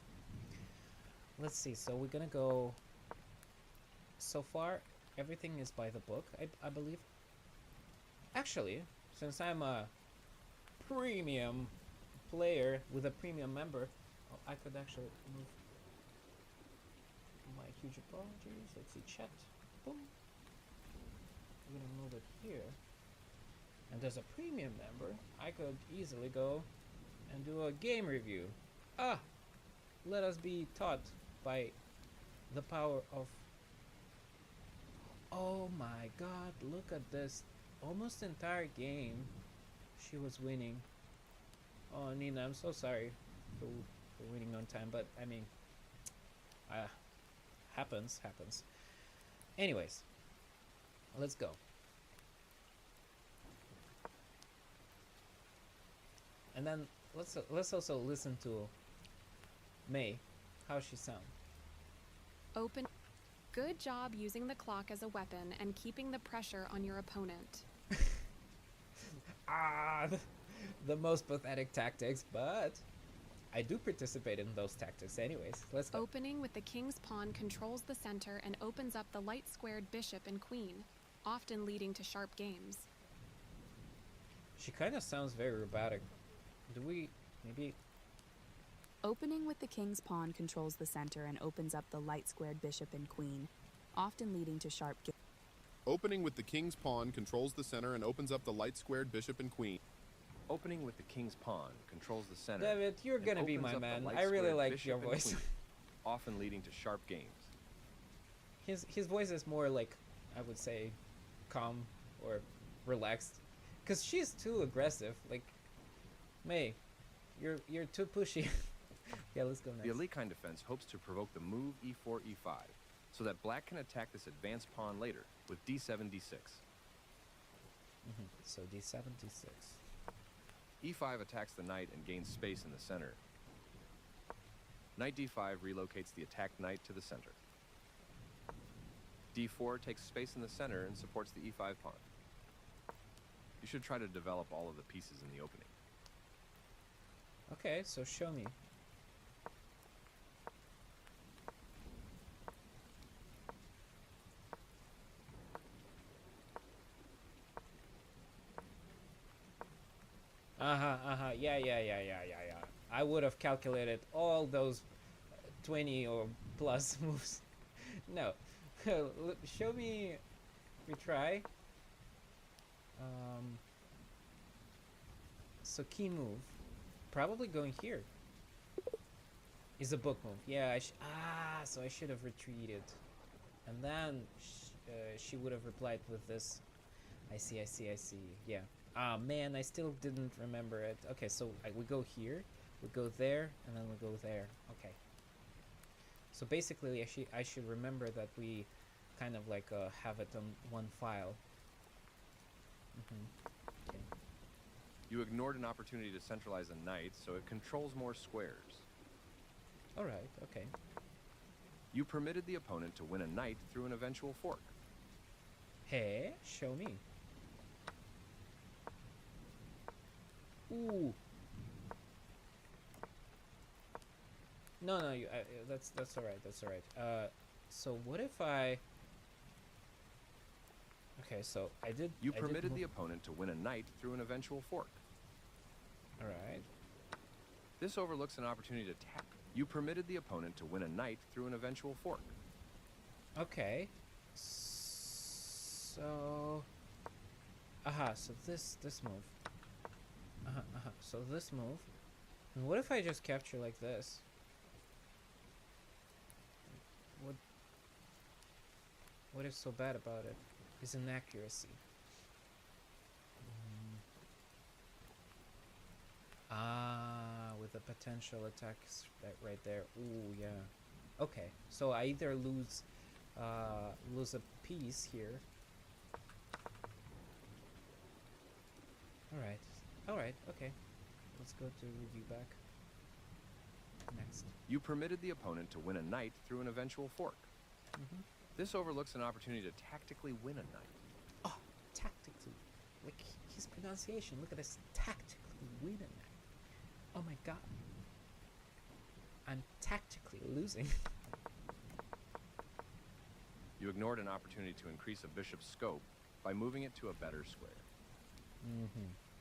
Let's see. So we're gonna go. So far, everything is by the book, I believe. Actually, since I'm a premium player with a premium member, I could actually move. My huge apologies. Let's see, chat. Boom. I'm gonna move it here. And as a premium member, I could easily go and do a game review. Let us be taught by the power of... Oh my god, look at this. Almost entire game, she was winning. Oh, Nina, I'm so sorry for winning on time, but I mean, happens. Anyways, let's go. And then let's also listen to May, how she sound. Open. Good job using the clock as a weapon and keeping the pressure on your opponent. The most pathetic tactics, but I do participate in those tactics anyways. Let's go. Opening with the king's pawn controls the center and opens up the light-squared bishop and queen, often leading to sharp games. She kind of sounds very robotic. Do we maybe... Opening with the king's pawn controls the center and opens up the light-squared bishop and queen, often leading to sharp games. Opening with the king's pawn controls the center and opens up the light-squared bishop and queen. Opening with the king's pawn controls the center. David, you're gonna be my man. I really like your voice. Queen, often leading to sharp games. His voice is more like, I would say, calm or relaxed, cause she's too aggressive. Like, May, you're too pushy. Yeah, let's go next. The Alekhine Defense hopes to provoke the move e4, e5, so that black can attack this advanced pawn later with d7, d6. So d7, d6. e5 attacks the knight and gains space in the center. Knight d5 relocates the attacked knight to the center. d4 takes space in the center and supports the e5 pawn. You should try to develop all of the pieces in the opening. Okay, so show me. Yeah. I would have calculated all those 20 or plus moves. No. Show me. Retry. So key move. Probably going here. Is a book move. Yeah, so I should have retreated. And then she would have replied with this. I see. Yeah. Ah, man, I still didn't remember it. Okay, so we go here, we go there, and then we go there. Okay. So basically, I should remember that we kind of like have it on one file. Okay. You ignored an opportunity to centralize a knight, so it controls more squares. Alright, okay. You permitted the opponent to win a knight through an eventual fork. Hey, show me. Ooh. No, that's alright. So what if I... Okay, so I did... You permitted the opponent to win a knight through an eventual fork. Alright. This overlooks an opportunity to tap. You permitted the opponent to win a knight through an eventual fork. Okay. So... so this move. So this move. And what if I just capture like this? What is so bad about it? Is inaccuracy. With the potential attacks right there. Ooh, yeah. Okay, so I either lose a piece here. Alright, okay. Let's go to review back. Next. You permitted the opponent to win a knight through an eventual fork. This overlooks an opportunity to tactically win a knight. Oh, tactically. Like his pronunciation. Look at this. Tactically win a knight. Oh my god. I'm tactically losing. You ignored an opportunity to increase a bishop's scope by moving it to a better square.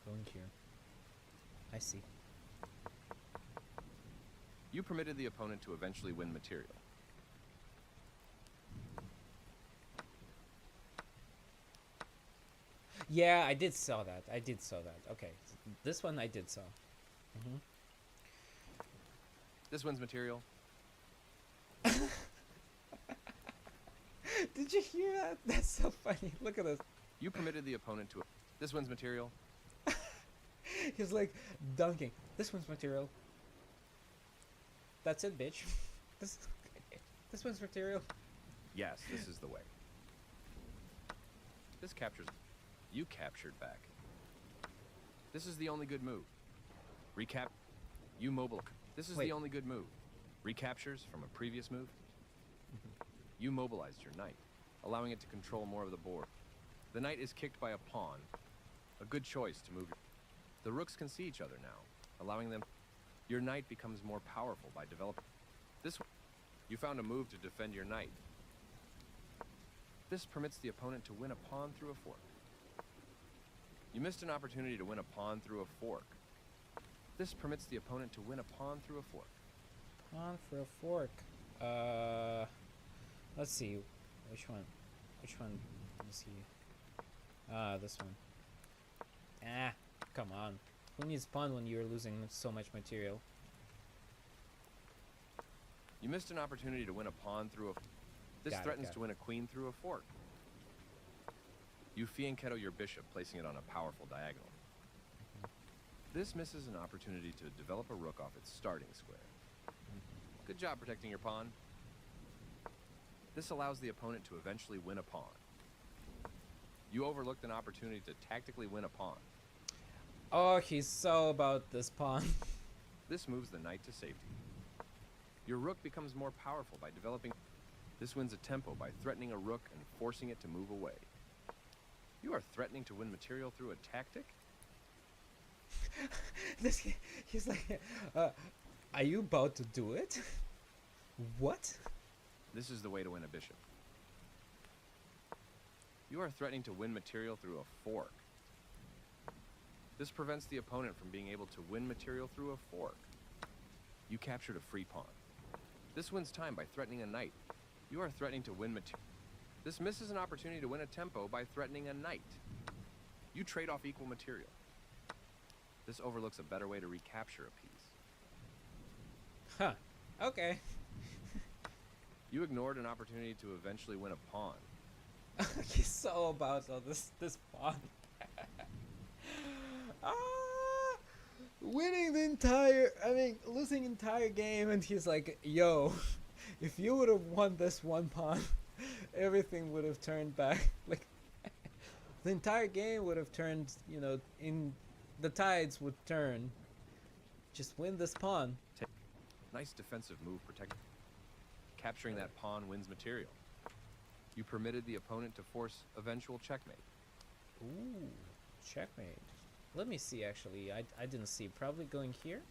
Going here. I see. You permitted the opponent to eventually win material. Yeah, I did saw that. Okay. This one I did saw. This wins material. Did you hear that? That's so funny. Look at this. You permitted the opponent to... This wins material. He's like dunking. This one's material. That's it, bitch. This this one's material. Yes, this is the way. This captures. You captured back. This is the only good move. Recap. You mobile. This is Wait. the only good move. Recaptures from a previous move. You mobilized your knight, allowing it to control more of the board. The knight is kicked by a pawn. A good choice to move. The rooks can see each other now, allowing them. Your knight becomes more powerful by developing. This. You found a move to defend your knight. This permits the opponent to win a pawn through a fork. You missed an opportunity to win a pawn through a fork. This permits the opponent to win a pawn through a fork. Pawn for a fork. Let's see. Which one? Which one? Let me see. This one. Ah, come on. Who needs pawn when you're losing so much material? You missed an opportunity to win a pawn through a. This Got it, threatens got to win a queen through a fork. You fianchetto your bishop, placing it on a powerful diagonal. This misses an opportunity to develop a rook off its starting square. Good job protecting your pawn. This allows the opponent to eventually win a pawn. You overlooked an opportunity to tactically win a pawn. Oh, he's so about this pawn. This moves the knight to safety. Your rook becomes more powerful by developing. This wins a tempo by threatening a rook and forcing it to move away. You are threatening to win material through a tactic? He's like, are you about to do it? What? This is the way to win a bishop. You are threatening to win material through a fork. This prevents the opponent from being able to win material through a fork. You captured a free pawn. This wins time by threatening a knight. You are threatening to win material. This misses an opportunity to win a tempo by threatening a knight. You trade off equal material. This overlooks a better way to recapture a piece. Huh. Okay. You ignored an opportunity to eventually win a pawn. He's so about all this pawn. Winning the entire, losing entire game, and he's like, yo, if you would have won this one pawn, everything would have turned back. Like, the entire game would have turned, in the tides would turn. Just win this pawn. Nice defensive move, protect. Capturing that pawn wins material. You permitted the opponent to force eventual checkmate. Ooh, checkmate. Let me see, actually. I didn't see. Probably going here?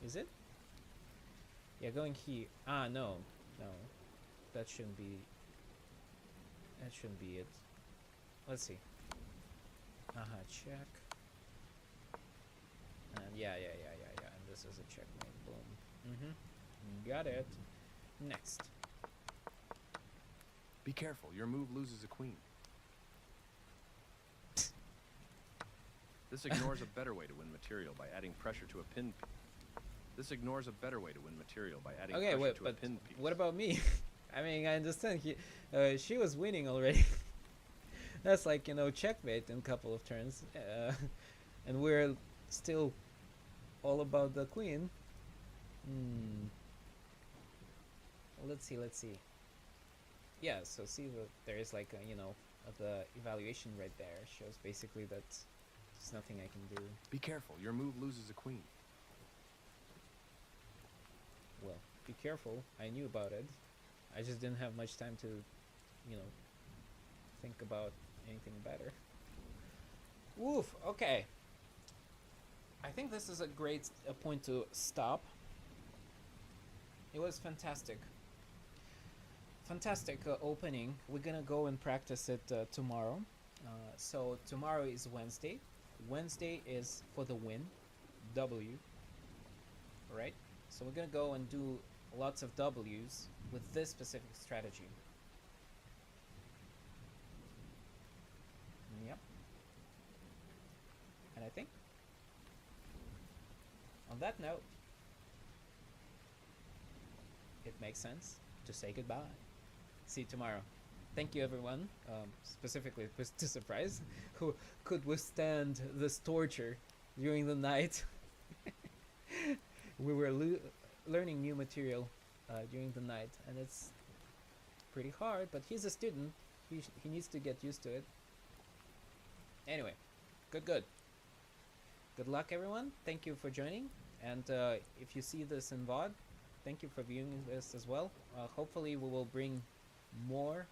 Is it? Yeah, going here. Ah, no. No. That shouldn't be... That shouldn't be it. Let's see. Check. And yeah. And this is a checkmate. Boom. Got it. Next. Be careful, your move loses a queen. This ignores a better way to win material by adding pressure to a pin piece. This ignores a better way to win material by adding pressure to a pin piece. What about me? I understand she was winning already. That's like, checkmate in a couple of turns. And we're still all about the queen. Let's see. Yeah, so see that there is like the evaluation right there shows basically that there's nothing I can do. Be careful, your move loses a queen. Well, be careful. I knew about it. I just didn't have much time to, think about anything better. Woof, okay. I think this is a great point to stop. It was fantastic. Fantastic opening. We're gonna go and practice it tomorrow. So tomorrow is Wednesday. Wednesday is for the win, W. Alright? So we're gonna go and do lots of W's with this specific strategy. Yep. And I think on that note, it makes sense to say goodbye. See you tomorrow. Thank you, everyone, specifically to Surprise, who could withstand this torture during the night. We were learning new material during the night, and it's pretty hard, but he's a student. He needs to get used to it. Anyway, good luck, everyone. Thank you for joining, and if you see this in VOD, thank you for viewing this as well. Hopefully we will bring more